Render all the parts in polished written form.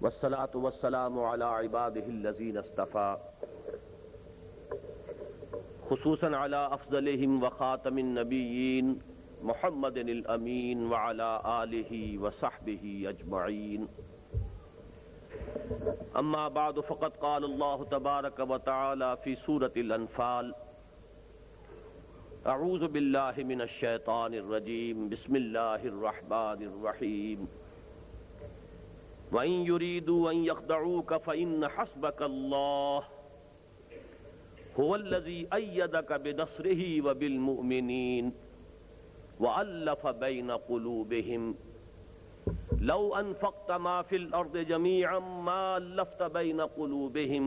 والصلاة والسلام على عباده الذين اصطفى خصوصا على أفضلهم وخاتم النبيين محمد الأمين وعلى آله وصحبه أجمعين. أما بعد فقد قال الله تبارك وتعالى في سورة الأنفال: أعوذ بالله من الشيطان الرجيم بسم الله الرحمن الرحيم. وَإِن يُرِيدُوا أَن يَخْدَعُوكَ فَإِنَّ حَسْبَكَ اللَّهُ هُوَ الَّذِي أَيَّدَكَ بِنَصْرِهِ وَبِالْمُؤْمِنِينَ وَأَلَّفَ بَيْنَ قُلُوبِهِمْ لَوْ أَنفَقْتَ مَا فِي الْأَرْضِ جَمِيعًا مَا أَلَّفْتَ بَيْنَ قُلُوبِهِمْ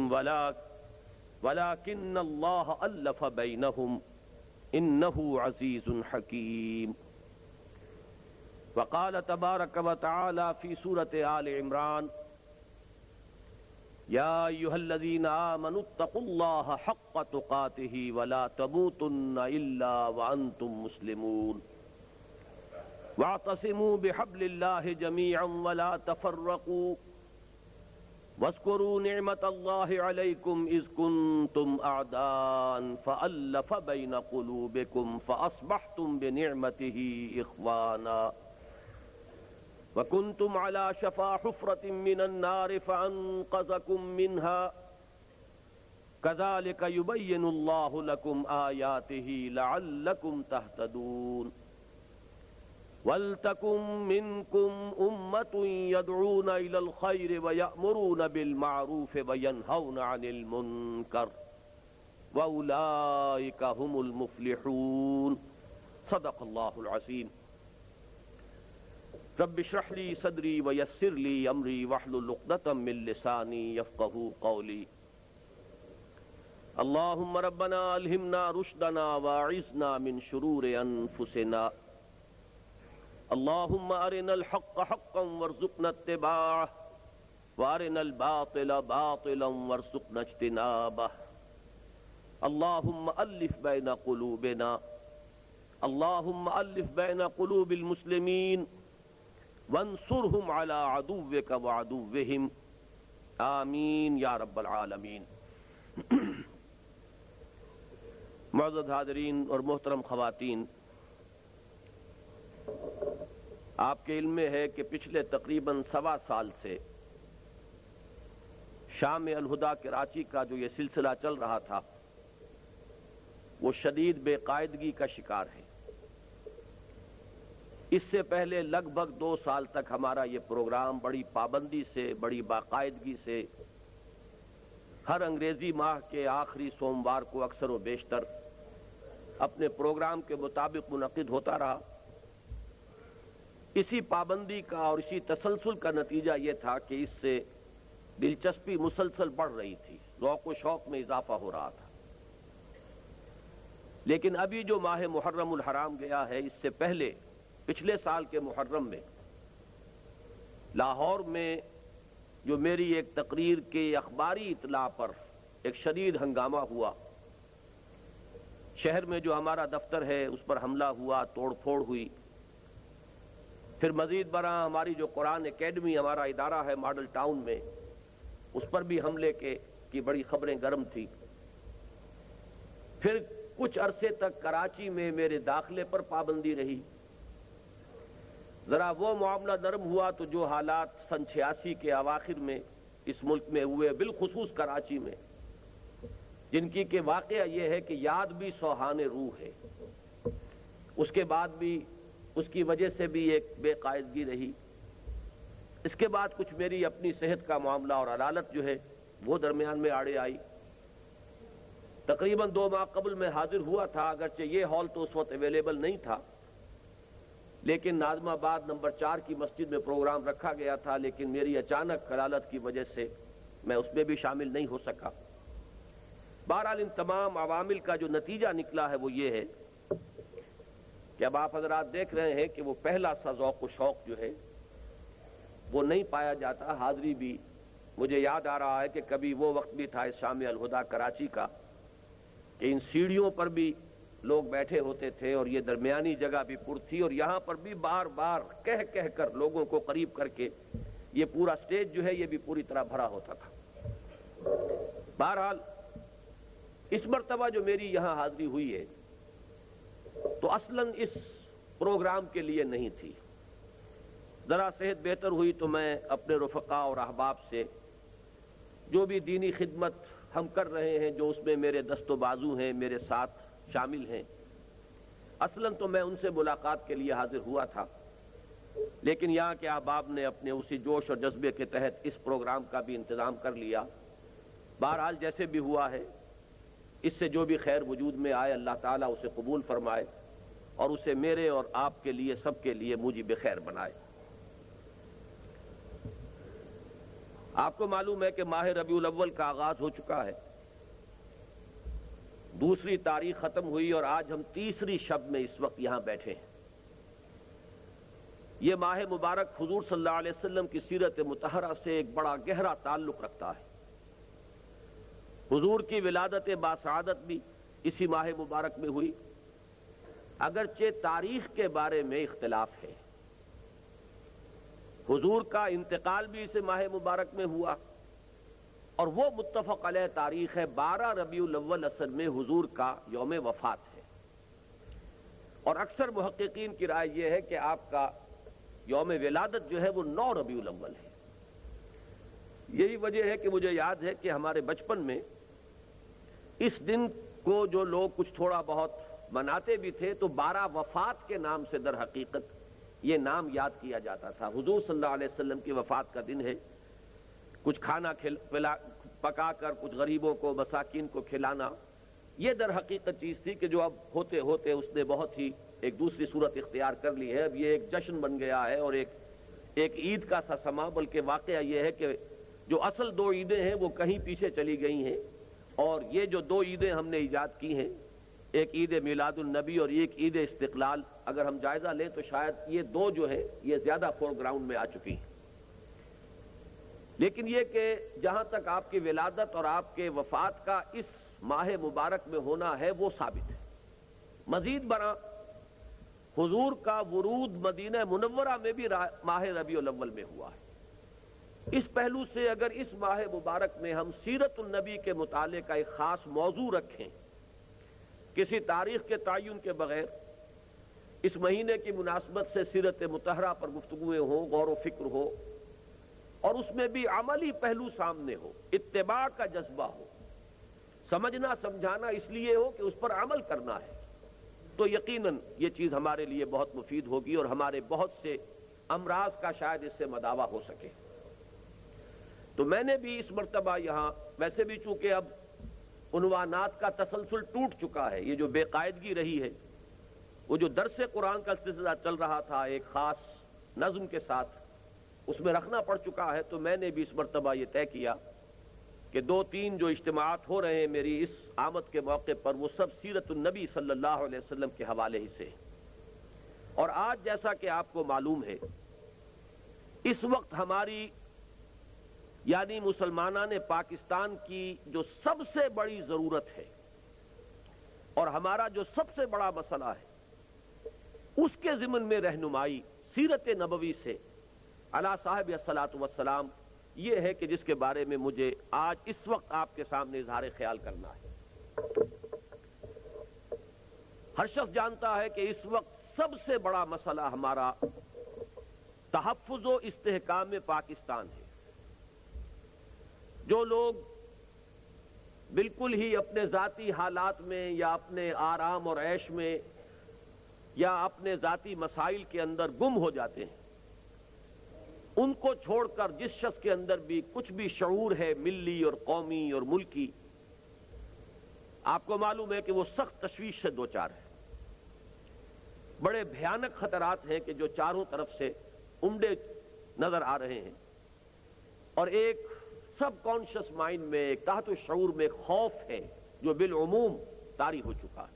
وَلَكِنَّ اللَّهَ أَلَّفَ بَيْنَهُمْ إِنَّهُ عَزِيزٌ حَكِيمٌ. وقال تبارک و تعالی فی سورۃ آل عمران: یا ایھا الذین آمنوا اتقوا اللہ حق تقاتہ ولا تموتن الا وانتم مسلمون واعتصموا بحبل اللہ جميعا ولا تفرقوا واذکروا نعمت اللہ علیکم اذ کنتم اعداء فألف بین قلوبکم فاصبحتم بنعمتہ اخوانا وَكُنْتُمْ عَلَى شَفَا حُفْرَةٍ مِّنَ النَّارِ فَأَنْقَذَكُم مِّنْهَا كَذَلِكَ يُبَيِّنُ اللَّهُ لَكُمْ آيَاتِهِ لَعَلَّكُمْ تَهْتَدُونَ. وَلْتَكُن مِّنكُمْ أُمَّةٌ يَدْعُونَ إِلَى الْخَيْرِ وَيَأْمُرُونَ بِالْمَعْرُوفِ وَيَنْهَوْنَ عَنِ الْمُنكَرِ وَأُولَٰئِكَ هُمُ الْمُفْلِحُونَ. صدق اللہ العظیم. رب اشرح لي صدري ويسر لي امري واحلل عقدة من لساني يفقهوا قولي. اللهم ربنا الهمنا رشدنا واعذنا من شرور انفسنا. اللهم ارنا الحق حقا وارزقنا اتباعه وارنا الباطل باطلا وارزقنا اجتنابه. اللهم الف بين قلوبنا. اللهم الف بين قلوب المسلمين وانصرهم على عدوك وعدوهم آمین یا رب العالمین. معزز حاضرین اور محترم خواتین، آپ کے علم میں ہے کہ پچھلے تقریباً 1.25 سال سے شام الہدیٰ کراچی کا جو یہ سلسلہ چل رہا تھا وہ شدید بے قاعدگی کا شکار ہے. اس سے پہلے لگ بھگ 2 سال تک ہمارا یہ پروگرام بڑی پابندی سے، بڑی باقاعدگی سے ہر انگریزی ماہ کے آخری سوموار کو اکثر و بیشتر اپنے پروگرام کے مطابق منعقد ہوتا رہا. اسی پابندی کا اور اسی تسلسل کا نتیجہ یہ تھا کہ اس سے دلچسپی مسلسل بڑھ رہی تھی، ذوق و شوق میں اضافہ ہو رہا تھا. لیکن ابھی جو ماہ محرم الحرام گیا ہے، اس سے پہلے پچھلے سال کے محرم میں لاہور میں جو میری ایک تقریر کے اخباری اطلاع پر ایک شدید ہنگامہ ہوا، شہر میں جو ہمارا دفتر ہے اس پر حملہ ہوا، توڑ پھوڑ ہوئی. پھر مزید برآں ہماری جو قرآن اکیڈمی ہمارا ادارہ ہے ماڈل ٹاؤن میں، اس پر بھی حملے کی بڑی خبریں گرم تھی. پھر کچھ عرصے تک کراچی میں میرے داخلے پر پابندی رہی. ذرا وہ معاملہ نرم ہوا تو جو حالات سن 86 کے اواخر میں اس ملک میں ہوئے، بالخصوص کراچی میں، جن کی کہ واقعہ یہ ہے کہ یاد بھی سوہان روح ہے، اس کے بعد بھی اس کی وجہ سے بھی ایک بے قاعدگی رہی. اس کے بعد کچھ میری اپنی صحت کا معاملہ اور عدالت جو ہے وہ درمیان میں آڑے آئی. تقریباً 2 ماہ قبل میں حاضر ہوا تھا، اگرچہ یہ ہال تو اس وقت اویلیبل نہیں تھا، لیکن ناظم آباد نمبر 4 کی مسجد میں پروگرام رکھا گیا تھا. لیکن میری اچانک عدالت کی وجہ سے میں اس میں بھی شامل نہیں ہو سکا. بہرحال ان تمام عوامل کا جو نتیجہ نکلا ہے وہ یہ ہے کہ اب آپ حضرات دیکھ رہے ہیں کہ وہ پہلا سا ذوق و شوق جو ہے وہ نہیں پایا جاتا. حاضری بھی مجھے یاد آ رہا ہے کہ کبھی وہ وقت بھی تھا اس شام الہدیٰ کراچی کا کہ ان سیڑھیوں پر بھی لوگ بیٹھے ہوتے تھے اور یہ درمیانی جگہ بھی پر تھی، اور یہاں پر بھی بار بار کہہ کہہ کر لوگوں کو قریب کر کے یہ پورا سٹیج جو ہے یہ بھی پوری طرح بھرا ہوتا تھا۔ بہرحال اس مرتبہ جو میری یہاں حاضری ہوئی ہے تو اصلاً اس پروگرام کے لیے نہیں تھی۔ ذرا صحت بہتر ہوئی تو میں اپنے رفقاء اور احباب سے جو بھی دینی خدمت ہم کر رہے ہیں، جو اس میں میرے دست و بازو ہیں، میرے ساتھ شامل ہیں، اصلاً تو میں ان سے ملاقات کے لیے حاضر ہوا تھا، لیکن یہاں کے احباب نے اپنے اسی جوش اور جذبے کے تحت اس پروگرام کا بھی انتظام کر لیا۔ بہرحال جیسے بھی ہوا ہے، اس سے جو بھی خیر وجود میں آئے اللہ تعالیٰ اسے قبول فرمائے اور اسے میرے اور آپ کے لیے سب کے لیے موجب خیر بنائے۔ آپ کو معلوم ہے کہ ماہ ربیع الاول کا آغاز ہو چکا ہے، دوسری تاریخ ختم ہوئی اور آج ہم تیسری شب میں اس وقت یہاں بیٹھے ہیں۔ یہ ماہ مبارک حضور صلی اللہ علیہ وسلم کی سیرت مطہرہ سے ایک بڑا گہرا تعلق رکھتا ہے۔ حضور کی ولادت باسعادت بھی اسی ماہ مبارک میں ہوئی، اگرچہ تاریخ کے بارے میں اختلاف ہے۔ حضور کا انتقال بھی اس ماہ مبارک میں ہوا، اور وہ متفق علیہ تاریخ ہے 12 ربیع الاول اصل میں حضور کا یوم وفات ہے، اور اکثر محققین کی رائے یہ ہے کہ آپ کا یوم ولادت جو ہے وہ 9 ربیع الاول ہے۔ یہی وجہ ہے کہ مجھے یاد ہے کہ ہمارے بچپن میں اس دن کو جو لوگ کچھ تھوڑا بہت مناتے بھی تھے تو 12 وفات کے نام سے در حقیقت یہ نام یاد کیا جاتا تھا۔ حضور صلی اللہ علیہ وسلم کی وفات کا دن ہے، کچھ کھانا پکا کر کچھ غریبوں کو مساکین کو کھلانا، یہ در حقیقت چیز تھی کہ جو اب ہوتے ہوتے اس نے بہت ہی ایک دوسری صورت اختیار کر لی ہے۔ اب یہ ایک جشن بن گیا ہے اور ایک عید کا سا سما، بلکہ واقعہ یہ ہے کہ جو اصل 2 عیدیں ہیں وہ کہیں پیچھے چلی گئی ہیں، اور یہ جو 2 عیدیں ہم نے ایجاد کی ہیں، ایک عید میلاد النبی اور ایک عید استقلال، اگر ہم جائزہ لیں تو شاید یہ 2 جو ہے یہ زیادہ فور گراؤنڈ میں آ چکی ہیں۔ لیکن یہ کہ جہاں تک آپ کی ولادت اور آپ کے وفات کا اس ماہ مبارک میں ہونا ہے وہ ثابت ہے۔ مزید برآں حضور کا ورود مدینہ منورہ میں بھی ماہ ربیع الاول میں ہوا ہے۔ اس پہلو سے اگر اس ماہ مبارک میں ہم سیرت النبی کے متعلق ایک خاص موضوع رکھیں، کسی تاریخ کے تعین کے بغیر اس مہینے کی مناسبت سے سیرت مطہرہ پر گفتگویں ہوں، غور و فکر ہو، اور اس میں بھی عملی پہلو سامنے ہو، اتباع کا جذبہ ہو، سمجھنا سمجھانا اس لیے ہو کہ اس پر عمل کرنا ہے، تو یقیناً یہ چیز ہمارے لیے بہت مفید ہوگی اور ہمارے بہت سے امراض کا شاید اس سے مداوع ہو سکے۔ تو میں نے بھی اس مرتبہ یہاں، ویسے بھی چونکہ اب عنوانات کا تسلسل ٹوٹ چکا ہے، یہ جو بے قاعدگی رہی ہے، وہ جو درس قرآن کا سلسلہ چل رہا تھا ایک خاص نظم کے ساتھ، اس میں رکھنا پڑ چکا ہے، تو میں نے بھی اس مرتبہ یہ طے کیا کہ 2-3 جو اجتماعات ہو رہے ہیں میری اس آمد کے موقع پر، وہ سب سیرت النبی صلی اللہ علیہ وسلم کے حوالے ہی سے۔ اور آج جیسا کہ آپ کو معلوم ہے، اس وقت ہماری یعنی مسلمانان پاکستان کی جو سب سے بڑی ضرورت ہے اور ہمارا جو سب سے بڑا مسئلہ ہے، اس کے ضمن میں رہنمائی سیرت نبوی سے علی صاحب الصلاۃ والسلام یہ ہے کہ جس کے بارے میں مجھے آج اس وقت آپ کے سامنے اظہار خیال کرنا ہے۔ ہر شخص جانتا ہے کہ اس وقت سب سے بڑا مسئلہ ہمارا تحفظ و استحکام پاکستان ہے۔ جو لوگ بالکل ہی اپنے ذاتی حالات میں یا اپنے آرام اور عیش میں یا اپنے ذاتی مسائل کے اندر گم ہو جاتے ہیں، ان کو چھوڑ کر جس شخص کے اندر بھی کچھ بھی شعور ہے ملی اور قومی اور ملکی، آپ کو معلوم ہے کہ وہ سخت تشویش سے دوچار ہے۔ بڑے بھیانک خطرات ہیں کہ جو چاروں طرف سے عمدے نظر آ رہے ہیں، اور ایک سب کانشس مائنڈ میں، ایک تحت شعور میں خوف ہے جو بالعموم طاری ہو چکا ہے۔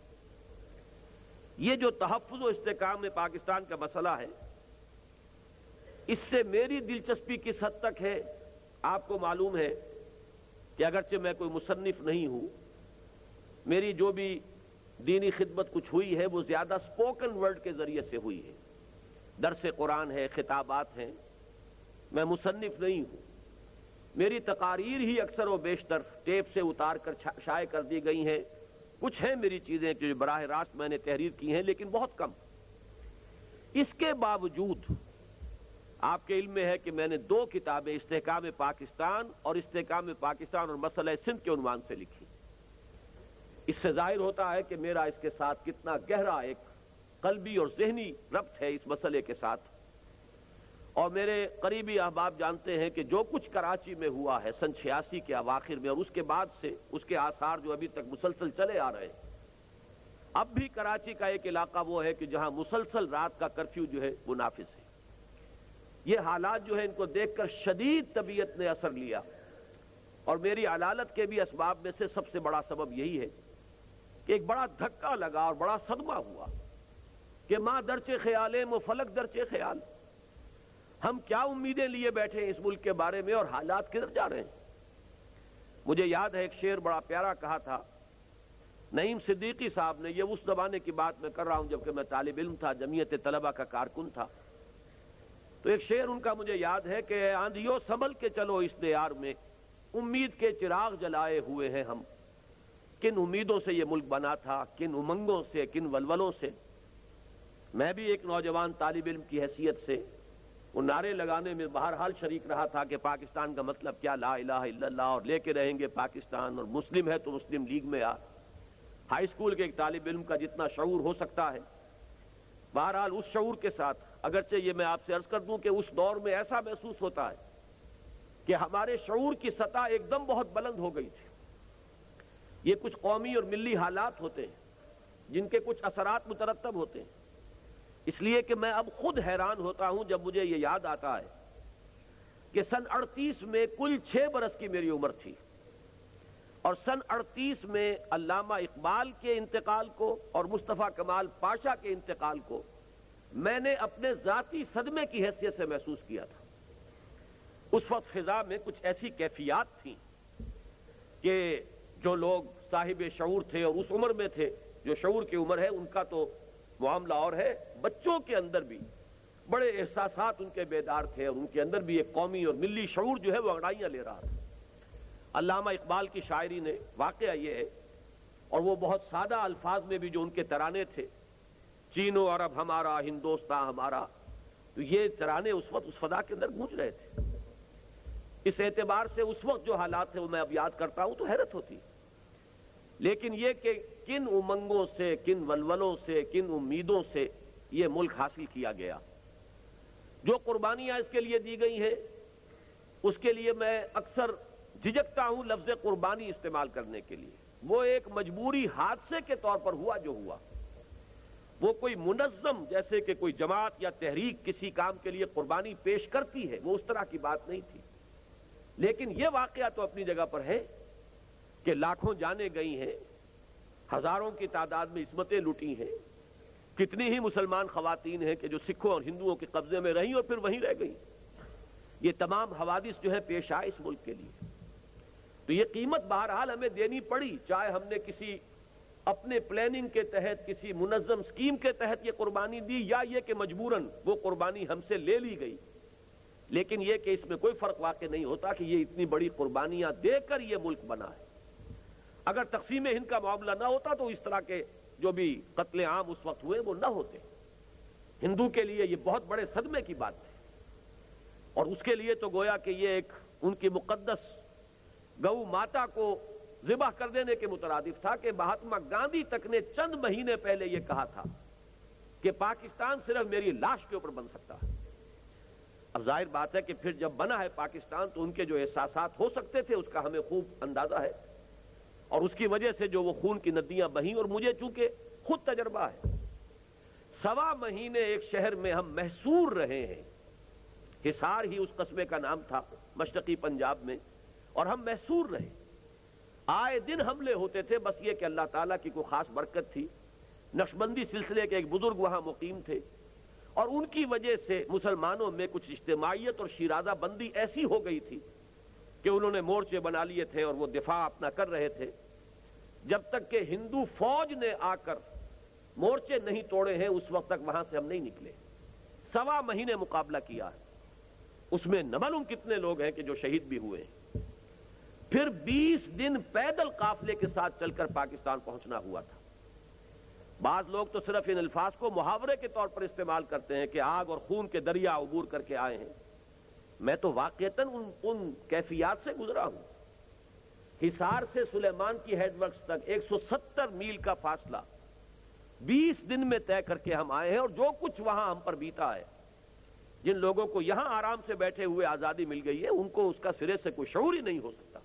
یہ جو تحفظ و استحکام میں پاکستان کا مسئلہ ہے، اس سے میری دلچسپی کس حد تک ہے آپ کو معلوم ہے کہ اگرچہ میں کوئی مصنف نہیں ہوں، میری جو بھی دینی خدمت کچھ ہوئی ہے وہ زیادہ سپوکن ورڈ کے ذریعے سے ہوئی ہے، درس قرآن ہے، خطابات ہیں، میں مصنف نہیں ہوں، میری تقاریر ہی اکثر و بیشتر ٹیپ سے اتار کر شائع کر دی گئی ہیں، کچھ ہیں میری چیزیں جو براہ راست میں نے تحریر کی ہیں لیکن بہت کم۔ اس کے باوجود آپ کے علم میں ہے کہ میں نے 2 کتابیں استحکام پاکستان اور استحکام پاکستان اور مسئلہ سندھ کے عنوان سے لکھی۔ اس سے ظاہر ہوتا ہے کہ میرا اس کے ساتھ کتنا گہرا ایک قلبی اور ذہنی ربط ہے اس مسئلے کے ساتھ، اور میرے قریبی احباب جانتے ہیں کہ جو کچھ کراچی میں ہوا ہے سن 86 کے اواخر میں اور اس کے بعد سے اس کے آثار جو ابھی تک مسلسل چلے آ رہے ہیں۔ اب بھی کراچی کا ایک علاقہ وہ ہے کہ جہاں مسلسل رات کا کرفیو جو ہے وہ نافذ ہے۔ یہ حالات جو ہے ان کو دیکھ کر شدید طبیعت نے اثر لیا، اور میری علالت کے بھی اسباب میں سے سب سے بڑا سبب یہی ہے کہ ایک بڑا دھکا لگا اور بڑا صدمہ ہوا کہ ماں درچے خیال و فلک درچے خیال، ہم کیا امیدیں لیے بیٹھے ہیں اس ملک کے بارے میں اور حالات کدھر جا رہے ہیں۔ مجھے یاد ہے ایک شعر بڑا پیارا کہا تھا نعیم صدیقی صاحب نے، یہ اس زمانے کی بات میں کر رہا ہوں جبکہ میں طالب علم تھا، جمعیت طلبہ کا کارکن تھا۔ تو ایک شعر ان کا مجھے یاد ہے کہ آندھیوں سنبھل کے چلو اس دیار میں، امید کے چراغ جلائے ہوئے ہیں ہم، کن امیدوں سے یہ ملک بنا تھا، کن امنگوں سے، کن ولولوں سے۔ میں بھی ایک نوجوان طالب علم کی حیثیت سے وہ نعرے لگانے میں بہرحال شریک رہا تھا کہ پاکستان کا مطلب کیا، لا الہ الا اللہ، اور لے کے رہیں گے پاکستان، اور مسلم ہے تو مسلم لیگ میں آ۔ ہائی اسکول کے ایک طالب علم کا جتنا شعور ہو سکتا ہے، بہرحال اس شعور کے ساتھ، اگرچہ یہ میں آپ سے عرض کر دوں کہ اس دور میں ایسا محسوس ہوتا ہے کہ ہمارے شعور کی سطح ایک دم بہت بلند ہو گئی تھی۔ یہ کچھ قومی اور ملی حالات ہوتے ہیں جن کے کچھ اثرات مترتب ہوتے ہیں، اس لیے کہ میں اب خود حیران ہوتا ہوں جب مجھے یہ یاد آتا ہے کہ سن 38 میں کل 6 برس کی میری عمر تھی، اور سن 38 میں علامہ اقبال کے انتقال کو اور مصطفیٰ کمال پاشا کے انتقال کو میں نے اپنے ذاتی صدمے کی حیثیت سے محسوس کیا تھا۔ اس وقت فضا میں کچھ ایسی کیفیات تھیں کہ جو لوگ صاحب شعور تھے اور اس عمر میں تھے، جو شعور کی عمر ہے، ان کا تو معاملہ اور ہے، بچوں کے اندر بھی بڑے احساسات ان کے بیدار تھے، اور ان کے اندر بھی ایک قومی اور ملی شعور جو ہے وہ انگڑائیاں لے رہا تھا۔ علامہ اقبال کی شاعری نے، واقعہ یہ ہے، اور وہ بہت سادہ الفاظ میں بھی جو ان کے ترانے تھے، چین و عرب ہمارا، ہندوستان ہمارا، تو یہ ترانے اس وقت اس فضا کے اندر گونج رہے تھے۔ اس اعتبار سے اس وقت جو حالات تھے وہ میں اب یاد کرتا ہوں تو حیرت ہوتی، لیکن یہ کہ کن امنگوں سے، کن ولولوں سے، کن امیدوں سے یہ ملک حاصل کیا گیا، جو قربانیاں اس کے لیے دی گئی ہیں، اس کے لیے میں اکثر جھجکتا ہوں لفظ قربانی استعمال کرنے کے لیے۔ وہ ایک مجبوری حادثے کے طور پر ہوا جو ہوا، وہ کوئی منظم جیسے کہ کوئی جماعت یا تحریک کسی کام کے لیے قربانی پیش کرتی ہے، وہ اس طرح کی بات نہیں تھی۔ لیکن یہ واقعہ تو اپنی جگہ پر ہے کہ لاکھوں جانیں گئی ہیں، ہزاروں کی تعداد میں عصمتیں لوٹی ہیں، کتنی ہی مسلمان خواتین ہیں کہ جو سکھوں اور ہندوؤں کے قبضے میں رہیں اور پھر وہیں رہ گئیں۔ یہ تمام حوادث جو ہے پیش آئے اس ملک کے لیے، تو یہ قیمت بہرحال ہمیں دینی پڑی، چاہے ہم نے کسی اپنے پلاننگ کے تحت، کسی منظم سکیم کے تحت یہ قربانی دی، یا یہ کہ مجبوراً وہ قربانی ہم سے لے لی گئی۔ لیکن یہ کہ اس میں کوئی فرق واقع نہیں ہوتا کہ یہ اتنی بڑی قربانیاں دے کر یہ ملک بنا ہے۔ اگر تقسیم ہند کا معاملہ نہ ہوتا تو اس طرح کے جو بھی قتل عام اس وقت ہوئے وہ نہ ہوتے۔ ہندو کے لیے یہ بہت بڑے صدمے کی بات تھی، اور اس کے لیے تو گویا کہ یہ ایک ان کی مقدس گو ماتا کو ذبح کر دینے کے مترادف تھا کہ مہاتما گاندھی تک نے چند مہینے پہلے یہ کہا تھا کہ پاکستان صرف میری لاش کے اوپر بن سکتا ہے۔ اب ظاہر بات ہے کہ پھر جب بنا ہے پاکستان تو ان کے جو احساسات ہو سکتے تھے اس کا ہمیں خوب اندازہ ہے، اور اس کی وجہ سے جو وہ خون کی ندیاں بہیں، اور مجھے چونکہ خود تجربہ ہے، 1.25 مہینے ایک شہر میں ہم محصور رہے ہیں، حصار ہی اس قصبے کا نام تھا مشرقی پنجاب میں، اور ہم محصور رہے، آئے دن حملے ہوتے تھے، بس یہ کہ اللہ تعالیٰ کی کوئی خاص برکت تھی، نقشبندی سلسلے کے ایک بزرگ وہاں مقیم تھے، اور ان کی وجہ سے مسلمانوں میں کچھ اجتماعیت اور شیرازہ بندی ایسی ہو گئی تھی کہ انہوں نے مورچے بنا لیے تھے اور وہ دفاع اپنا کر رہے تھے، جب تک کہ ہندو فوج نے آ کر مورچے نہیں توڑے ہیں اس وقت تک وہاں سے ہم نہیں نکلے۔ 1.25 مہینے مقابلہ کیا ہے، اس میں نہ معلوم کتنے لوگ ہیں کہ جو شہید بھی ہوئے ہیں. پھر 20 دن پیدل قافلے کے ساتھ چل کر پاکستان پہنچنا ہوا تھا. بعض لوگ تو صرف ان الفاظ کو محاورے کے طور پر استعمال کرتے ہیں کہ آگ اور خون کے دریا عبور کر کے آئے ہیں. میں تو واقعتاً ان کیفیات سے گزرا ہوں. حصار سے سلیمان کی ہیڈ ورکس تک 170 میل کا فاصلہ 20 دن میں طے کر کے ہم آئے ہیں، اور جو کچھ وہاں ہم پر بیتا ہے، جن لوگوں کو یہاں آرام سے بیٹھے ہوئے آزادی مل گئی ہے، ان کو اس کا سرے سے کوئی شعور ہی نہیں ہو سکتا.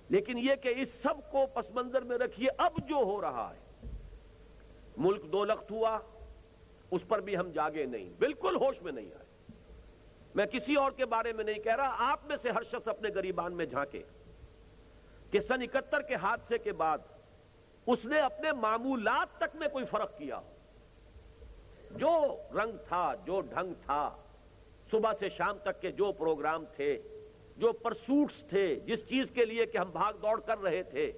لیکن یہ کہ اس سب کو پس منظر میں رکھیے، اب جو ہو رہا ہے، ملک دو لخت ہوا، اس پر بھی ہم جاگے نہیں، بالکل ہوش میں نہیں آئے. میں کسی اور کے بارے میں نہیں کہہ رہا، آپ میں سے ہر شخص اپنے گریبان میں جھانکے کہ سن 71 کے حادثے کے بعد اس نے اپنے معمولات تک میں کوئی فرق کیا. جو رنگ تھا، جو ڈھنگ تھا، صبح سے شام تک کے جو پروگرام تھے، جو پرسوٹس تھے، جس چیز کے لیے کہ ہم بھاگ دوڑ کر رہے تھے،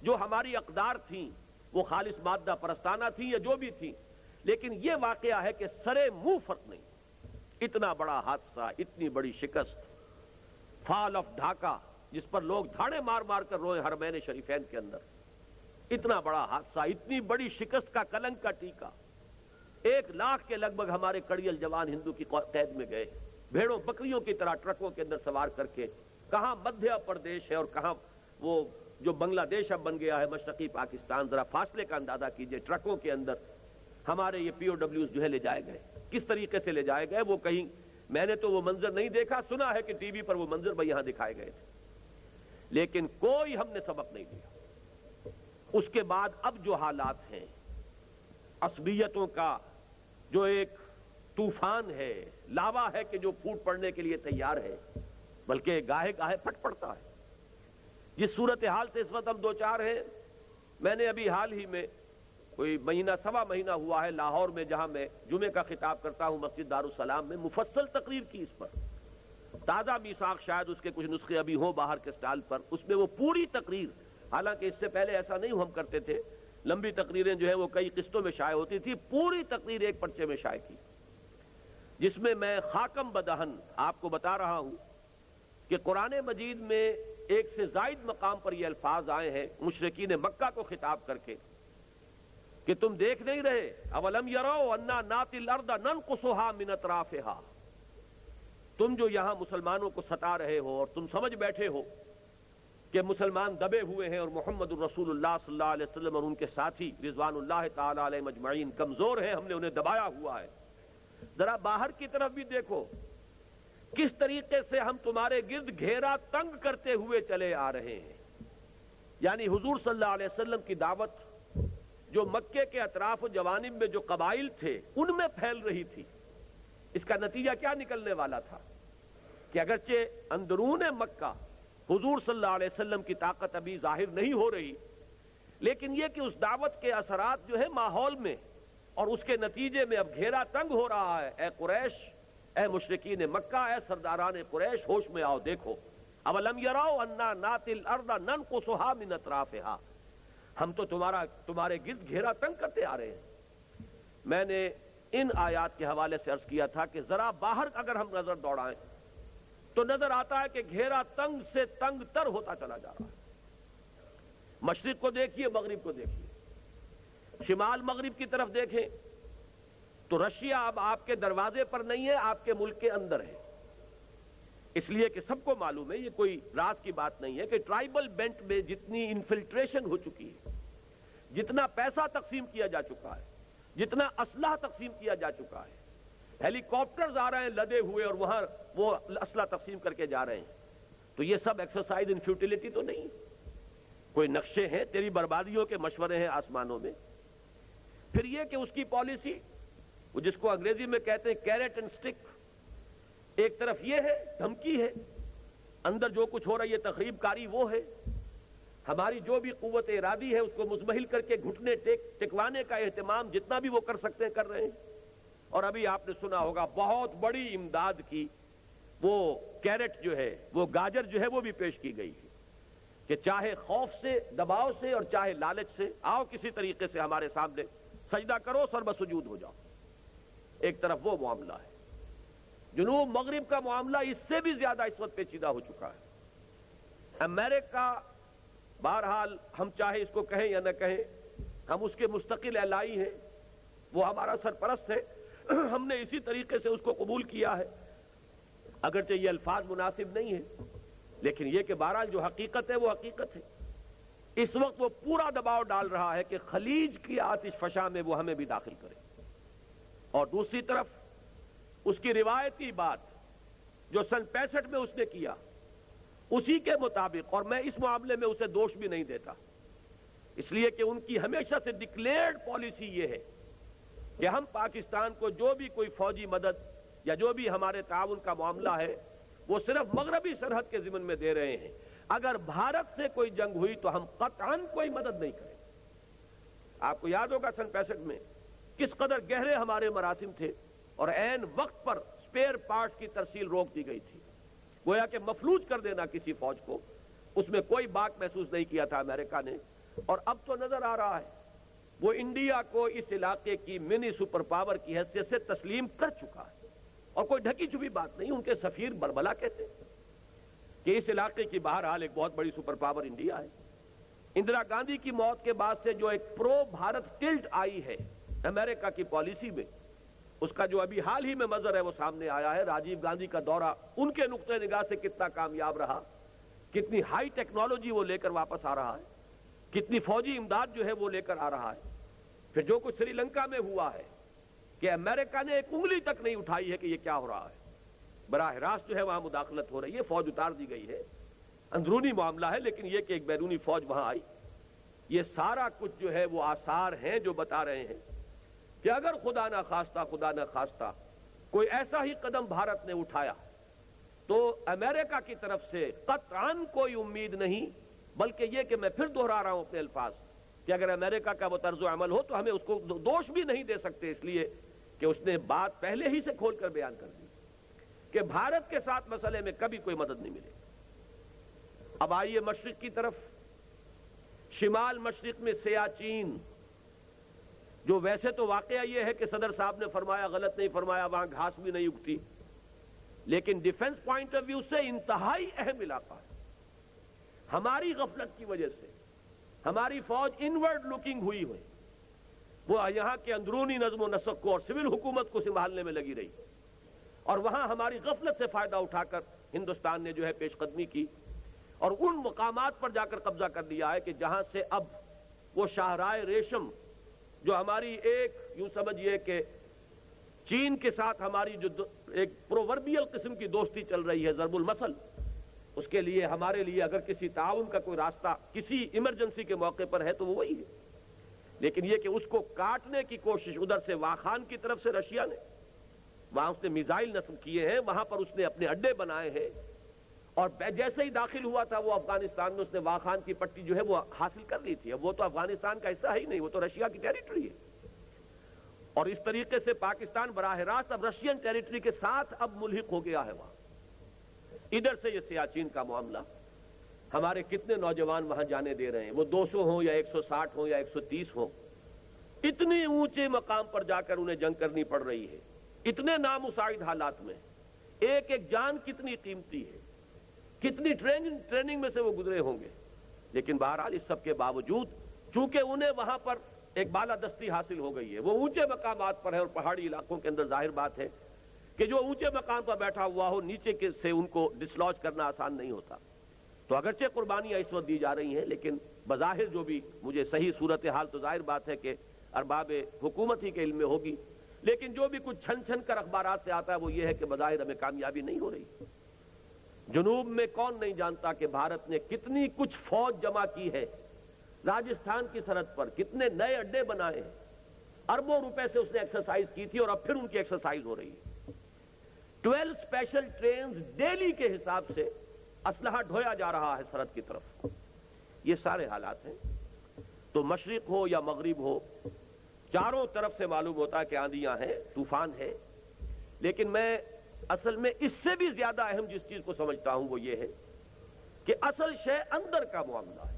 جو ہماری اقدار تھیں، وہ خالص مادہ پرستانہ تھیں یا جو بھی تھیں. لیکن یہ واقعہ ہے کہ سرے منہ فرق نہیں. اتنا بڑا حادثہ، اتنی بڑی شکست، فال آف ڈھاکہ جس پر لوگ دھاڑے مار مار کر روئے حرمین شریفین کے اندر، اتنا بڑا حادثہ، اتنی بڑی شکست کا کلنک کا ٹیکا. 1 لاکھ کے لگ بھگ ہمارے کڑیل جوان ہندو کی قید میں گئے، بھیڑوں بکریوں کی طرح ٹرکوں کے اندر سوار کر کے. کہاں مدھیہ پردیش ہے اور کہاں وہ جو بنگلہ دیش اب بن گیا ہے مشرقی پاکستان. ذرا فاصلے کا اندازہ کیجئے. ٹرکوں کے اندر ہمارے یہ پی او ڈبلیوز جو ہے لے جائے گئے. کس طریقے سے لے جائے گئے وہ کہیں، میں نے تو وہ منظر نہیں دیکھا، سنا ہے کہ ٹی وی پر وہ منظر بھی یہاں دکھائے گئے تھے، لیکن کوئی ہم نے سبق نہیں لیا. اس کے بعد اب جو حالات ہیں، عصبیتوں کا جو ایک طوفان ہے، لاوا ہے کہ جو پھوٹ پڑنے کے لیے تیار ہے، بلکہ گاہے گاہے پھٹ پڑتا ہے. جس صورتحال سے اس وقت ہم دو چار ہیں، میں نے ابھی حال ہی میں کوئی مہینہ سوا مہینہ ہوا ہے لاہور میں، جہاں میں جمعے کا خطاب کرتا ہوں مسجد دارالسلام میں، مفصل تقریر کی اس پر. تازہ میثاق شاید اس کے کچھ نسخے ابھی ہوں باہر کے سٹال پر. اس میں وہ پوری تقریر، حالانکہ اس سے پہلے ایسا نہیں ہم کرتے تھے، لمبی تقریریں جو ہیں وہ کئی قسطوں میں شائع ہوتی تھی، پوری تقریر ایک پرچے میں شائع کی، جس میں میں خاکم بدہن آپ کو بتا رہا ہوں کہ قرآن مجید میں ایک سے زائد مقام پر یہ الفاظ آئے ہیں مشرکین مکہ کو خطاب کر کے کہ تم دیکھ نہیں رہے، اولم یروا انا ناتی الارض ننقصها من اطرافها. تم جو یہاں مسلمانوں کو ستا رہے ہو اور تم سمجھ بیٹھے ہو کہ مسلمان دبے ہوئے ہیں اور محمد الرسول اللہ صلی اللہ علیہ وسلم اور ان کے ساتھی رضوان اللہ تعالی علیہ مجمعین کمزور ہیں، ہم نے انہیں دبایا ہوا ہے. ذرا باہر کی طرف بھی دیکھو کس طریقے سے ہم تمہارے گرد گھیرا تنگ کرتے ہوئے چلے آ رہے ہیں. یعنی حضور صلی اللہ علیہ وسلم کی دعوت جو مکے کے اطراف و جوانب میں جو قبائل تھے ان میں پھیل رہی تھی. اس کا نتیجہ کیا نکلنے والا تھا کہ اگرچہ اندرون مکہ حضور صلی اللہ علیہ وسلم کی طاقت ابھی ظاہر نہیں ہو رہی، لیکن یہ کہ اس دعوت کے اثرات جو ہے ماحول میں اور اس کے نتیجے میں اب گھیرا تنگ ہو رہا ہے. اے قریش، اے مشرکین مکہ، اے سرداران قریش، ہوش میں آؤ، دیکھو. اولم یروا انا ناتی الارض ننقصها من اطرافها. ہم تو تمہارے گرد گھیرا تنگ کرتے آ رہے ہیں. میں نے ان آیات کے حوالے سے عرض کیا تھا کہ ذرا باہر اگر ہم نظر دوڑائیں تو نظر آتا ہے کہ گھیرا تنگ سے تنگ تر ہوتا چلا جا رہا ہے. مشرق کو دیکھیے، مغرب کو دیکھیے، شمال مغرب کی طرف دیکھیں تو رشیا اب آپ کے دروازے پر نہیں ہے، آپ کے ملک کے اندر ہے. اس لیے کہ سب کو معلوم ہے، یہ کوئی راز کی بات نہیں ہے کہ ٹرائبل بیلٹ میں جتنی انفلٹریشن ہو چکی ہے، جتنا پیسہ تقسیم کیا جا چکا ہے، جتنا اسلحہ تقسیم کیا جا چکا ہے، ہیلی کاپٹرز آ رہے ہیں لدے ہوئے اور وہاں وہ اسلحہ تقسیم کر کے جا رہے ہیں، تو یہ سب ایکسرسائز ان فیوٹیلٹی تو نہیں. کوئی نقشے ہیں، تیری بربادیوں کے مشورے ہیں آسمانوں میں. پھر یہ کہ اس کی پالیسی، وہ جس کو انگریزی میں کہتے ہیں کیرٹ اینڈ سٹک، ایک طرف یہ ہے دھمکی ہے، اندر جو کچھ ہو رہا ہے یہ تخریب کاری وہ ہے. ہماری جو بھی قوت ارادی ہے اس کو مزمحل کر کے گھٹنے ٹکوانے کا اہتمام جتنا بھی وہ کر سکتے ہیں کر رہے ہیں. اور ابھی آپ نے سنا ہوگا بہت بڑی امداد کی وہ کیرٹ جو ہے، وہ گاجر جو ہے وہ بھی پیش کی گئی ہے کہ چاہے خوف سے، دباؤ سے اور چاہے لالچ سے، آؤ کسی طریقے سے ہمارے سامنے سجدہ کرو، سر بسجود ہو جاؤ. ایک طرف وہ معاملہ ہے. جنوب مغرب کا معاملہ اس سے بھی زیادہ اس وقت پیچیدہ ہو چکا ہے. امریکہ بہرحال ہم چاہے اس کو کہیں یا نہ کہیں ہم اس کے مستقل الائی ہیں, وہ ہمارا سرپرست ہے, ہم نے اسی طریقے سے اس کو قبول کیا ہے, اگرچہ یہ الفاظ مناسب نہیں ہیں, لیکن یہ کہ بہرحال جو حقیقت ہے وہ حقیقت ہے. اس وقت وہ پورا دباؤ ڈال رہا ہے کہ خلیج کی آتش فشاں میں وہ ہمیں بھی داخل کرے, اور دوسری طرف اس کی روایتی بات جو سن 65 میں اس نے کیا اسی کے مطابق, اور میں اس معاملے میں اسے دوش بھی نہیں دیتا, اس لیے کہ ان کی ہمیشہ سے ڈکلیئرڈ پالیسی یہ ہے کہ ہم پاکستان کو جو بھی کوئی فوجی مدد یا جو بھی ہمارے تعاون کا معاملہ ہے وہ صرف مغربی سرحد کے ضمن میں دے رہے ہیں. اگر بھارت سے کوئی جنگ ہوئی تو ہم قطعاً کوئی مدد نہیں کریں. آپ کو یاد ہوگا سن 65 میں کس قدر گہرے ہمارے مراسم تھے, اور عین وقت پر سپیئر پارٹس کی ترسیل روک دی گئی تھی. گویا کہ مفلوج کر دینا کسی فوج کو, اس میں کوئی باک محسوس نہیں کیا تھا امریکہ نے. اور اب تو نظر آ رہا ہے وہ انڈیا کو اس علاقے کی منی سپر پاور کی حیثیت سے تسلیم کر چکا ہے, اور کوئی ڈھکی چھپی بات نہیں. ان کے سفیر بربلا کہتے ہیں کہ اس علاقے کی بہرحال ایک بہت بڑی سپر پاور انڈیا ہے. اندرا گاندھی کی موت کے بعد سے جو ایک پرو بھارت ٹلٹ آئی ہے امریکہ کی پالیسی میں, اس کا جو ابھی حال ہی میں منظر ہے وہ سامنے آیا ہے. راجیو گاندھی کا دورہ ان کے نقطہ نگاہ سے کتنا کامیاب رہا, کتنی ہائی ٹیکنالوجی وہ لے کر واپس آ رہا ہے, کتنی فوجی امداد جو ہے وہ لے کر آ رہا ہے. پھر جو کچھ سری لنکا میں ہوا ہے کہ امریکہ نے ایک انگلی تک نہیں اٹھائی ہے کہ یہ کیا ہو رہا ہے, براہ راست جو ہے وہاں مداخلت ہو رہی ہے, فوج اتار دی گئی ہے, اندرونی معاملہ ہے, لیکن یہ کہ ایک بیرونی فوج وہاں آئی, یہ سارا کچھ جو ہے وہ آثار ہیں جو بتا رہے ہیں کہ اگر خدا نہ خواستہ کوئی ایسا ہی قدم بھارت نے اٹھایا تو امریکہ کی طرف سے قطعاً کوئی امید نہیں, بلکہ یہ کہ میں پھر دہرا رہا ہوں اپنے الفاظ کہ اگر امریکہ کا وہ طرز عمل ہو تو ہمیں اس کو دوش بھی نہیں دے سکتے, اس لیے کہ اس نے بات پہلے ہی سے کھول کر بیان کر دی کہ بھارت کے ساتھ مسئلے میں کبھی کوئی مدد نہیں ملے. اب آئیے مشرق کی طرف. شمال مشرق میں سیاچین, جو ویسے تو واقعہ یہ ہے کہ صدر صاحب نے فرمایا غلط نہیں فرمایا, وہاں گھاس بھی نہیں اگتی, لیکن ڈیفنس پوائنٹ آف ویو سے انتہائی اہم علاقہ ہے. ہماری غفلت کی وجہ سے ہماری فوج انورڈ لوکنگ ہوئی ہوئی, وہ یہاں کے اندرونی نظم و نسق کو اور سول حکومت کو سنبھالنے میں لگی رہی, اور وہاں ہماری غفلت سے فائدہ اٹھا کر ہندوستان نے جو ہے پیش قدمی کی اور ان مقامات پر جا کر قبضہ کر لیا ہے کہ جہاں سے اب وہ شاہراہ ریشم جو ہماری ایک یوں سمجھیے کہ چین کے ساتھ ہماری جو ایک پرووربیل قسم کی دوستی چل رہی ہے, ضرب المثل, اس کے لیے ہمارے لیے اگر کسی تعاون کا کوئی راستہ کسی ایمرجنسی کے موقع پر ہے تو وہ وہی ہے. لیکن یہ کہ اس کو کاٹنے کی کوشش ادھر سے واخان کی طرف سے رشیا نے, وہاں اس نے میزائل نصب کیے ہیں, وہاں پر اس نے اپنے اڈے بنائے ہیں, اور جیسے ہی داخل ہوا تھا وہ افغانستان میں اس نے واخان کی پٹی جو ہے وہ حاصل کر لی تھی. اب وہ تو افغانستان کا حصہ ہی نہیں, وہ تو رشیا کی ٹیریٹری ہے, اور اس طریقے سے پاکستان براہ راست اب رشین ٹیریٹری کے ساتھ اب ملحق ہو گیا ہے وہاں. ادھر سے یہ سیاچین کا معاملہ, ہمارے کتنے نوجوان وہاں جانے دے رہے ہیں, وہ 200 ہوں یا 160 ہوں یا 130 ہوں, اتنے اونچے مقام پر جا کر انہیں جنگ کرنی پڑ رہی ہے, اتنے نامساعد حالات میں. ایک ایک جان کتنی قیمتی ہے, کتنی ٹریننگ میں سے وہ گزرے ہوں گے, لیکن بہرحال اس سب کے باوجود چونکہ انہیں وہاں پر ایک بالادستی حاصل ہو گئی ہے, وہ اونچے مقامات پر ہے, اور پہاڑی علاقوں کے اندر ظاہر بات ہے کہ جو اونچے مقام پر بیٹھا ہوا ہو نیچے سے ان کو ڈسلوج کرنا آسان نہیں ہوتا. تو اگرچہ قربانیاں اس وقت دی جا رہی ہیں, لیکن بظاہر جو بھی مجھے صحیح صورتحال تو ظاہر بات ہے کہ ارباب حکومت ہی کے علم میں ہوگی, لیکن جو بھی کچھ چھن چھن کر اخبارات سے آتا ہے وہ یہ ہے کہ بظاہر ہمیں کامیابی نہیں ہو رہی. جنوب میں کون نہیں جانتا کہ بھارت نے کتنی کچھ فوج جمع کی ہے, راجستھان کی سرحد پر کتنے نئے اڈے بنائے ہیں, اربوں روپے سے اس نے ایکسرسائز کی تھی اور اب پھر ان کی ایکسرسائز ہو رہی ہے. 12 اسپیشل ٹرینز ڈیلی کے حساب سے اسلحہ ڈھویا جا رہا ہے سرحد کی طرف. یہ سارے حالات ہیں. تو مشرق ہو یا مغرب ہو, چاروں طرف سے معلوم ہوتا ہے کہ آندیاں ہیں, طوفان ہے, لیکن میں اصل میں اس سے بھی زیادہ اہم جس چیز کو سمجھتا ہوں وہ یہ ہے کہ اصل شے اندر کا معاملہ ہے.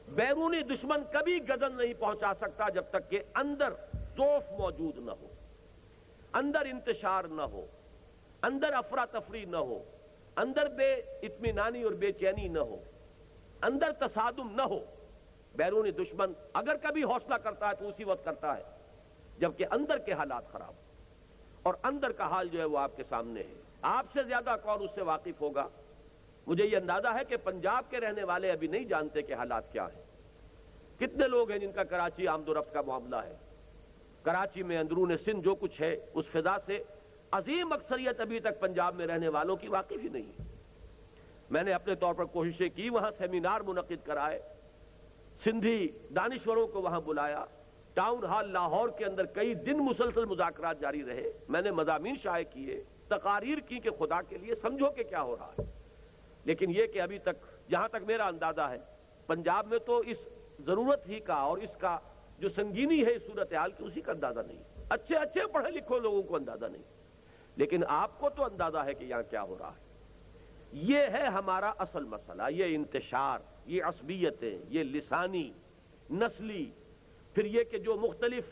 بیرونی دشمن کبھی گزن نہیں پہنچا سکتا جب تک کہ اندر ضعف موجود نہ ہو, اندر انتشار نہ ہو, اندر افراتفری نہ ہو، اندر بے اطمینانی اور بے چینی نہ ہو، اندر تصادم نہ ہو۔ بیرونی دشمن اگر کبھی حوصلہ کرتا ہے تو اسی وقت کرتا ہے جبکہ اندر کے حالات خراب ہوں، اور اندر کا حال جو ہے وہ آپ کے سامنے ہے۔ آپ سے زیادہ کون اس سے واقف ہوگا؟ مجھے یہ اندازہ ہے کہ پنجاب کے رہنے والے ابھی نہیں جانتے کہ حالات کیا ہیں۔ کتنے لوگ ہیں جن کا کراچی آمد و رفت کا معاملہ ہے، کراچی میں اندرون سندھ جو کچھ ہے اس فضا سے عظیم اکثریت ابھی تک پنجاب میں رہنے والوں کی واقف ہی نہیں ہے۔ میں نے اپنے طور پر کوششیں کی، وہاں سیمینار منعقد کرائے، سندھی دانشوروں کو وہاں بلایا، ٹاؤن ہال لاہور کے اندر کئی دن مسلسل مذاکرات جاری رہے، میں نے مضامین شائع کیے، تقاریر کی کہ خدا کے لیے سمجھو کہ کیا ہو رہا ہے۔ لیکن یہ کہ ابھی تک جہاں تک میرا اندازہ ہے پنجاب میں تو اس ضرورت ہی کا اور اس کا جو سنگینی ہے اس صورتحال کی اسی کا اندازہ نہیں۔ اچھے پڑھے لکھے لوگوں کو اندازہ نہیں، لیکن آپ کو تو اندازہ ہے کہ یہاں کیا ہو رہا ہے۔ یہ ہے ہمارا اصل مسئلہ، یہ انتشار، یہ عصبیتیں، یہ لسانی، نسلی، پھر یہ کہ جو مختلف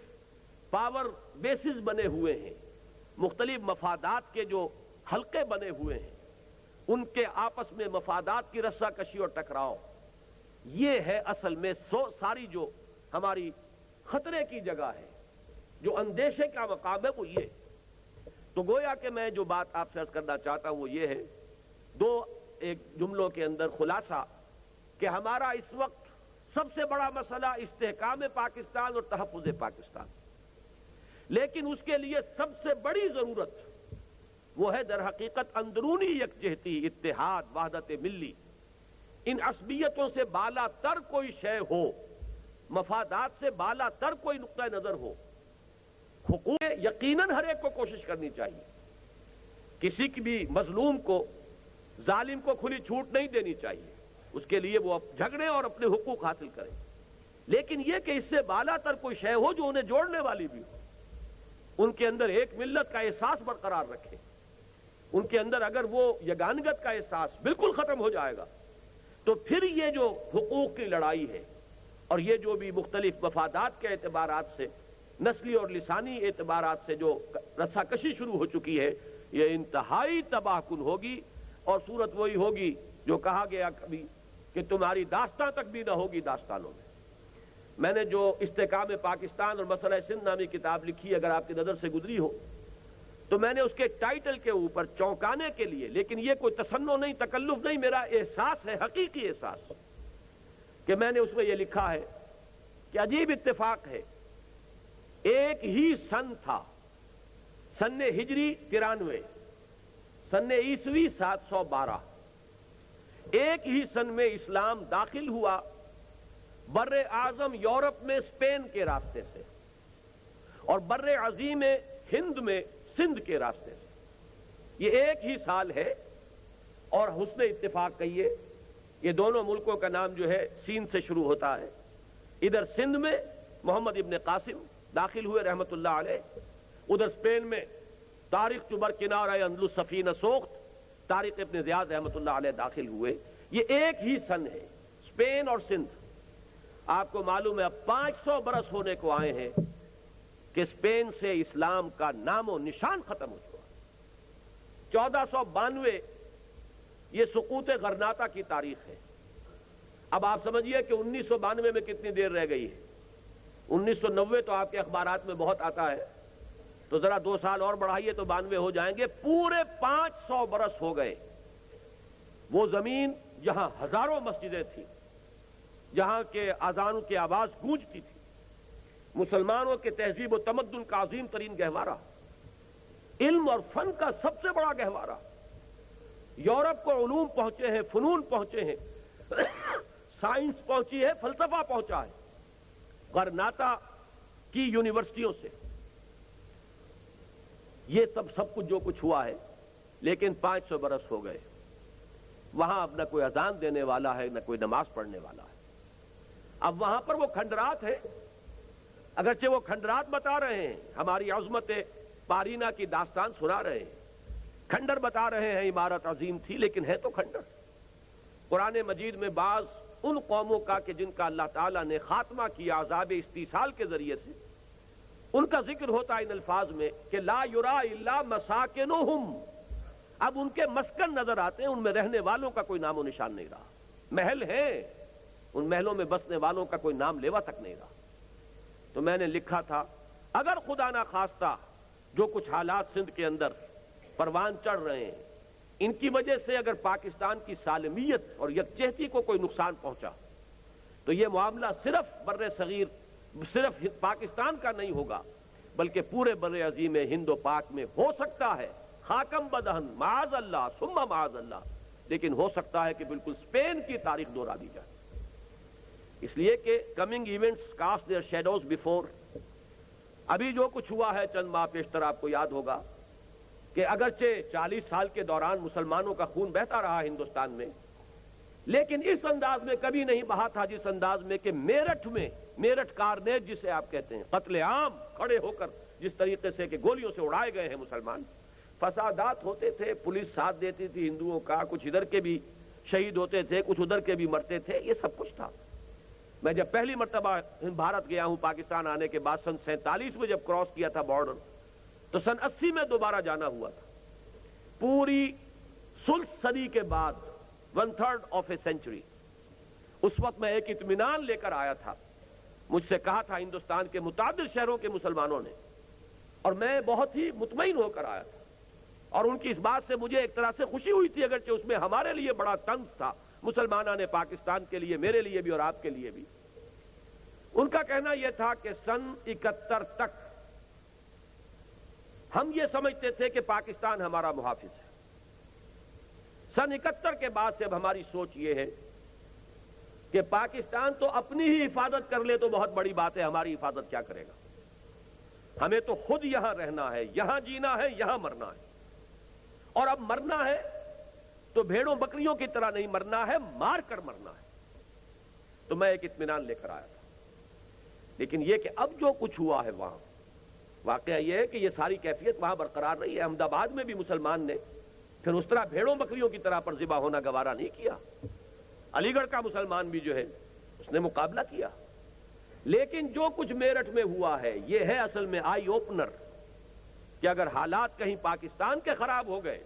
پاور بیسز بنے ہوئے ہیں، مختلف مفادات کے جو حلقے بنے ہوئے ہیں، ان کے آپس میں مفادات کی رسا کشی اور ٹکراؤ، یہ ہے اصل میں ساری جو ہماری خطرے کی جگہ ہے، جو اندیشے کا مقام ہے وہ یہ۔ تو گویا کہ میں جو بات آپ سے عرض کرنا چاہتا ہوں وہ یہ ہے، دو ایک جملوں کے اندر خلاصہ، کہ ہمارا اس وقت سب سے بڑا مسئلہ استحکام پاکستان اور تحفظ پاکستان، لیکن اس کے لیے سب سے بڑی ضرورت وہ ہے در حقیقت اندرونی یکجہتی، اتحاد، وحدت ملی۔ ان عصبیتوں سے بالا تر کوئی شے ہو، مفادات سے بالا تر کوئی نقطہ نظر ہو، حقوق یقیناً ہر ایک کو کوشش کرنی چاہیے، کسی کی بھی مظلوم کو، ظالم کو کھلی چھوٹ نہیں دینی چاہیے، اس کے لیے وہ جھگڑے اور اپنے حقوق حاصل کریں، لیکن یہ کہ اس سے بالا تر کوئی شے ہو جو انہیں جوڑنے والی بھی ہو، ان کے اندر ایک ملت کا احساس برقرار رکھے، ان کے اندر اگر وہ یگانگت کا احساس بالکل ختم ہو جائے گا تو پھر یہ جو حقوق کی لڑائی ہے اور یہ جو بھی مختلف مفادات کے اعتبارات سے، نسلی اور لسانی اعتبارات سے جو رسا کشی شروع ہو چکی ہے، یہ انتہائی تباہ کن ہوگی، اور صورت وہی ہوگی جو کہا گیا کبھی کہ تمہاری داستان تک بھی نہ ہوگی داستانوں میں۔ میں نے جو استحکام پاکستان اور مسئلہ سندھ نامی کتاب لکھی، اگر آپ کی نظر سے گزری ہو تو میں نے اس کے ٹائٹل کے اوپر چونکانے کے لیے، لیکن یہ کوئی تصنع نہیں، تکلف نہیں، میرا احساس ہے، حقیقی احساس، کہ میں نے اس میں یہ لکھا ہے کہ عجیب اتفاق ہے، ایک ہی سن تھا، سن ہجری 93، سن عیسوی 712، ایک ہی سن میں اسلام داخل ہوا بر اعظم یورپ میں اسپین کے راستے سے، اور بر عظیم ہند میں سندھ کے راستے سے۔ یہ ایک ہی سال ہے، اور حسن اتفاق کہیے، یہ دونوں ملکوں کا نام جو ہے سین سے شروع ہوتا ہے۔ ادھر سندھ میں محمد ابن قاسم داخل ہوئے رحمت اللہ علیہ، ادھر اسپین میں طارق چبر کنارہ اندلس سفینہ سوخت طارق ابن زیاد رحمت اللہ علیہ داخل ہوئے۔ یہ ایک ہی سن ہے، اسپین اور سندھ۔ آپ کو معلوم ہے اب 500 برس ہونے کو آئے ہیں کہ اسپین سے اسلام کا نام و نشان ختم ہو چکا۔ 1492 یہ سقوط غرناطہ کی تاریخ ہے۔ اب آپ سمجھیے کہ 1992 میں کتنی دیر رہ گئی ہے۔ 1990 تو آپ کے اخبارات میں بہت آتا ہے، تو ذرا 2 سال اور بڑھائیے تو 92 ہو جائیں گے۔ پورے 500 برس ہو گئے۔ وہ زمین جہاں ہزاروں مسجدیں تھیں، جہاں کے اذانوں کی آواز گونجتی تھی، مسلمانوں کے تہذیب و تمدن کا عظیم ترین گہوارہ، علم اور فن کا سب سے بڑا گہوارہ، یورپ کو علوم پہنچے ہیں، فنون پہنچے ہیں، سائنس پہنچی ہے، فلسفہ پہنچا ہے غرناطہ کی یونیورسٹیوں سے۔ یہ سب کچھ جو کچھ ہوا ہے، لیکن 500 برس ہو گئے۔ وہاں اب نہ کوئی اذان دینے والا ہے، نہ کوئی نماز پڑھنے والا ہے۔ اب وہاں پر وہ کھنڈرات ہے، اگرچہ وہ کھنڈرات بتا رہے ہیں، ہماری عظمت پارینہ کی داستان سنا رہے ہیں، کھنڈر بتا رہے ہیں عمارت عظیم تھی، لیکن ہے تو کھنڈر۔ قرآن مجید میں بعض ان قوموں کا کہ جن کا اللہ تعالیٰ نے خاتمہ کیا عذاب استیصال کے ذریعے سے، ان کا ذکر ہوتا ہے ان الفاظ میں کہ لا یرا الا مساکنہم، اب ان کے مسکن نظر آتے ہیں، ان میں رہنے والوں کا کوئی نام و نشان نہیں رہا. محل ہیں، ان محلوں میں بسنے والوں کا کوئی نام لیوا تک نہیں رہا. تو میں نے لکھا تھا اگر خدا نہ خواستہ جو کچھ حالات سندھ کے اندر پروان چڑھ رہے ہیں، ان کی وجہ سے اگر پاکستان کی سالمیت اور یکجہتی کو کوئی نقصان پہنچا تو یہ معاملہ صرف بر صغیر، صرف پاکستان کا نہیں ہوگا، بلکہ پورے بر عظیم ہند و پاک میں ہو سکتا ہے خاکم بدہن معاذ اللہ ثم معاذ اللہ، لیکن ہو سکتا ہے کہ بالکل اسپین کی تاریخ دہرا دی جائے. اس لیے کہ coming events cast their shadows before. ابھی جو کچھ ہوا ہے چند ماہ پیشتر آپ کو یاد ہوگا کہ اگرچہ 40 سال کے دوران مسلمانوں کا خون بہتا رہا ہندوستان میں، لیکن اس انداز میں کبھی نہیں بہا تھا جس انداز میں کہ میرٹھ کارنیج جسے آپ کہتے ہیں، قتل عام کھڑے ہو کر جس طریقے سے کہ گولیوں سے اڑائے گئے ہیں مسلمان، فسادات ہوتے تھے، پولیس ساتھ دیتی تھی ہندوؤں کا، کچھ ادھر کے بھی شہید ہوتے تھے، کچھ ادھر کے بھی مرتے تھے، یہ سب کچھ تھا. میں جب پہلی مرتبہ بھارت گیا ہوں پاکستان آنے کے بعد سن 47 میں جب کراس کیا تھا بارڈر، تو سن 80 میں دوبارہ جانا ہوا تھا. پوری ثلث صدی کے بعد 1/3 آف اے سینچری، اس وقت میں ایک اطمینان لے کر آیا تھا. مجھ سے کہا تھا ہندوستان کے متعدد شہروں کے مسلمانوں نے، اور میں بہت ہی مطمئن ہو کر آیا تھا، اور ان کی اس بات سے مجھے ایک طرح سے خوشی ہوئی تھی، اگرچہ اس میں ہمارے لیے بڑا طنز تھا، مسلمانوں نے پاکستان کے لیے، میرے لیے بھی اور آپ کے لیے بھی. ان کا کہنا یہ تھا کہ سن 71 تک ہم یہ سمجھتے تھے کہ پاکستان ہمارا محافظ ہے. سن 71 کے بعد سے اب ہماری سوچ یہ ہے کہ پاکستان تو اپنی ہی حفاظت کر لے تو بہت بڑی بات ہے، ہماری حفاظت کیا کرے گا. ہمیں تو خود یہاں رہنا ہے، یہاں جینا ہے، یہاں مرنا ہے، اور اب مرنا ہے تو بھیڑوں بکریوں کی طرح نہیں مرنا ہے، مار کر مرنا ہے. تو میں ایک اطمینان لے کر آیا تھا. لیکن یہ کہ اب جو کچھ ہوا ہے وہاں، واقعہ یہ ہے کہ یہ ساری کیفیت وہاں برقرار رہی ہے. احمد آباد میں بھی مسلمان نے پھر اس طرح بھیڑوں بکریوں کی طرح پر ذبح ہونا گوارا نہیں کیا. علی گڑھ کا مسلمان بھی جو ہے اس نے مقابلہ کیا. لیکن جو کچھ میرٹھ میں ہوا ہے یہ ہے اصل میں آئی اوپنر کہ اگر حالات کہیں پاکستان کے خراب ہو گئے،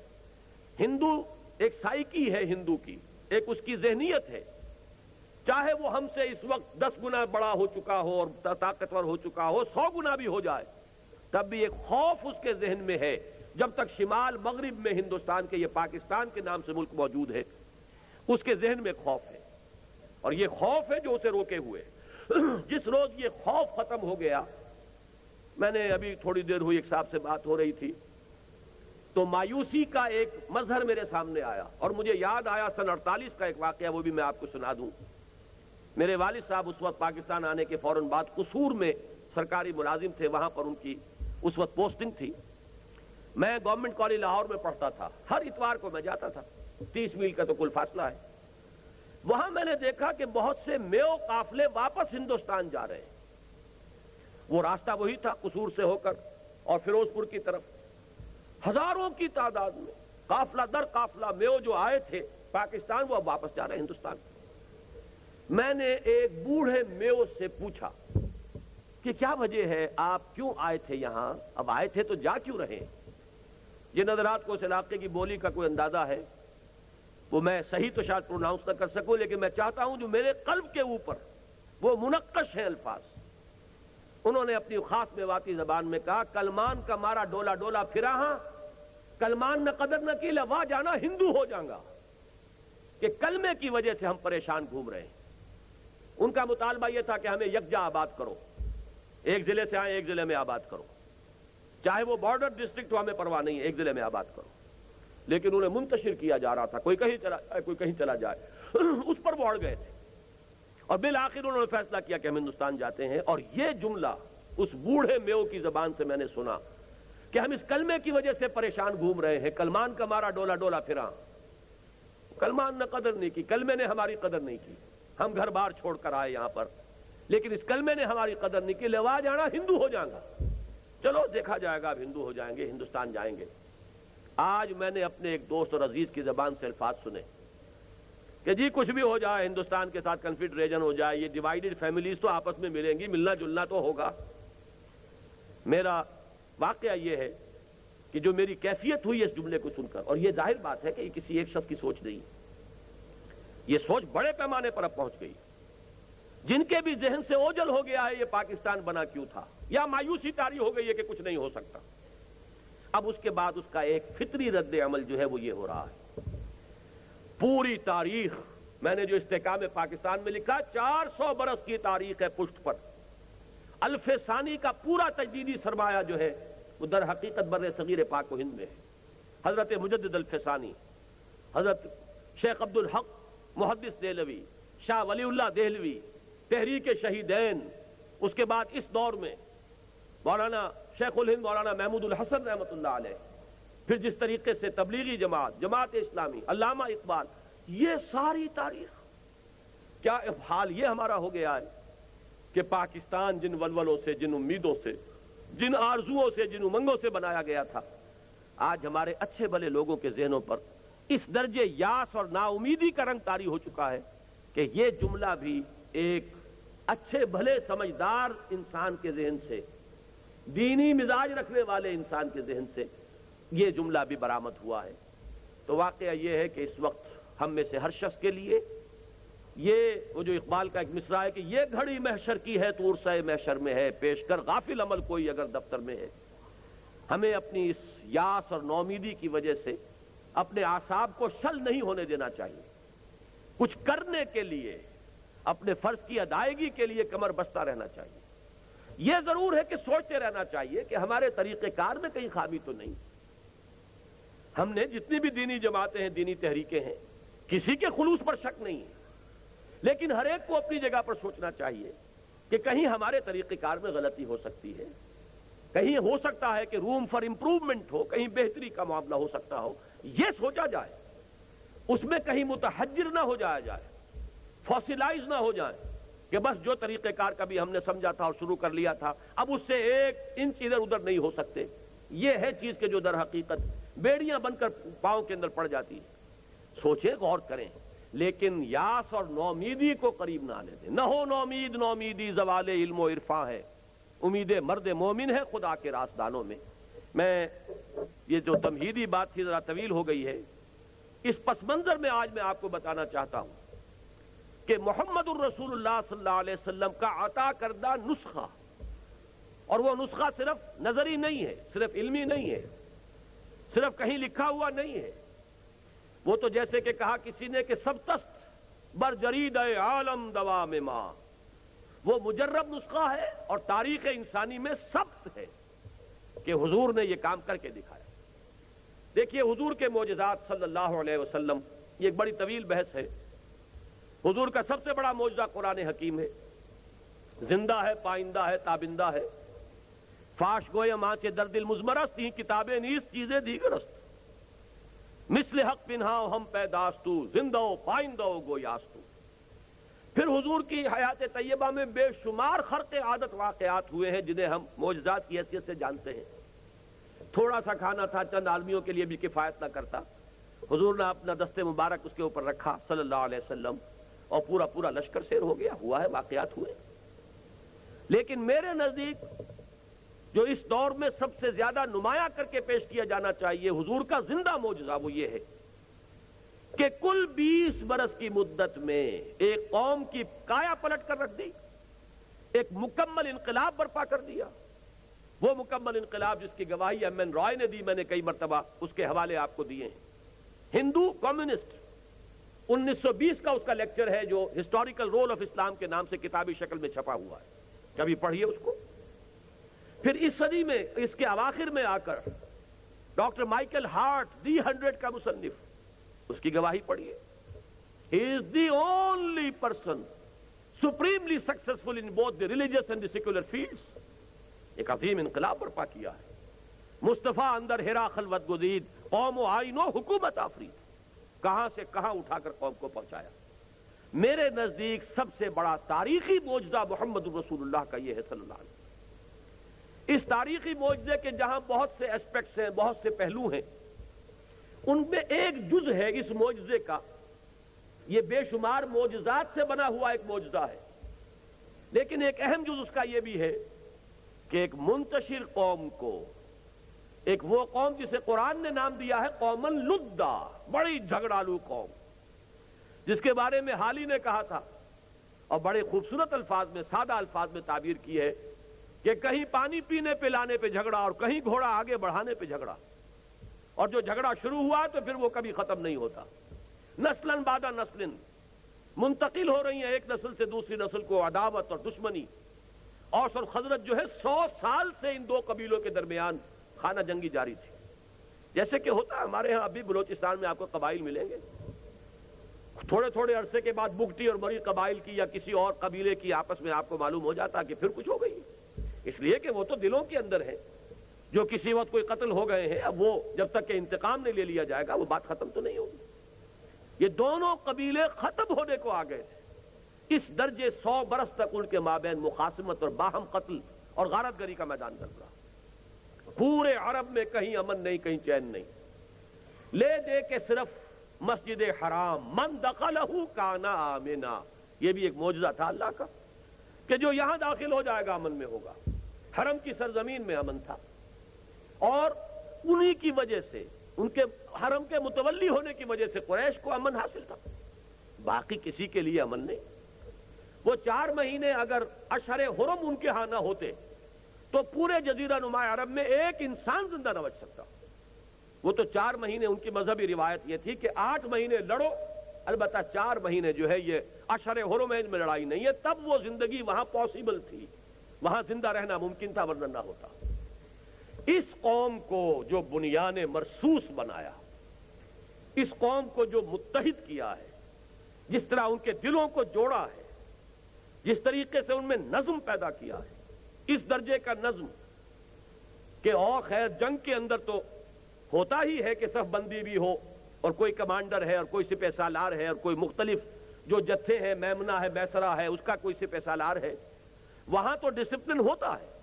ہندو ایک سائیکی ہے، ہندو کی ایک اس کی ذہنیت ہے، چاہے وہ ہم سے اس وقت 10 گنا بڑا ہو چکا ہو اور طاقتور ہو چکا ہو، 100 گنا بھی ہو جائے، تب بھی ایک خوف اس کے ذہن میں ہے. جب تک شمال مغرب میں ہندوستان کے، یہ پاکستان کے نام سے ملک موجود ہے، اس کے ذہن میں خوف ہے، اور یہ خوف ہے جو اسے روکے ہوئے. جس روز یہ خوف ختم ہو گیا، میں نے ابھی تھوڑی دیر ہوئی ایک صاحب سے بات ہو رہی تھی تو مایوسی کا ایک مظہر میرے سامنے آیا، اور مجھے یاد آیا سن 48 کا ایک واقعہ، وہ بھی میں آپ کو سنا دوں. میرے والد صاحب اس وقت پاکستان آنے کے فوراً بعد قصور میں سرکاری ملازم تھے، وہاں پر ان کی اس وقت پوسٹنگ تھی. میں گورنمنٹ کالج لاہور میں پڑھتا تھا، ہر اتوار کو میں جاتا تھا، 30 میل کا تو کل فاصلہ ہے. وہاں میں نے دیکھا کہ بہت سے میو قافلے واپس ہندوستان جا رہے ہیں. وہ راستہ وہی تھا قصور سے ہو کر اور فیروز پور کی طرف. ہزاروں کی تعداد میں قافلہ در قافلہ میو جو آئے تھے پاکستان، وہ اب واپس جا رہے ہیں ہندوستان. میں نے ایک بوڑھے میو سے پوچھا کہ کیا وجہ ہے، آپ کیوں آئے تھے یہاں، اب آئے تھے تو جا کیوں رہے؟ یہ نظرات کو اس علاقے کی بولی کا کوئی اندازہ ہے، وہ میں صحیح تو شاید پروناؤنس نہ کر سکوں، لیکن میں چاہتا ہوں جو میرے قلب کے اوپر وہ منقش ہیں الفاظ. انہوں نے اپنی خاص میواتی زبان میں کہا، کلمان کا مارا ڈولا ڈولا پھرا ہاں، کلمان نہ قدر نہ کی لوا جانا ہندو ہو جاؤں کہ کلمے کی وجہ سے ہم پریشان گھوم رہے ہیں. ان کا مطالبہ یہ تھا کہ ہمیں یکجا آباد کرو، ایک ضلع سے آئے ایک ضلع میں آباد کرو، چاہے وہ بارڈر ڈسٹرکٹ ہو، ہمیں پرواہ نہیں ہے، ایک ضلع میں آباد کرو. لیکن انہیں منتشر کیا جا رہا تھا، کوئی کہیں چلا جائے کوئی کہیں چلا جائے. اس پر وہ اڑ گئے تھے، اور بالآخر انہوں نے فیصلہ کیا کہ ہم ہندوستان جاتے ہیں. اور یہ جملہ اس بوڑھے میو کی زبان سے میں نے سنا کہ ہم اس کلمے کی وجہ سے پریشان گھوم رہے ہیں، کلمان کا مارا ڈولا ڈولا پھرا. کلمان نے قدر نہیں کی، کلمے نے ہماری قدر نہیں کی. ہم گھر بار چھوڑ کر آئے یہاں پر، لیکن اس کلمے نے ہماری قدر نہیں کی، لوا جانا ہندو ہو جائیں گا. چلو دیکھا جائے گا، اب ہندو ہو جائیں گے، ہندوستان جائیں گے. آج میں نے اپنے ایک دوست اور عزیز کی زبان سے الفاظ سنے کہ جی کچھ بھی ہو جائے، ہندوستان کے ساتھ کنفیڈریشن ہو جائے، یہ ڈیوائیڈڈ فیملیز تو آپس میں ملیں گی، ملنا جلنا تو ہوگا. میرا واقعہ یہ ہے کہ کہ جو میری کیفیت ہوئی اس جملے کو سن کر، اور یہ ظاہر بات ہے کہ یہ کسی ایک شخص کی سوچ نہیں، یہ سوچ بڑے پیمانے پر اب پہنچ گئی، جن کے بھی ذہن سے اوجل ہو گیا ہے یہ پاکستان بنا کیوں تھا، یا مایوسی طاری ہو گئی ہے کہ کچھ نہیں ہو سکتا، اب اس کے بعد اس کا ایک فطری رد عمل جو ہے وہ یہ ہو رہا ہے۔ پوری تاریخ میں نے جو استحکام پاکستان میں لکھا 400 برس کی تاریخ ہے پشت پر، الف ثانی کا پورا تجدیدی سرمایہ جو ہے وہ در حقیقت بر صغیر پاک و ہند میں ہے۔ حضرت مجدد الف ثانی، حضرت شیخ عبد الحق محدث دہلوی، شاہ ولی اللہ دہلوی، تحریک شہیدین، اس کے بعد اس دور میں مولانا شیخ الہند مولانا محمود الحسن رحمۃ اللہ علیہ، پھر جس طریقے سے تبلیغی جماعت، جماعت اسلامی، علامہ اقبال، یہ ساری تاریخ، کیا حال یہ ہمارا ہو گیا ہے کہ پاکستان جن ولولوں سے، جن امیدوں سے، جن آرزوؤں سے، جن امنگوں سے بنایا گیا تھا، آج ہمارے اچھے بھلے لوگوں کے ذہنوں پر اس درجے یاس اور نا امیدی کا رنگ طاری ہو چکا ہے کہ یہ جملہ بھی ایک اچھے بھلے سمجھدار انسان کے ذہن سے، دینی مزاج رکھنے والے انسان کے ذہن سے یہ جملہ بھی برآمد ہوا ہے۔ تو واقعہ یہ ہے کہ اس وقت ہم میں سے ہر شخص کے لیے یہ وہ جو اقبال کا ایک مصرع ہے کہ یہ گھڑی محشر کی ہے تو عرصہ محشر میں ہے، پیش کر غافل عمل کوئی اگر دفتر میں ہے، ہمیں اپنی اس یاس اور نومیدی کی وجہ سے اپنے اعصاب کو شل نہیں ہونے دینا چاہیے، کچھ کرنے کے لیے، اپنے فرض کی ادائیگی کے لیے کمر بستہ رہنا چاہیے۔ یہ ضرور ہے کہ سوچتے رہنا چاہیے کہ ہمارے طریقہ کار میں کہیں خامی تو نہیں۔ ہم نے جتنی بھی دینی جماعتیں ہیں، دینی تحریکیں ہیں، کسی کے خلوص پر شک نہیں ہے، لیکن ہر ایک کو اپنی جگہ پر سوچنا چاہیے کہ کہیں ہمارے طریقہ کار میں غلطی ہو سکتی ہے، کہیں ہو سکتا ہے کہ روم فار امپروومنٹ ہو، کہیں بہتری کا معاملہ ہو سکتا ہو، یہ سوچا جائے، اس میں کہیں متحجر نہ ہو جایا جائے، فاسلائز نہ ہو جائے کہ بس جو طریقہ کار کبھی ہم نے سمجھا تھا اور شروع کر لیا تھا اب اس سے ایک انچ ادھر ادھر نہیں ہو سکتے۔ یہ ہے چیز کہ جو در حقیقت بیڑیاں بن کر پاؤں کے اندر پڑ جاتی ہے۔ سوچیں، غور کریں، لیکن یاس اور نومیدی کو قریب نہ آنے دیں۔ نہ ہو نومید نومیدی زوال علم و عرفاں ہے، امید مرد مومن ہے خدا کے رازدانوں میں۔ میں یہ جو تمہیدی بات تھی ذرا طویل ہو گئی ہے، اس پس منظر میں آج میں آپ کو بتانا چاہتا ہوں کہ محمد الرسول اللہ صلی اللہ علیہ وسلم کا عطا کردہ نسخہ، اور وہ نسخہ صرف نظری نہیں ہے، صرف علمی نہیں ہے، صرف کہیں لکھا ہوا نہیں ہے، وہ تو جیسے کہ کہا کسی نے کہ سبتست بر جرید عالم دوام ماں، وہ مجرب نسخہ ہے اور تاریخ انسانی میں ثبت ہے کہ حضور نے یہ کام کر کے دکھایا۔ دیکھیے حضور کے معجزات صلی اللہ علیہ وسلم، یہ ایک بڑی طویل بحث ہے۔ حضور کا سب سے بڑا معجزہ قرآن حکیم ہے، زندہ ہے، پائندہ ہے، تابندہ ہے، فاش گوئے ماں کے در دل مزمرست ہی کتابیں نیست چیزیں دیگرست، مثل حق پنہا ہم پیداستو زندہ و پائندہ و گویاستو۔ پھر حضور کی حیات طیبہ میں بے شمار خرق عادت واقعات ہوئے ہیں جنہیں ہم معجزات کی حیثیت سے جانتے ہیں۔ تھوڑا سا کھانا تھا، چند آدمیوں کے لیے بھی کفایت نہ کرتا، حضور نے اپنا دست مبارک اس کے اوپر رکھا صلی اللہ علیہ وسلم، اور پورا لشکر سیر ہو گیا، ہوا ہے، واقعات ہوئے۔ لیکن میرے نزدیک جو اس دور میں سب سے زیادہ نمایاں کر کے پیش کیا جانا چاہیے حضور کا زندہ معجزہ، وہ یہ ہے کہ کل 20 برس کی مدت میں ایک قوم کی کایا پلٹ کر رکھ دی، ایک مکمل انقلاب برپا کر دیا۔ وہ مکمل انقلاب جس کی گواہی ایم این رائے نے دی، میں نے کئی مرتبہ اس کے حوالے آپ کو دیے ہیں۔ ہندو کمیونسٹ 1920 کا اس کا لیکچر ہے جو ہسٹوریکل رول آف اسلام کے نام سے کتابی شکل میں چھپا ہوا ہے، کبھی پڑھیے اس کو۔ پھر اس صدی میں اس کے اواخر میں آ کر ڈاکٹر مائیکل ہارٹ دی 100 کا مصنف، اس کی گواہی پڑھیے۔ He is the only person supremely successful in both the religious and the secular fields۔ ایک عظیم انقلاب برپا کیا ہے۔ مصطفیٰ اندر ہرا خلوت گزید، قوم و آئین و حکومت آفرید، کہاں سے کہاں اٹھا کر قوم کو پہنچایا۔ میرے نزدیک سب سے بڑا تاریخی معجزہ محمد الرسول اللہ کا یہ ہے صلی اللہ علیہ وسلم۔ اس تاریخی معجزے کے جہاں بہت سے اسپیکٹس ہیں، بہت سے پہلو ہیں، ان میں ایک جز ہے اس معجزے کا، یہ بے شمار معجزات سے بنا ہوا ایک معجزہ ہے، لیکن ایک اہم جز اس کا یہ بھی ہے کہ ایک منتشر قوم کو ایک وہ قوم جسے قرآن نے نام دیا ہے قومن لدا، بڑی جھگڑالو قوم، جس کے بارے میں حال ہی نے کہا تھا اور بڑے خوبصورت الفاظ میں، سادہ الفاظ میں تعبیر کی ہے کہ کہیں پانی پینے پلانے پہ جھگڑا اور کہیں گھوڑا آگے بڑھانے پہ جھگڑا، اور جو جھگڑا شروع ہوا تو پھر وہ کبھی ختم نہیں ہوتا، نسلاً بعد نسل منتقل ہو رہی ہیں ایک نسل سے دوسری نسل کو عداوت اور دشمنی۔ اوس اور خزرج جو ہے 100 سال سے ان دو قبیلوں کے درمیان خانہ جنگی جاری تھی، جیسے کہ ہوتا ہے ہمارے ہاں ابھی بلوچستان میں آپ کو قبائل ملیں گے، تھوڑے تھوڑے عرصے کے بعد بگٹی اور بڑی قبائل کی یا کسی اور قبیلے کی آپس میں آپ کو معلوم ہو جاتا کہ پھر کچھ ہو گئی، اس لیے کہ وہ تو دلوں کے اندر ہے، جو کسی وقت کوئی قتل ہو گئے ہیں اب وہ جب تک کہ انتقام نہیں لے لیا جائے گا وہ بات ختم تو نہیں ہوگی۔ یہ دونوں قبیلے ختم ہونے کو آ گئے تھے، اس درجے 100 برس تک ان کے مابین مخاصمت اور باہم قتل اور غارت گری کا میدان گرم رہا، پورے عرب میں کہیں امن نہیں، کہیں چین نہیں، لے دے کے صرف مسجد حرام من دخلہ کان آمنا، یہ بھی ایک معجزہ تھا اللہ کا کہ جو یہاں داخل ہو جائے گا امن میں ہوگا، حرم کی سرزمین میں امن تھا، اور انہی کی وجہ سے ان کے حرم کے متولی ہونے کی وجہ سے قریش کو امن حاصل تھا، باقی کسی کے لیے امن نہیں۔ وہ 4 مہینے اگر اشہر حرم ان کے ہاں نہ ہوتے تو پورے جزیرہ نما عرب میں ایک انسان زندہ نہ بچ سکتا۔ وہ تو 4 مہینے ان کی مذہبی روایت یہ تھی کہ 8 مہینے لڑو، البتہ 4 مہینے جو ہے یہ اشہر حرم میں لڑائی نہیں ہے، تب وہ زندگی وہاں پاسبل تھی، وہاں زندہ رہنا ممکن تھا ورنہ نہ ہوتا۔ اس قوم کو جو بنیان مرصوص بنایا، اس قوم کو جو متحد کیا ہے، جس طرح ان کے دلوں کو جوڑا ہے، جس طریقے سے ان میں نظم پیدا کیا ہے، اس درجے کا نظم کہ اور خیر جنگ کے اندر تو ہوتا ہی ہے کہ صف بندی بھی ہو اور کوئی کمانڈر ہے اور کوئی سپہ سالار ہے اور کوئی مختلف جو جتھے ہیں، میمنہ ہے، میسرہ ہے، اس کا کوئی سپہ سالار ہے، وہاں تو ڈسپلن ہوتا ہے،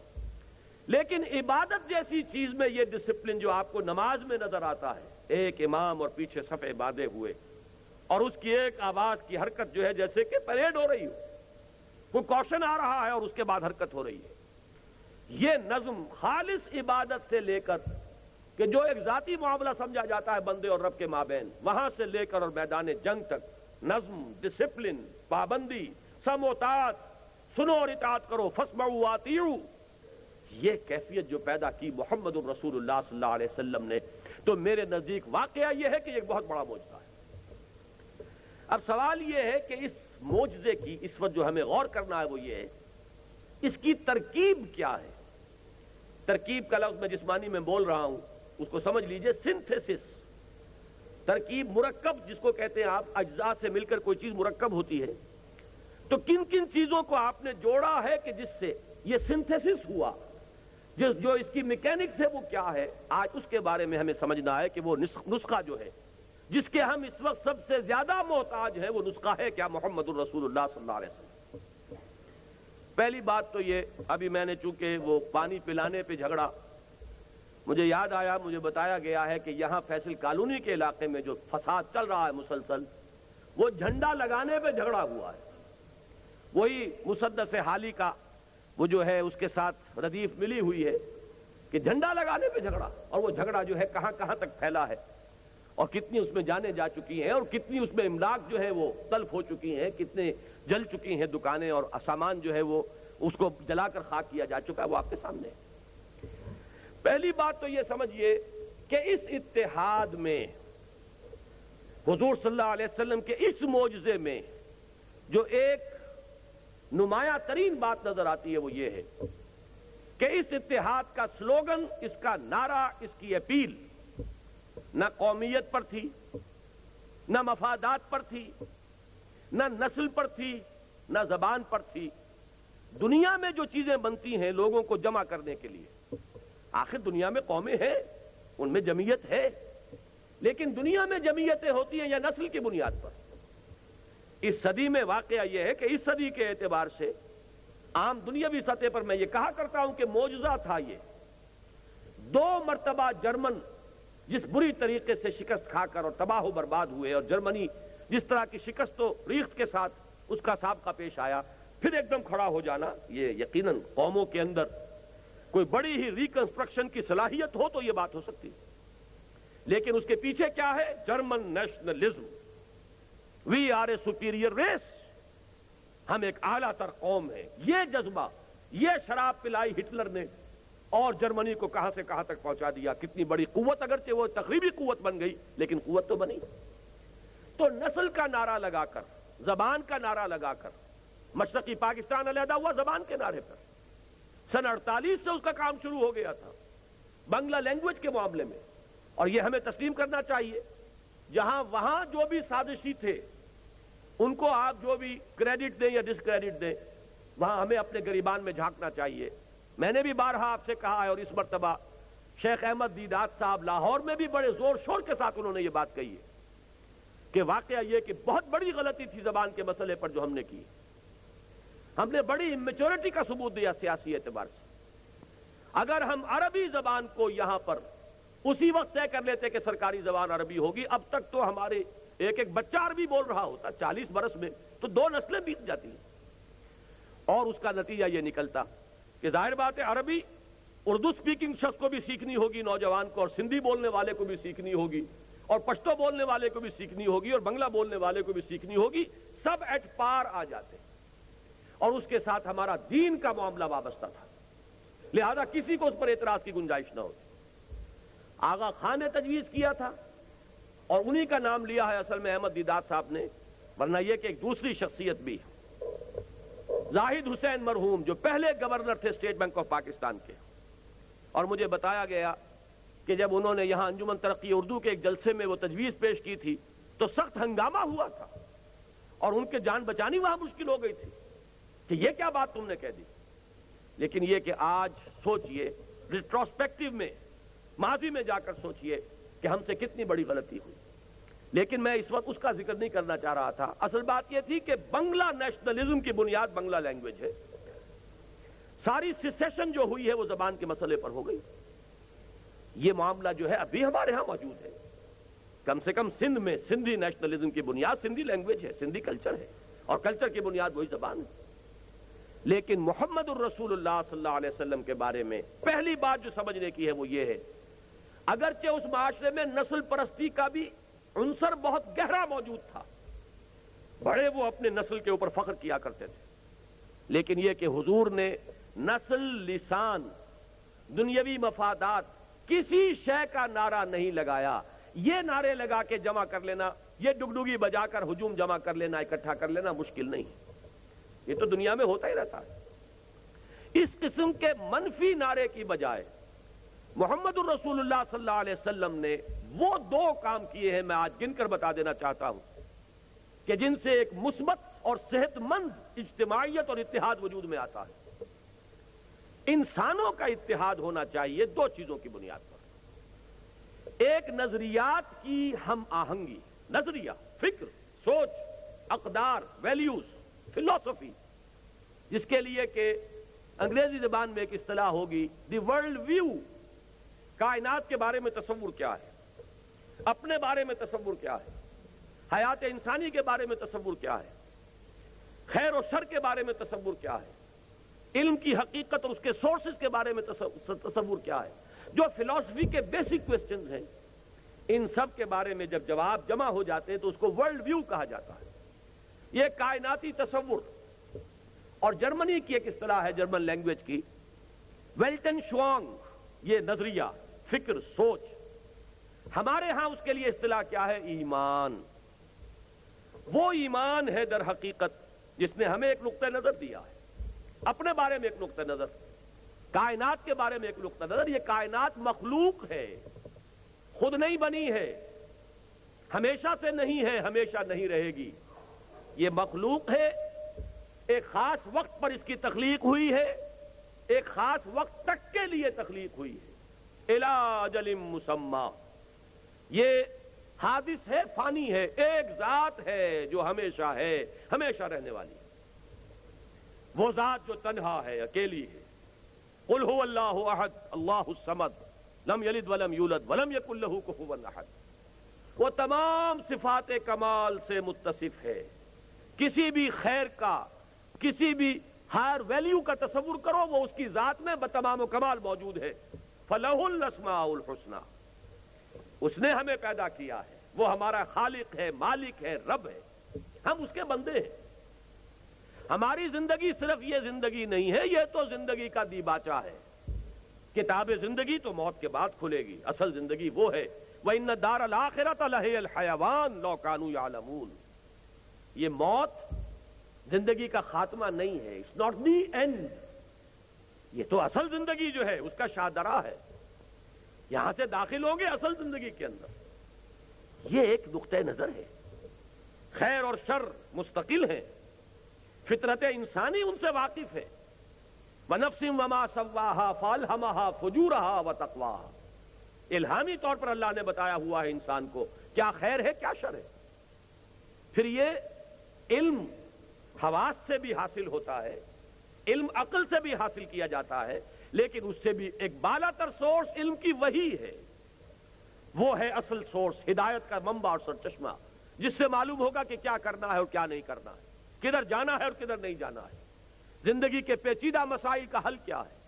لیکن عبادت جیسی چیز میں یہ ڈسپلن جو آپ کو نماز میں نظر آتا ہے، ایک امام اور پیچھے صفے باندھے ہوئے اور اس کی ایک آواز کی حرکت جو ہے جیسے کہ پریڈ ہو رہی ہو، کوئی کوشن آ رہا ہے اور اس کے بعد حرکت ہو رہی ہے، یہ نظم خالص عبادت سے لے کر کہ جو ایک ذاتی معاملہ سمجھا جاتا ہے بندے اور رب کے مابین، وہاں سے لے کر اور میدان جنگ تک نظم، ڈسپلن، پابندی، سم و طاعت، سنو اور اطاعت کرو، فاسمعوا واطیعوا، یہ کیفیت جو پیدا کی محمد رسول اللہ صلی اللہ علیہ وسلم نے، تو میرے نزدیک واقعہ یہ ہے کہ ایک بہت بڑا معجزہ ہے۔ اب سوال یہ ہے کہ اس معجزے کی اس وقت جو ہمیں غور کرنا ہے وہ یہ ہے اس کی ترکیب کیا ہے۔ ترکیب کا لفظ میں جسمانی میں بول رہا ہوں، اس کو سمجھ لیجئے، سنتھیسس، ترکیب، مرکب جس کو کہتے ہیں آپ، اجزاء سے مل کر کوئی چیز مرکب ہوتی ہے، تو کن کن چیزوں کو آپ نے جوڑا ہے کہ جس سے یہ سنتھیسس ہوا، جو اس کی میکینکس ہے وہ کیا ہے، آج اس کے بارے میں ہمیں سمجھنا ہے کہ وہ نسخہ جو ہے جس کے ہم اس وقت سب سے زیادہ محتاج ہیں، وہ نسخہ ہے کیا؟ محمد الرسول اللہ صلی اللہ علیہ وسلم۔ پہلی بات تو یہ، ابھی میں نے چونکہ وہ پانی پلانے پہ جھگڑا، مجھے یاد آیا، مجھے بتایا گیا ہے کہ یہاں فیصل کالونی کے علاقے میں جو فساد چل رہا ہے مسلسل، وہ جھنڈا لگانے پہ جھگڑا ہوا ہے، وہی مسدس حالی کا وہ جو ہے اس کے ساتھ ردیف ملی ہوئی ہے کہ جھنڈا لگانے پہ جھگڑا، اور وہ جھگڑا جو ہے کہاں کہاں تک پھیلا ہے اور کتنی اس میں جانیں جا چکی ہیں اور کتنی اس میں املاک جو ہے وہ تلف ہو چکی ہیں، کتنے جل چکی ہیں دکانیں اور سامان جو ہے وہ اس کو جلا کر خاک کیا جا چکا ہے، وہ آپ کے سامنے ہے۔ پہلی بات تو یہ سمجھیے کہ اس اتحاد میں حضور صلی اللہ علیہ وسلم کے اس معجزے میں جو ایک نمایاں ترین بات نظر آتی ہے وہ یہ ہے کہ اس اتحاد کا سلوگن، اس کا نعرہ، اس کی اپیل نہ قومیت پر تھی، نہ مفادات پر تھی، نہ نسل پر تھی، نہ زبان پر تھی۔ دنیا میں جو چیزیں بنتی ہیں لوگوں کو جمع کرنے کے لیے، آخر دنیا میں قومیں ہیں، ان میں جمعیت ہے، لیکن دنیا میں جمعیتیں ہوتی ہیں یا نسل کی بنیاد پر۔ اس صدی میں واقعہ یہ ہے کہ اس صدی کے اعتبار سے عام دنیاوی سطح پر میں یہ کہا کرتا ہوں کہ معجزہ تھا یہ۔ 2 مرتبہ جرمن جس بری طریقے سے شکست کھا کر اور تباہ و برباد ہوئے، اور جرمنی جس طرح کی شکست و ریخت کے ساتھ اس کا سابقہ پیش آیا، پھر ایک دم کھڑا ہو جانا، یہ یقیناً قوموں کے اندر کوئی بڑی ہی ریکنسٹرکشن کی صلاحیت ہو تو یہ بات ہو سکتی ہے، لیکن اس کے پیچھے کیا ہے؟ German nationalism. We are a superior race, ہم ایک اعلیٰ تر قوم ہیں. یہ جذبہ، یہ شراب پلائی ہٹلر نے اور جرمنی کو کہاں سے کہاں تک پہنچا دیا. کتنی بڑی قوت، اگرچہ وہ تخریبی قوت بن گئی لیکن قوت تو بنی. تو نسل کا نعرہ لگا کر، زبان کا نعرہ لگا کر مشرقی پاکستان علیحدہ ہوا زبان کے نعرے پر. سن 48 سے اس کا کام شروع ہو گیا تھا بنگلہ لینگویج کے معاملے میں، اور یہ ہمیں تسلیم کرنا چاہیے. جہاں وہاں جو بھی سازشی تھے ان کو آپ جو بھی کریڈٹ دیں یا ڈسکریڈٹ دیں، وہاں ہمیں اپنے گریبان میں جھانکنا چاہیے. میں نے بھی بارہا آپ سے کہا ہے، اور اس مرتبہ شیخ احمد دیدات صاحب لاہور میں بھی بڑے زور شور کے ساتھ انہوں نے یہ بات کہی ہے کہ واقعہ یہ کہ بہت بڑی غلطی تھی زبان کے مسئلے پر جو ہم نے کی. ہم نے بڑی میچورٹی کا ثبوت دیا سیاسی اعتبار سے. اگر ہم عربی زبان کو یہاں پر اسی وقت طے کر لیتے کہ سرکاری زبان عربی ہوگی، اب تک تو ہمارے ایک ایک بچہ عربی بول رہا ہوتا. 40 برس میں تو 2 نسلیں بیت جاتی ہیں. اور اس کا نتیجہ یہ نکلتا کہ ظاہر بات ہے عربی اردو سپیکنگ شخص کو بھی سیکھنی ہوگی، نوجوان کو، اور سندھی بولنے والے کو بھی سیکھنی ہوگی، اور پشتو بولنے والے کو بھی سیکھنی ہوگی، اور بنگلہ بولنے والے کو بھی سیکھنی ہوگی. سب ایٹ پار آ جاتے ہیں. اور اس کے ساتھ ہمارا دین کا معاملہ وابستہ تھا، لہذا کسی کو اس پر اعتراض کی گنجائش نہ ہوتی. آغا خان نے تجویز کیا تھا اور انہی کا نام لیا ہے اصل میں احمد دیدات صاحب نے، ورنہ یہ کہ ایک دوسری شخصیت بھی، زاہد حسین مرحوم، جو پہلے گورنر تھے اسٹیٹ بینک آف پاکستان کے. اور مجھے بتایا گیا کہ جب انہوں نے یہاں انجمن ترقی اردو کے ایک جلسے میں وہ تجویز پیش کی تھی تو سخت ہنگامہ ہوا تھا اور ان کے جان بچانی وہاں مشکل ہو گئی تھی کہ یہ کیا بات تم نے کہہ دی. لیکن یہ کہ آج سوچئے ریٹروسپیکٹو میں، ماضی میں جا کر سوچئے کہ ہم سے کتنی بڑی غلطی ہوئی. لیکن میں اس وقت اس کا ذکر نہیں کرنا چاہ رہا تھا. اصل بات یہ تھی کہ بنگلہ نیشنلزم کی بنیاد بنگلہ لینگویج ہے. ساری سیسیشن جو ہوئی ہے وہ زبان کے مسئلے پر ہو گئی. یہ معاملہ جو ہے ابھی ہمارے ہاں موجود ہے. کم سے کم سندھ میں سندھی نیشنلزم کی بنیاد سندھی لینگویج ہے، سندھی کلچر ہے، اور کلچر کی بنیاد وہی زبان ہے. لیکن محمد الرسول اللہ صلی اللہ علیہ وسلم کے بارے میں پہلی بات جو سمجھنے کی ہے وہ یہ ہے، اگرچہ اس معاشرے میں نسل پرستی کا بھی عنصر بہت گہرا موجود تھا، بڑے وہ اپنے نسل کے اوپر فخر کیا کرتے تھے، لیکن یہ کہ حضور نے نسل، لسان، دنیاوی مفادات، کسی شے کا نعرہ نہیں لگایا. یہ نعرے لگا کے جمع کر لینا، یہ ڈگڈگی بجا کر ہجوم جمع کر لینا، اکٹھا کر لینا مشکل نہیں. یہ تو دنیا میں ہوتا ہی رہتا ہے. اس قسم کے منفی نعرے کی بجائے محمد الرسول اللہ صلی اللہ علیہ وسلم نے وہ 2 کام کیے ہیں، میں آج گن کر بتا دینا چاہتا ہوں کہ جن سے ایک مثبت اور صحت مند اجتماعیت اور اتحاد وجود میں آتا ہے. انسانوں کا اتحاد ہونا چاہیے 2 چیزوں کی بنیاد پر. ایک نظریات کی ہم آہنگی، نظریہ، فکر، سوچ، اقدار، ویلیوز، فلسفی، جس کے لیے کہ انگریزی زبان میں ایک اصطلاح ہوگی دی ورلڈ ویو. کائنات کے بارے میں تصور کیا ہے، اپنے بارے میں تصور کیا ہے، حیات انسانی کے بارے میں تصور کیا ہے، خیر و شر کے بارے میں تصور کیا ہے، علم کی حقیقت اور اس کے سورسز کے بارے میں تصور کیا ہے. جو فلسفی کے بیسک کوسچنز ہیں، ان سب کے بارے میں جب جواب جمع ہو جاتے ہیں تو اس کو ورلڈ ویو کہا جاتا ہے. یہ کائناتی تصور. اور جرمنی کی ایک اصطلاح ہے جرمن لینگویج کی، ویلٹن شوانگ، یہ نظریہ، فکر، سوچ. ہمارے ہاں اس کے لیے اصطلاح کیا ہے؟ ایمان. وہ ایمان ہے در حقیقت جس نے ہمیں ایک نقطہ نظر دیا ہے، اپنے بارے میں ایک نقطہ نظر، کائنات کے بارے میں ایک نقطہ نظر. یہ کائنات مخلوق ہے، خود نہیں بنی ہے، ہمیشہ سے نہیں ہے، ہمیشہ نہیں رہے گی. یہ مخلوق ہے، ایک خاص وقت پر اس کی تخلیق ہوئی ہے، ایک خاص وقت تک کے لیے تخلیق ہوئی ہے، الی اجل مسمی. یہ حادث ہے، فانی ہے، ایک ذات ہے جو ہمیشہ ہے، ہمیشہ رہنے والی ہے. وہ ذات جو تنہا ہے، اکیلی ہے. قل هو اللہ احد اللہ الصمد لم یلد ولم یولد ولم یکن لہ کفوا احد. وہ تمام صفات کمال سے متصف ہے، کسی بھی خیر کا، کسی بھی ہائر ویلیو کا تصور کرو، وہ اس کی ذات میں بتمام و کمال موجود ہے. فَلَهُ الْأَسْمَاءُ الْحُسْنَى، اس نے ہمیں پیدا کیا ہے، وہ ہمارا خالق ہے، مالک ہے، رب ہے، ہم اس کے بندے ہیں. ہماری زندگی صرف یہ زندگی نہیں ہے، یہ تو زندگی کا دیباچہ ہے. کتاب زندگی تو موت کے بعد کھلے گی، اصل زندگی وہ ہے. وَإِنَّ الدَّارَ الْآخِرَةَ لَهِيَ الْحَيَوَانُ لَوْ كَانُوا يَعْلَمُونَ. یہ موت زندگی کا خاتمہ نہیں ہے، اٹس ناٹ دی اینڈ. یہ تو اصل زندگی جو ہے اس کا شاہدرا ہے، یہاں سے داخل ہوں گے اصل زندگی کے اندر. یہ ایک نقطہ نظر ہے. خیر اور شر مستقل ہیں، فطرت انسانی ان سے واقف ہے. وَنَفْسٍ وَمَا سَوَّاهَا فَأَلْهَمَهَا فُجُورَهَا وَتَقْوَاهَا. الہامی طور پر اللہ نے بتایا ہوا ہے انسان کو کیا خیر ہے کیا شر ہے. پھر یہ علم حواس سے بھی حاصل ہوتا ہے، علم عقل سے بھی حاصل کیا جاتا ہے، لیکن اس سے بھی ایک بالا تر سورس علم کی وہی ہے. وہ ہے اصل سورس، ہدایت کا منبع اور سرچشمہ، جس سے معلوم ہوگا کہ کیا کرنا ہے اور کیا نہیں کرنا ہے، کدھر جانا ہے اور کدھر نہیں جانا ہے. زندگی کے پیچیدہ مسائل کا حل کیا ہے،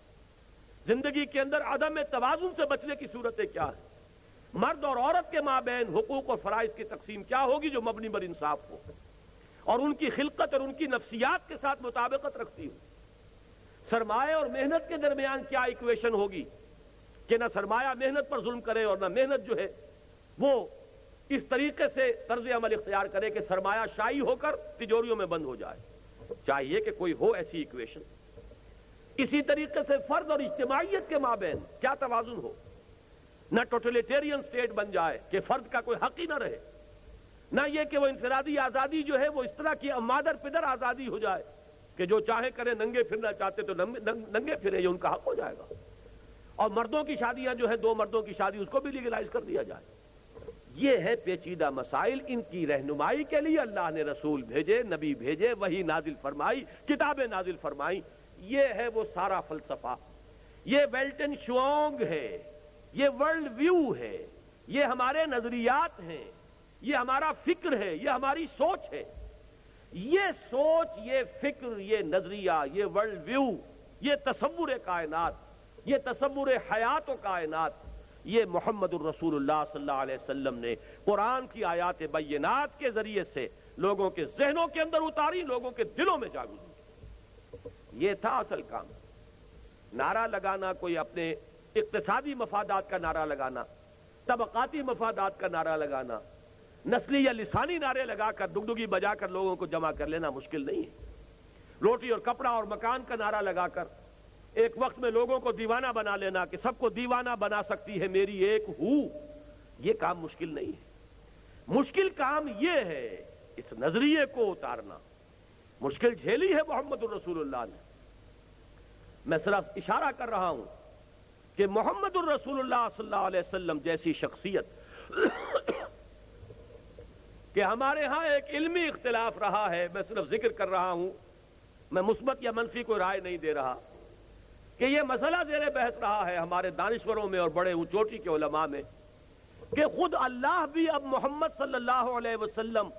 زندگی کے اندر عدم توازن سے بچنے کی صورتیں کیا ہے، مرد اور عورت کے مابین حقوق اور فرائض کی تقسیم کیا ہوگی جو مبنی بر انصاف ہو اور ان کی خلقت اور ان کی نفسیات کے ساتھ مطابقت رکھتی ہو. سرمایہ اور محنت کے درمیان کیا ایکویشن ہوگی کہ نہ سرمایہ محنت پر ظلم کرے اور نہ محنت جو ہے وہ اس طریقے سے طرز عمل اختیار کرے کہ سرمایہ شائی ہو کر تجوریوں میں بند ہو جائے. چاہیے کہ کوئی ہو ایسی ایکویشن. اسی طریقے سے فرد اور اجتماعیت کے مابین کیا توازن ہو، نہ ٹوٹلیٹیرین سٹیٹ بن جائے کہ فرد کا کوئی حق ہی نہ رہے، نہ یہ کہ وہ انفرادی آزادی جو ہے وہ اس طرح کی مادر پدر آزادی ہو جائے کہ جو چاہے کرے، ننگے پھرنا چاہتے تو ننگے پھرے، یہ ان کا حق ہو جائے گا. اور مردوں کی شادیاں جو ہے، دو مردوں کی شادی، اس کو بھی لیگلائز کر دیا جائے. یہ ہے پیچیدہ مسائل. ان کی رہنمائی کے لیے اللہ نے رسول بھیجے، نبی بھیجے، وحی نازل فرمائی، کتابیں نازل فرمائی. یہ ہے وہ سارا فلسفہ. یہ ویلٹن شوانگ ہے، یہ ورلڈ ویو ہے، یہ ہمارے نظریات ہیں، یہ ہمارا فکر ہے، یہ ہماری سوچ ہے. یہ سوچ، یہ فکر، یہ نظریہ، یہ ورلڈ ویو، یہ تصور کائنات، یہ تصور حیات و کائنات، یہ محمد الرسول اللہ صلی اللہ علیہ وسلم نے قرآن کی آیات بینات کے ذریعے سے لوگوں کے ذہنوں کے اندر اتاری، لوگوں کے دلوں میں جاگزی کی. یہ تھا اصل کام. نعرہ لگانا، کوئی اپنے اقتصادی مفادات کا نعرہ لگانا، طبقاتی مفادات کا نعرہ لگانا، نسلی یا لسانی نعرے لگا کر دگدگی بجا کر لوگوں کو جمع کر لینا مشکل نہیں ہے. روٹی اور کپڑا اور مکان کا نعرہ لگا کر ایک وقت میں لوگوں کو دیوانہ بنا لینا کہ سب کو دیوانہ بنا سکتی ہے میری ایک ہو، یہ کام مشکل نہیں ہے. مشکل کام یہ ہے اس نظریے کو اتارنا. مشکل جھیلی ہے محمد الرسول اللہ نے. میں صرف اشارہ کر رہا ہوں کہ محمد الرسول اللہ صلی اللہ علیہ وسلم جیسی شخصیت کہ ہمارے ہاں ایک علمی اختلاف رہا ہے، میں صرف ذکر کر رہا ہوں، میں مثبت یا منفی کوئی رائے نہیں دے رہا، کہ یہ مسئلہ زیر بحث رہا ہے ہمارے دانشوروں میں اور بڑے چوٹی کے علماء میں کہ خود اللہ بھی اب محمد صلی اللہ علیہ وسلم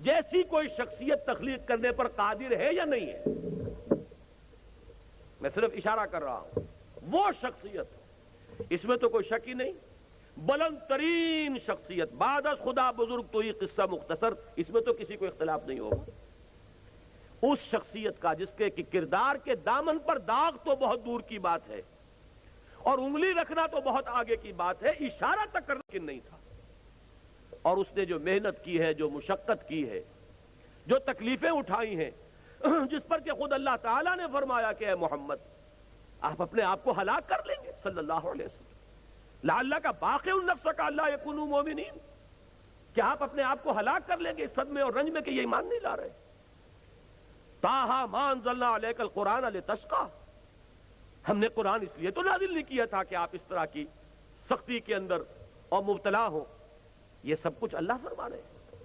جیسی کوئی شخصیت تخلیق کرنے پر قادر ہے یا نہیں ہے. میں صرف اشارہ کر رہا ہوں. وہ شخصیت، اس میں تو کوئی شک ہی نہیں، بلند ترین شخصیت بعد از خدا بزرگ تو ہی قصہ مختصر، اس میں تو کسی کو اختلاف نہیں ہوگا. اس شخصیت کا جس کے کردار کے دامن پر داغ تو بہت دور کی بات ہے اور انگلی رکھنا تو بہت آگے کی بات ہے، اشارہ تک کرنا ممکن نہیں تھا. اور اس نے جو محنت کی ہے، جو مشقت کی ہے، جو تکلیفیں اٹھائی ہیں، جس پر کہ خود اللہ تعالیٰ نے فرمایا کہ اے محمد آپ اپنے آپ کو ہلاک کر لیں گے صلی اللہ علیہ وسلم، لعلک باخع نفسک الا یکونوا مؤمنین، کہ آپ اپنے آپ کو ہلاک کر لیں گے اس صدمے اور رنج میں کہ یہ ایمان نہیں لا رہے. طٰہٰ ما انزلنا علیک القرآن لتشقیٰ، ہم نے قرآن اس لیے تو نازل نہیں کیا تھا کہ آپ اس طرح کی سختی کے اندر اور مبتلا ہو. یہ سب کچھ اللہ فرما رہے ہیں.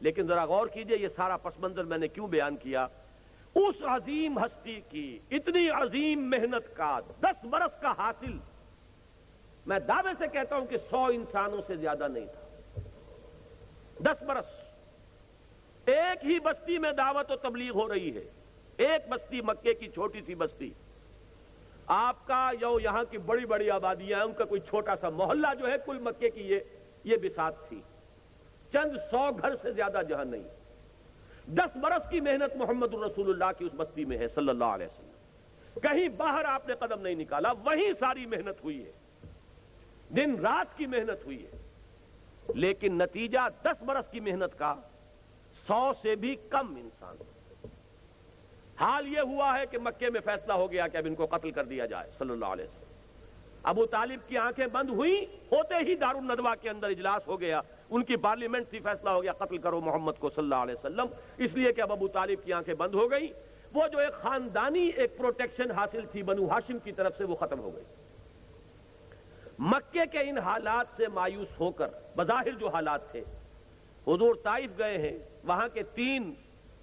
لیکن ذرا غور کیجئے یہ سارا پس منظر میں نے کیوں بیان کیا. اس عظیم ہستی کی اتنی عظیم محنت کا 10 برس کا حاصل میں دعوے سے کہتا ہوں کہ 100 انسانوں سے زیادہ نہیں تھا. 10 برس ایک ہی بستی میں دعوت و تبلیغ ہو رہی ہے. ایک بستی مکے کی چھوٹی سی بستی، آپ کا یہاں کی بڑی بڑی آبادیاں ہیں، ان کا کوئی چھوٹا سا محلہ جو ہے کل مکے کی یہ بساط تھی، چند 100 گھر سے زیادہ جہاں نہیں۔ 10 برس کی محنت محمد الرسول اللہ کی اس بستی میں ہے صلی اللہ علیہ وسلم، کہیں باہر آپ نے قدم نہیں نکالا، وہیں ساری محنت ہوئی ہے، دن رات کی محنت ہوئی ہے، لیکن نتیجہ 10 برس کی محنت کا 100 سے بھی کم انسان۔ حال یہ ہوا ہے کہ مکے میں فیصلہ ہو گیا کہ اب ان کو قتل کر دیا جائے صلی اللہ علیہ وسلم۔ ابو طالب کی آنکھیں بند ہوئی، ہوتے ہی دار الندوہ کے اندر اجلاس ہو گیا، ان کی پارلیمنٹ تھی، فیصلہ ہو گیا قتل کرو محمد کو صلی اللہ علیہ وسلم، اس لیے کہ اب ابو طالب کی آنکھیں بند ہو گئی، وہ جو ایک خاندانی ایک پروٹیکشن حاصل تھی بنو ہاشم کی طرف سے وہ ختم ہو گئی۔ مکے کے ان حالات سے مایوس ہو کر، بظاہر جو حالات تھے، حضور طائف گئے ہیں، وہاں کے 3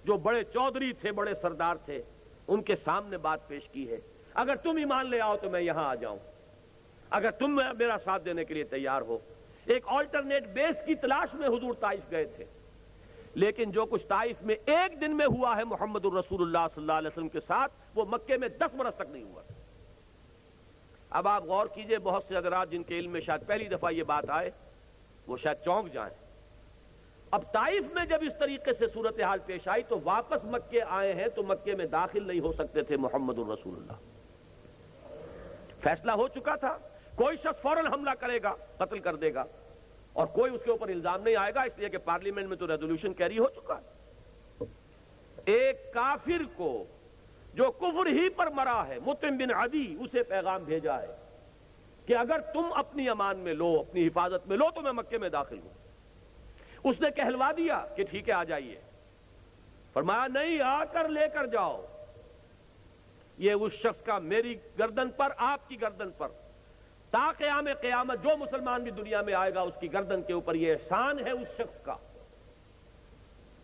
جو بڑے چودھری تھے، بڑے سردار تھے، ان کے سامنے بات پیش کی ہے، اگر تم ایمان لے آؤ تو میں یہاں آ جاؤں، اگر تم میرا ساتھ دینے کے لیے تیار ہو۔ ایک آلٹرنیٹ بیس کی تلاش میں حضور طائف گئے تھے، لیکن جو کچھ طائف میں ایک دن میں ہوا ہے محمد الرسول اللہ صلی اللہ علیہ وسلم کے ساتھ، وہ مکے میں 10 برس تک نہیں ہوا۔ اب آپ غور کیجئے، بہت سے حضرات جن کے علم میں شاید پہلی دفعہ یہ بات آئے وہ شاید چونک جائیں۔ اب طائف میں جب اس طریقے سے صورتحال پیش آئی تو واپس مکے آئے ہیں تو مکے میں داخل نہیں ہو سکتے تھے محمد الرسول اللہ۔ فیصلہ ہو چکا تھا، کوئی شخص فوراً حملہ کرے گا، قتل کر دے گا، اور کوئی اس کے اوپر الزام نہیں آئے گا، اس لیے کہ پارلیمنٹ میں تو ریزولوشن کیری ہو چکا ہے۔ ایک کافر کو جو کفر ہی پر مرا ہے، مطعم بن عدی، اسے پیغام بھیجا ہے کہ اگر تم اپنی امان میں لو، اپنی حفاظت میں لو تو میں مکے میں داخل ہوں۔ اس نے کہلوا دیا کہ ٹھیک ہے آ جائیے، فرمایا نہیں، آ کر لے کر جاؤ، یہ اس شخص کا میری گردن پر، آپ کی گردن پر، تا قیام قیامت جو مسلمان بھی دنیا میں آئے گا اس کی گردن کے اوپر یہ احسان ہے اس شخص کا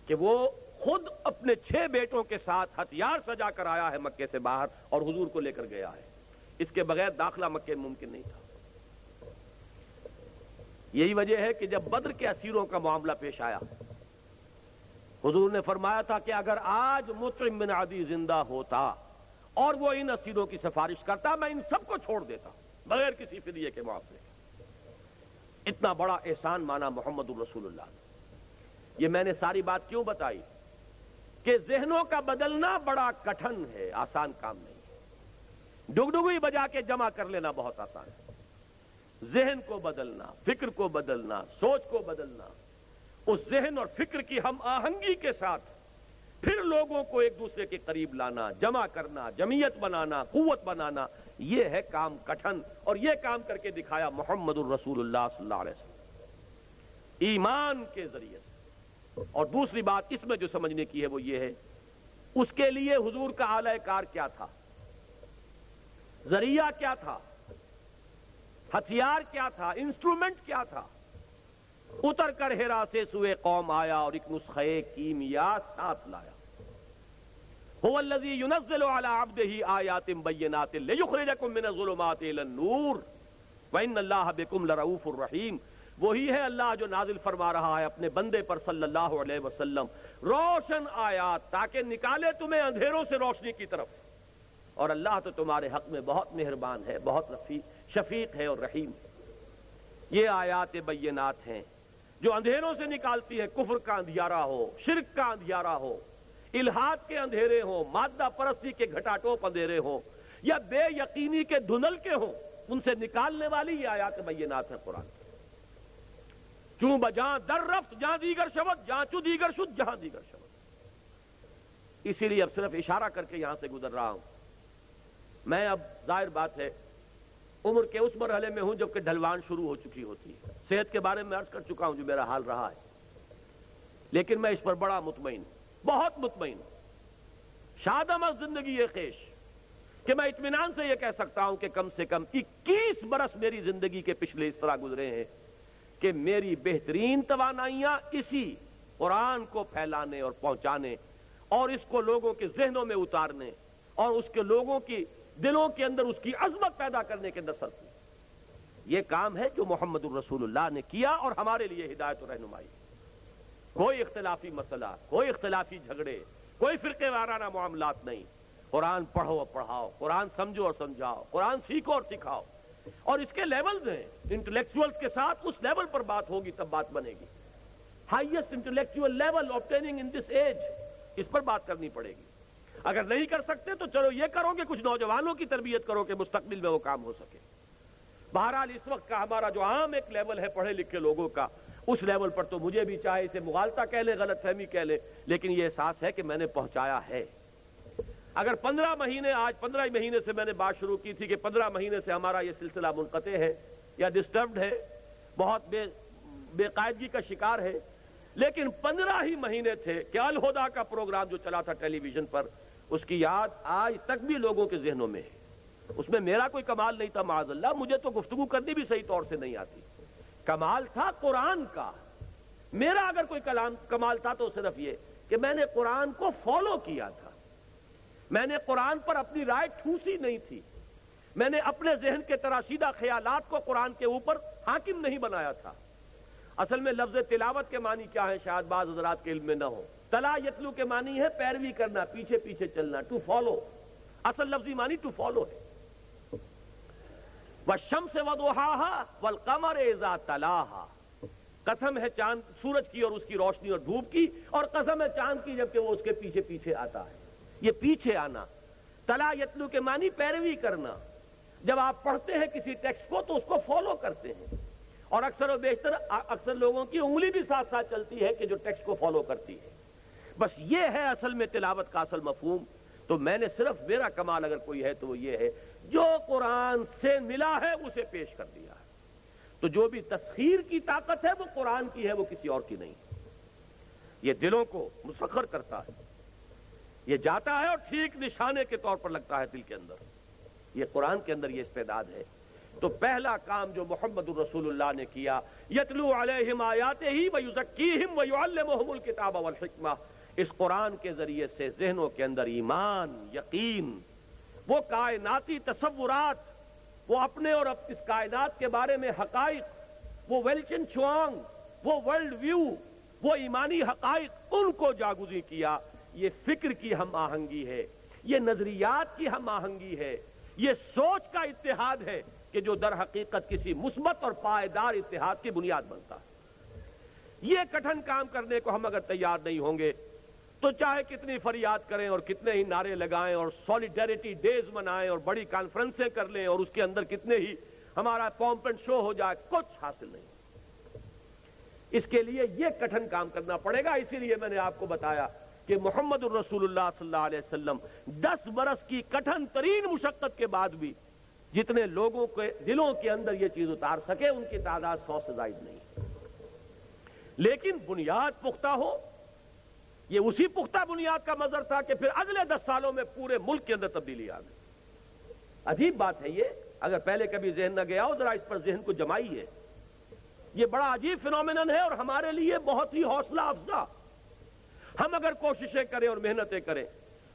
کہ وہ خود اپنے 6 بیٹوں کے ساتھ ہتھیار سجا کر آیا ہے مکے سے باہر اور حضور کو لے کر گیا ہے، اس کے بغیر داخلہ مکے میں ممکن نہیں تھا۔ یہی وجہ ہے کہ جب بدر کے اسیروں کا معاملہ پیش آیا، حضور نے فرمایا تھا کہ اگر آج مطعم بن عدی زندہ ہوتا اور وہ ان اسیروں کی سفارش کرتا، میں ان سب کو چھوڑ دیتا بغیر کسی فدیے کے معافی۔ اتنا بڑا احسان مانا محمد الرسول اللہ نے۔ یہ میں نے ساری بات کیوں بتائی کہ ذہنوں کا بدلنا بڑا کٹھن ہے، آسان کام نہیں ہے۔ ڈگڈگوئی بجا کے جمع کر لینا بہت آسان ہے، ذہن کو بدلنا، فکر کو بدلنا، سوچ کو بدلنا، اس ذہن اور فکر کی ہم آہنگی کے ساتھ پھر لوگوں کو ایک دوسرے کے قریب لانا، جمع کرنا، جمعیت بنانا، قوت بنانا، یہ ہے کام کٹھن، اور یہ کام کر کے دکھایا محمد الرسول اللہ صلی اللہ علیہ وسلم ایمان کے ذریعے سے۔ اور دوسری بات اس میں جو سمجھنے کی ہے وہ یہ ہے، اس کے لیے حضور کا اعلی کار کیا تھا، ذریعہ کیا تھا، ہتھیار کیا تھا، انسٹرومنٹ کیا تھا۔ اتر کر ہرا سے سوئے قوم آیا اور ایک نسخے کیمیا ساتھ لایا۔ هو الذی ينزل على عبده آیات بینات لیخرجکم من الظلمات الى النور وان اللہ بکم لرؤوف الرحیم۔ وہی ہے اللہ جو نازل فرما رہا ہے اپنے بندے پر صلی اللہ علیہ وسلم روشن آیات، تاکہ نکالے تمہیں اندھیروں سے روشنی کی طرف، اور اللہ تو تمہارے حق میں بہت مہربان ہے، بہت شفیق ہے اور رحیم ہے۔ یہ آیات بینات ہیں جو اندھیروں سے نکالتی ہے، کفر کا اندھیارہ ہو، شرک کا اندھیارہ ہو، الہاد کے اندھیرے ہوں، مادہ پرستی کے گھٹاٹوپ اندھیرے ہوں، یا بے یقینی کے دھندل کے ہوں، ان سے نکالنے والی یہ آیات بینات ہیں قرآن۔ چوں بجاں در رفت جہاں دیگر شود، جہاں چو دیگر شد جہاں دیگر شود۔ اسی لیے اب صرف اشارہ کر کے یہاں سے گزر رہا ہوں۔ میں اب ظاہر بات ہے عمر کے اس مرحلے میں ہوں جب کہ ڈھلوان شروع ہو چکی ہوتی ہے، صحت کے بارے میں عرض کر چکا ہوں جو میرا حال رہا ہے، لیکن میں اس پر بڑا مطمئن ہوں، بہت مطمئن ہوں، شادم از زندگی خیش، کہ میں اطمینان سے یہ کہہ سکتا ہوں کہ کم سے کم 21 برس میری زندگی کے پچھلے اس طرح گزرے ہیں کہ میری بہترین توانائیاں اسی قرآن کو پھیلانے اور پہنچانے اور اس کو لوگوں کے ذہنوں میں اتارنے اور اس کے لوگوں کی دلوں کے اندر اس کی عظمت پیدا کرنے کے اندر صرف ہوئی۔ یہ کام ہے جو محمد الرسول اللہ نے کیا اور ہمارے لیے ہدایت و رہنمائی۔ کوئی اختلافی مسئلہ، کوئی اختلافی جھگڑے، کوئی فرقے وارانہ معاملات نہیں. قرآن پڑھو اور پڑھاؤ، قرآن سمجھو اور سمجھاؤ، قرآن سیکھو اور سکھاؤ. اور اس کے لیولز ہیں، انٹلیکچوئلز کے ساتھ اس لیول پر بات ہوگی تب بات بنے گی. Highest intellectual level obtaining in this age، اس پر بات کرنی پڑے گی. اگر نہیں کر سکتے تو چلو یہ کرو کہ کچھ نوجوانوں کی تربیت کرو کہ مستقبل میں وہ کام ہو سکے. بہرحال اس وقت کا ہمارا جو عام ایک لیول ہے پڑھے لکھے لوگوں کا، اس لیول پر تو مجھے بھی چاہے اسے مغالطہ کہہ لے، غلط فہمی کہہ لے، لیکن یہ احساس ہے کہ میں نے پہنچایا ہے. اگر 15 مہینے، آج 15 مہینے سے میں نے بات شروع کی تھی کہ 15 مہینے سے ہمارا یہ سلسلہ منقطع ہے یا ڈسٹربڈ ہے، بہت بے قاعدگی کا شکار ہے، لیکن 15 ہی مہینے تھے کہ الہدیٰ کا پروگرام جو چلا تھا ٹیلی ویژن پر، اس کی یاد آج تک بھی لوگوں کے ذہنوں میں ہے. اس میں میرا کوئی کمال نہیں تھا معاذ اللہ، مجھے تو گفتگو کرنی بھی صحیح طور سے نہیں آتی. کمال تھا قرآن کا. میرا اگر کوئی کمال تھا تو صرف یہ کہ میں نے قرآن کو فالو کیا تھا. میں نے قرآن پر اپنی رائے ٹھوسی نہیں تھی. میں نے اپنے ذہن کے تراشیدہ خیالات کو قرآن کے اوپر حاکم نہیں بنایا تھا. اصل میں لفظ تلاوت کے معنی کیا ہے شاید بعض حضرات کے علم میں نہ ہو. تلا یتلو کے معنی ہے پیروی کرنا، پیچھے پیچھے چلنا، ٹو فالو. اصل لفظی معنی ٹو فالو ہے. وَالشَّمْسِ وَضُحَاهَا وَالْقَمَرِ إِذَا تَلَاهَا، قسم ہے چاند سورج کی اور اس کی روشنی اور دھوپ کی، اور قسم ہے چاند کی جبکہ وہ اس کے پیچھے پیچھے آتا ہے. یہ پیچھے آنا. تلا یتلو کے معنی پیروی کرنا. جب آپ پڑھتے ہیں کسی ٹیکسٹ کو تو اس کو فالو کرتے ہیں، اور اکثر و بیشتر اکثر لوگوں کی انگلی بھی ساتھ ساتھ چلتی ہے کہ جو ٹیکسٹ کو فالو کرتی ہے. بس یہ ہے اصل میں تلاوت کا اصل مفہوم. تو میں نے صرف، میرا کمال اگر کوئی ہے تو وہ یہ ہے جو قرآن سے ملا ہے اسے پیش کر دیا ہے. تو جو بھی تسخیر کی طاقت ہے وہ قرآن کی ہے، وہ کسی اور کی نہیں. یہ دلوں کو مسخر کرتا ہے، یہ جاتا ہے اور ٹھیک نشانے کے طور پر لگتا ہے دل کے اندر. یہ قرآن کے اندر یہ استعداد ہے. تو پہلا کام جو محمد الرسول اللہ نے کیا، یتلو علیہم آیاتہ ویزکیہم ویعلمہم الکتاب والحکمہ، اس قرآن کے ذریعے سے ذہنوں کے اندر ایمان، یقین، وہ کائناتی تصورات، وہ اپنے اور اس کائنات کے بارے میں حقائق، وہ ویلچن چوانگ، وہ ورلڈ ویو، وہ ایمانی حقائق، ان کو جاگزی کیا. یہ فکر کی ہم آہنگی ہے، یہ نظریات کی ہم آہنگی ہے، یہ سوچ کا اتحاد ہے کہ جو در حقیقت کسی مثبت اور پائیدار اتحاد کی بنیاد بنتا ہے. یہ کٹھن کام کرنے کو ہم اگر تیار نہیں ہوں گے تو چاہے کتنی فریاد کریں اور کتنے ہی نعرے لگائیں اور سولیڈیرٹی ڈیز منائیں اور بڑی کانفرنسیں کر لیں اور اس کے اندر کتنے ہی ہمارا پومپ اینڈ شو ہو جائے، کچھ حاصل نہیں. اس کے لیے یہ کٹھن کام کرنا پڑے گا. اسی لیے میں نے آپ کو بتایا کہ محمد الرسول اللہ صلی اللہ علیہ وسلم 10 برس کی کٹھن ترین مشقت کے بعد بھی جتنے لوگوں کے دلوں کے اندر یہ چیز اتار سکے ان کی تعداد 100 سے زائد نہیں. لیکن بنیاد پختہ ہو. یہ اسی پختہ بنیاد کا مظہر تھا کہ پھر اگلے 10 سالوں میں پورے ملک کے اندر تبدیلی آ گئی. عجیب بات ہے یہ، اگر پہلے کبھی ذہن نہ گیا ہو ذرا اس پر ذہن کو جمائیے. یہ بڑا عجیب فینومینن ہے اور ہمارے لیے بہت ہی حوصلہ افزا. ہم اگر کوششیں کریں اور محنتیں کریں،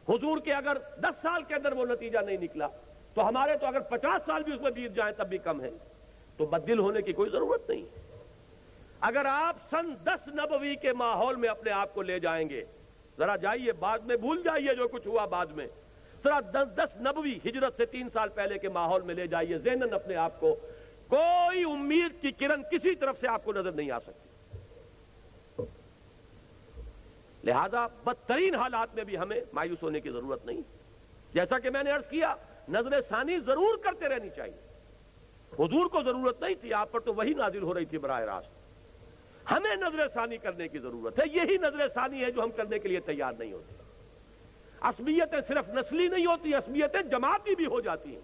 حضور کے اگر 10 سال کے اندر وہ نتیجہ نہیں نکلا تو ہمارے تو اگر 50 سال بھی اس میں بیت جائیں تب بھی کم ہے. تو بددل ہونے کی کوئی ضرورت نہیں. اگر آپ سن 10 نبوی کے ماحول میں اپنے آپ کو لے جائیں گے، ذرا جائیے بعد میں، بھول جائیے جو کچھ ہوا بعد میں، ذرا 10 نبوی ہجرت سے 3 سال پہلے کے ماحول میں لے جائیے ذہناً اپنے آپ کو، کوئی امید کی کرن کسی طرف سے آپ کو نظر نہیں آ سکتی. لہذا بدترین حالات میں بھی ہمیں مایوس ہونے کی ضرورت نہیں. جیسا کہ میں نے عرض کیا، نظر ثانی ضرور کرتے رہنی چاہیے. حضور کو ضرورت نہیں تھی، آپ پر تو وہی نازل ہو رہی تھی براہ راست. ہمیں نظر ثانی کرنے کی ضرورت ہے. یہی نظر ثانی ہے جو ہم کرنے کے لیے تیار نہیں ہوتے. عصبیتیں صرف نسلی نہیں ہوتی، عصبیتیں جماعتی بھی ہو جاتی ہیں.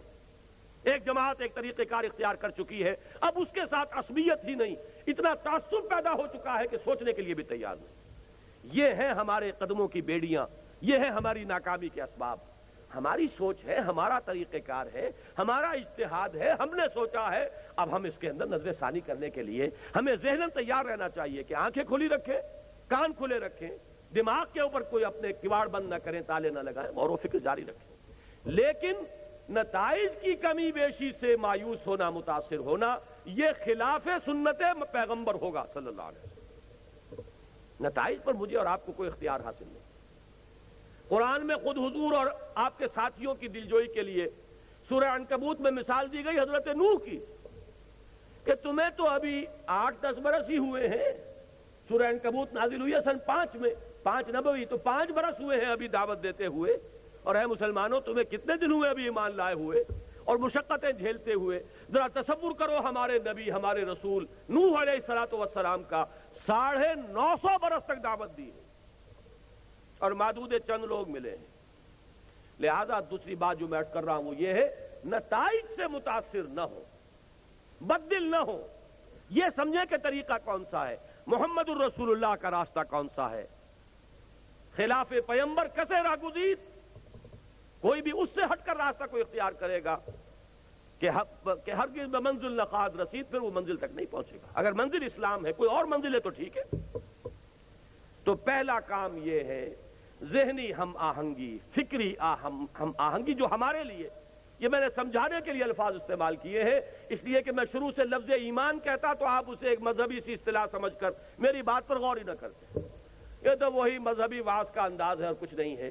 ایک جماعت ایک طریقہ کار اختیار کر چکی ہے، اب اس کے ساتھ عصبیت ہی نہیں، اتنا تعصب پیدا ہو چکا ہے کہ سوچنے کے لیے بھی تیار نہیں. یہ ہیں ہمارے قدموں کی بیڑیاں، یہ ہیں ہماری ناکامی کے اسباب. ہماری سوچ ہے، ہمارا طریقہ کار ہے، ہمارا اجتہاد ہے، ہم نے سوچا ہے. اب ہم اس کے اندر نظر ثانی کرنے کے لیے ہمیں ذہناً تیار رہنا چاہیے کہ آنکھیں کھلی رکھیں، کان کھلے رکھیں، دماغ کے اوپر کوئی اپنے کواڑ بند نہ کریں، تالے نہ لگائیں، اور وہ فکر جاری رکھیں. لیکن نتائج کی کمی بیشی سے مایوس ہونا، متاثر ہونا، یہ خلاف سنت پیغمبر ہوگا صلی اللہ علیہ وسلم. نتائج پر مجھے اور آپ کو کوئی اختیار حاصل نہیں. قرآن میں خود حضور اور آپ کے ساتھیوں کی دلجوئی کے لیے سورہ عنکبوت میں مثال دی گئی حضرت نوح کی کہ تمہیں تو ابھی 8-10 برس ہی ہوئے ہیں. سورہ عنکبوت نازل ہوئی ہے سن 5 میں، 5 نبوی، تو 5 برس ہوئے ہیں ابھی دعوت دیتے ہوئے. اور اے مسلمانوں تمہیں کتنے دن ہوئے ابھی ایمان لائے ہوئے اور مشقتیں جھیلتے ہوئے؟ ذرا تصور کرو ہمارے نبی ہمارے رسول نوح علیہ الصلوۃ والسلام کا 950 برس تک دعوت دی ہے اور معدود چند لوگ ملے ہیں. لہذا دوسری بات جو میں عرض کر رہا ہوں وہ یہ ہے نتائج سے متاثر نہ ہو، بددل نہ ہو. یہ سمجھیں کہ طریقہ کون سا ہے، محمد الرسول اللہ کا راستہ کون سا ہے. خلاف پیمبر کسے راگزید، کوئی بھی اس سے ہٹ کر راستہ کو اختیار کرے گا کہ ہرگز منزل نقاد رسید، پھر وہ منزل تک نہیں پہنچے گا. اگر منزل اسلام ہے، کوئی اور منزل ہے تو ٹھیک ہے. تو پہلا کام یہ ہے ذہنی ہم آہنگی، فکری ہم آہنگی، جو ہمارے لیے، یہ میں نے سمجھانے کے لیے الفاظ استعمال کیے ہیں، اس لیے کہ میں شروع سے لفظ ایمان کہتا تو آپ اسے ایک مذہبی سی اصطلاح سمجھ کر میری بات پر غور ہی نہ کرتے. یہ تو وہی مذہبی وعظ کا انداز ہے اور کچھ نہیں ہے.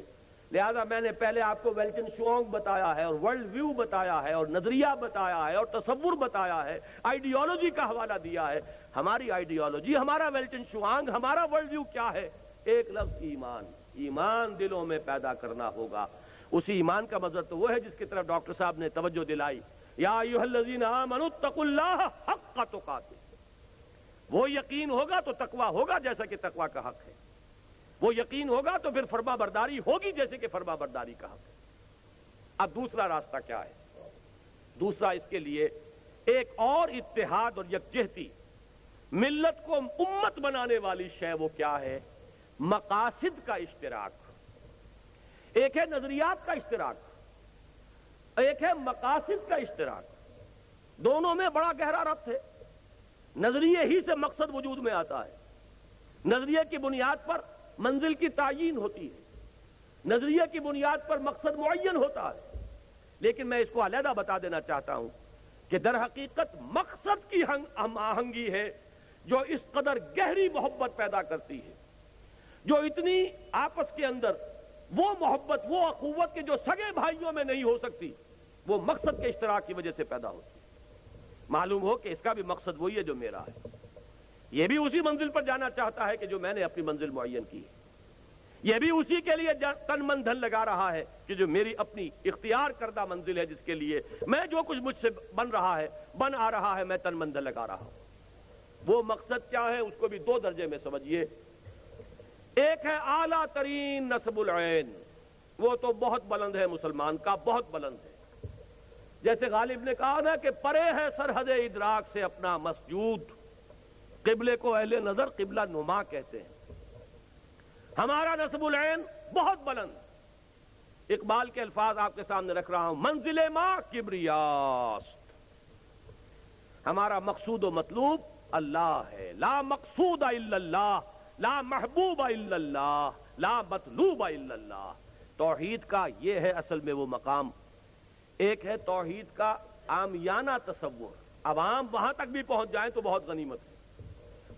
لہذا میں نے پہلے آپ کو ویلٹن شوانگ بتایا ہے اور ورلڈ ویو بتایا ہے اور نظریہ بتایا ہے اور تصور بتایا ہے، آئیڈیالوجی کا حوالہ دیا ہے. ہماری آئیڈیالوجی، ہمارا ویلٹن شوانگ، ہمارا ورلڈ ویو کیا ہے؟ ایک لفظ ایمان. ایمان دلوں میں پیدا کرنا ہوگا. اسی ایمان کا مظہر تو وہ ہے جس کی طرف ڈاکٹر صاحب نے توجہ دلائی، یا ایھا الذین آمنوا اتقوا اللہ حق تقاتہ. وہ یقین ہوگا تو تقویٰ ہوگا جیسا کہ تقویٰ کا حق ہے. وہ یقین ہوگا تو پھر فرما برداری ہوگی جیسے کہ فرما برداری کا حق ہے. اب دوسرا راستہ کیا ہے؟ دوسرا اس کے لیے ایک اور اتحاد اور یکجہتی، ملت کو امت بنانے والی شے وہ کیا ہے؟ مقاصد کا اشتراک. ایک ہے نظریات کا اشتراک، ایک ہے مقاصد کا اشتراک. دونوں میں بڑا گہرا ربط ہے. نظریے ہی سے مقصد وجود میں آتا ہے. نظریے کی بنیاد پر منزل کی تعیین ہوتی ہے، نظریے کی بنیاد پر مقصد معین ہوتا ہے. لیکن میں اس کو علیحدہ بتا دینا چاہتا ہوں کہ در حقیقت مقصد کی ہم آہنگی ہے جو اس قدر گہری محبت پیدا کرتی ہے، جو اتنی آپس کے اندر وہ محبت، وہ اخوت کے جو سگے بھائیوں میں نہیں ہو سکتی، وہ مقصد کے اشتراک کی وجہ سے پیدا ہوتی ہے. معلوم ہو کہ اس کا بھی مقصد وہی ہے جو میرا ہے. یہ بھی اسی منزل پر جانا چاہتا ہے کہ جو میں نے اپنی منزل معین کی ہے. یہ بھی اسی کے لیے تن من دھن لگا رہا ہے کہ جو میری اپنی اختیار کردہ منزل ہے، جس کے لیے میں جو کچھ مجھ سے بن آ رہا ہے میں تن من دھن لگا رہا ہوں. وہ مقصد کیا ہے؟ اس کو بھی 2 درجے میں سمجھیے. ایک ہے اعلیٰ ترین نصب العین، وہ تو بہت بلند ہے، مسلمان کا بہت بلند ہے. جیسے غالب نے کہا نا کہ پرے ہے سرحد ادراک سے اپنا مسجود، قبلے کو اہل نظر قبلہ نما کہتے ہیں. ہمارا نصب العین بہت بلند. اقبال کے الفاظ آپ کے سامنے رکھ رہا ہوں، منزل ما کبریاست. ہمارا مقصود و مطلوب اللہ ہے. لا مقصود الا اللہ، لا محبوب الا اللہ، لا مطلوب الا اللہ. توحید کا یہ ہے اصل میں وہ مقام. ایک ہے توحید کا عامیانہ تصور، عوام وہاں تک بھی پہنچ جائیں تو بہت غنیمت ہے.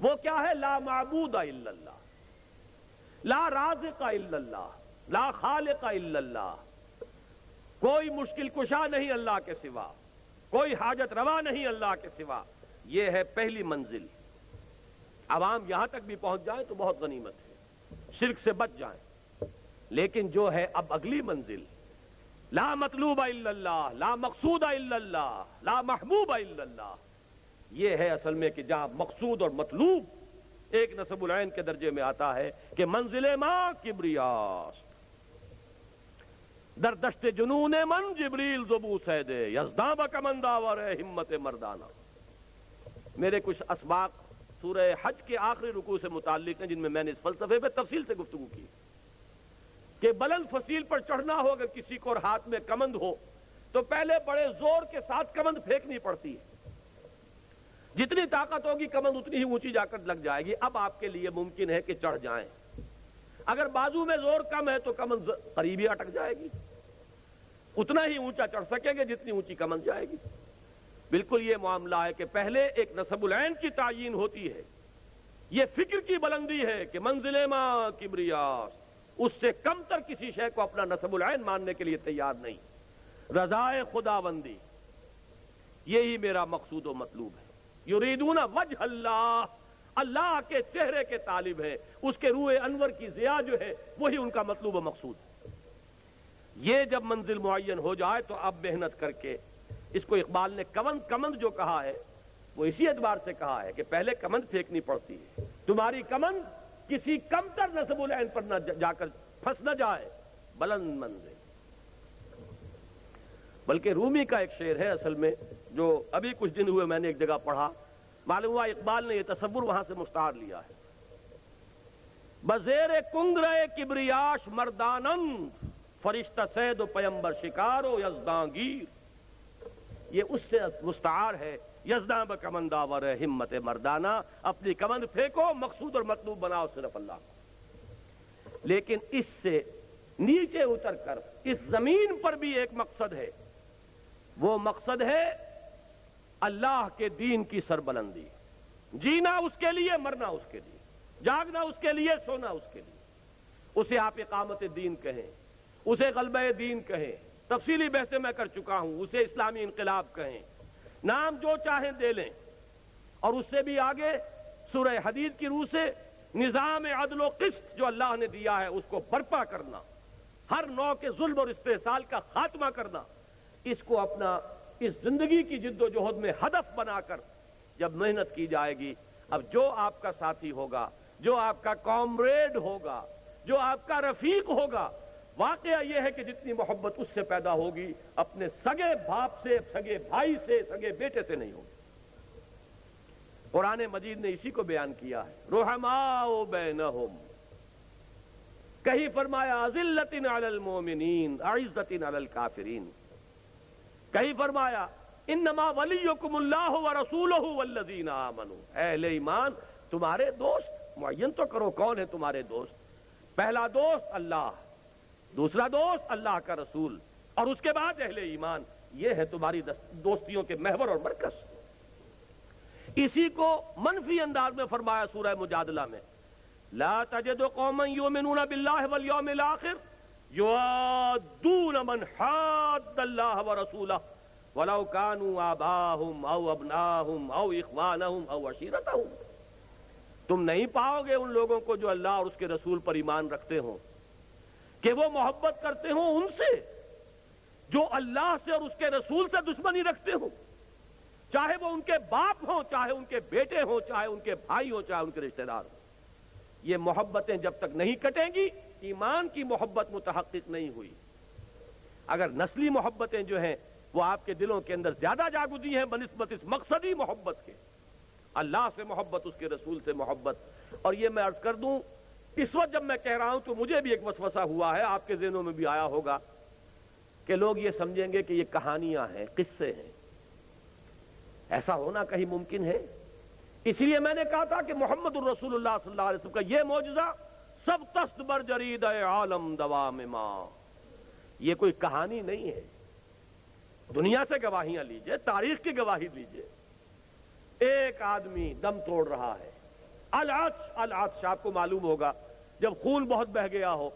وہ کیا ہے؟ لا معبود الا اللہ، لا رازق الا اللہ، لا خالق الا اللہ. کوئی مشکل کشا نہیں اللہ کے سوا، کوئی حاجت روا نہیں اللہ کے سوا. یہ ہے پہلی منزل. عوام یہاں تک بھی پہنچ جائیں تو بہت غنیمت ہے، شرک سے بچ جائیں. لیکن جو ہے اب اگلی منزل، لا مطلوب الا اللہ، لا مقصود الا اللہ، لا محبوب الا اللہ. یہ ہے اصل میں کہ جہاں مقصود اور مطلوب ایک نصب العین کے درجے میں آتا ہے کہ منزل ما کبریاست. در دشت جنون من جبریل زبو سید یزداں بکمن داور ہمت مردانہ. میرے کچھ اسباق سورہ حج کے آخری رکوع سے متعلق ہیں جن میں نے اس فلسفے پہ تفصیل سے گفتگو کی کہ بلند فصیل پر چڑھنا ہو اگر کسی کو اور ہاتھ میں کمند ہو تو پہلے بڑے زور کے ساتھ کمند پھینکنی پڑتی ہے. جتنی طاقت ہوگی کمند اتنی ہی اونچی جا کر لگ جائے گی. اب آپ کے لیے ممکن ہے کہ چڑھ جائیں. اگر بازو میں زور کم ہے تو کمند قریب ہی اٹک جائے گی. اتنا ہی اونچا چڑھ سکیں گے جتنی اونچی کمند جائے گی. بالکل یہ معاملہ ہے کہ پہلے ایک نصب العین کی تعیین ہوتی ہے. یہ فکر کی بلندی ہے کہ منزل ما کبریاست. اس سے کم تر کسی شے کو اپنا نسب العین ماننے کے لیے تیار نہیں. رضائے خداوندی، یہی میرا مقصود و مطلوب ہے. یریدون وجہ اللہ، اللہ کے چہرے کے طالب ہے، اس کے روح انور کی ضیاء جو ہے وہی ان کا مطلوب و مقصود ہے. یہ جب منزل معین ہو جائے تو اب محنت کر کے اس کو اقبال نے کمند جو کہا ہے وہ اسی اعتبار سے کہا ہے کہ پہلے کمند پھینکنی پڑتی ہے. تمہاری کمند کسی کم تر نسب العین پر نہ جا کر پھنس نہ جائے. بلند منزل. بلکہ رومی کا ایک شعر ہے اصل میں جو ابھی کچھ دن ہوئے میں نے ایک جگہ پڑھا، معلوم ہوا اقبال نے یہ تصور وہاں سے مستعار لیا ہے. بزیر کنگرے کبریاش مردانند، فرشتہ سید و پیمبر شکار و یزدانگیر. یہ اس سے مستعار ہے. یزداں بکمند آور ہمت مردانہ، اپنی کمند پھینکو، مقصود اور مطلوب بناؤ صرف اللہ کو. لیکن اس سے نیچے اتر کر اس زمین پر بھی ایک مقصد ہے. وہ مقصد ہے اللہ کے دین کی سربلندی. جینا اس کے لیے، مرنا اس کے لیے، جاگنا اس کے لیے، سونا اس کے لیے. اسے آپ اقامت دین کہیں، اسے غلبہ دین کہیں، تفصیلی بحثیں میں کر چکا ہوں، اسے اسلامی انقلاب کہیں، نام جو چاہیں دے لیں. اور اس سے بھی آگے سورہ حدید کی روح سے نظام عدل و قسط جو اللہ نے دیا ہے اس کو برپا کرنا، ہر نوع کے ظلم اور استحصال کا خاتمہ کرنا، اس کو اپنا اس زندگی کی جد و جہد میں ہدف بنا کر جب محنت کی جائے گی، اب جو آپ کا ساتھی ہوگا، جو آپ کا کامریڈ ہوگا، جو آپ کا رفیق ہوگا، واقعہ یہ ہے کہ جتنی محبت اس سے پیدا ہوگی اپنے سگے باپ سے، سگے بھائی سے، سگے بیٹے سے نہیں ہوگی. قرآن مجید نے اسی کو بیان کیا ہے. رحماء بینہم، کہیں فرمایا ذلۃ علی المؤمنین اعزۃ علی الکافرین، کہیں فرمایا انما ولیکم اللہ ورسولہ والذین آمنوا. اہل ایمان تمہارے دوست معین تو کرو، کون ہے تمہارے دوست؟ پہلا دوست اللہ، دوسرا دوست اللہ کا رسول، اور اس کے بعد اہل ایمان. یہ ہے تمہاری دوستیوں کے محور اور مرکز. اسی کو منفی انداز میں فرمایا سورہ مجادلہ میں، لا تجد قوما یؤمنون باللہ والیوم الآخر یوادون من حاد اللہ ورسولہ ولو كانوا آباءهم او ابناءهم او اخوانهم او عشیرتهم. تم نہیں پاؤ گے ان لوگوں کو جو اللہ اور اس کے رسول پر ایمان رکھتے ہوں کہ وہ محبت کرتے ہوں ان سے جو اللہ سے اور اس کے رسول سے دشمنی رکھتے ہوں، چاہے وہ ان کے باپ ہوں، چاہے ان کے بیٹے ہوں، چاہے ان کے بھائی ہوں، چاہے ان کے رشتہ دار ہوں. یہ محبتیں جب تک نہیں کٹیں گی ایمان کی محبت متحقق نہیں ہوئی. اگر نسلی محبتیں جو ہیں وہ آپ کے دلوں کے اندر زیادہ جاگزی ہیں بنسبت اس مقصدی محبت کے، اللہ سے محبت، اس کے رسول سے محبت. اور یہ میں عرض کر دوں، اس وقت جب میں کہہ رہا ہوں تو مجھے بھی ایک وسوسہ ہوا ہے، آپ کے ذہنوں میں بھی آیا ہوگا کہ لوگ یہ سمجھیں گے کہ یہ کہانیاں ہیں، قصے ہیں. ایسا ہونا کہیں ممکن ہے؟ اس لیے میں نے کہا تھا کہ محمد الرسول اللہ صلی اللہ علیہ وسلم کا یہ معجزہ سب تست بر جرید عالم دوام ماں، یہ کوئی کہانی نہیں ہے. دنیا سے گواہیاں لیجئے، تاریخ کی گواہی لیجئے. ایک آدمی دم توڑ رہا ہے، العطش، آپ کو معلوم ہوگا جب خون بہت بہہ گیا ہو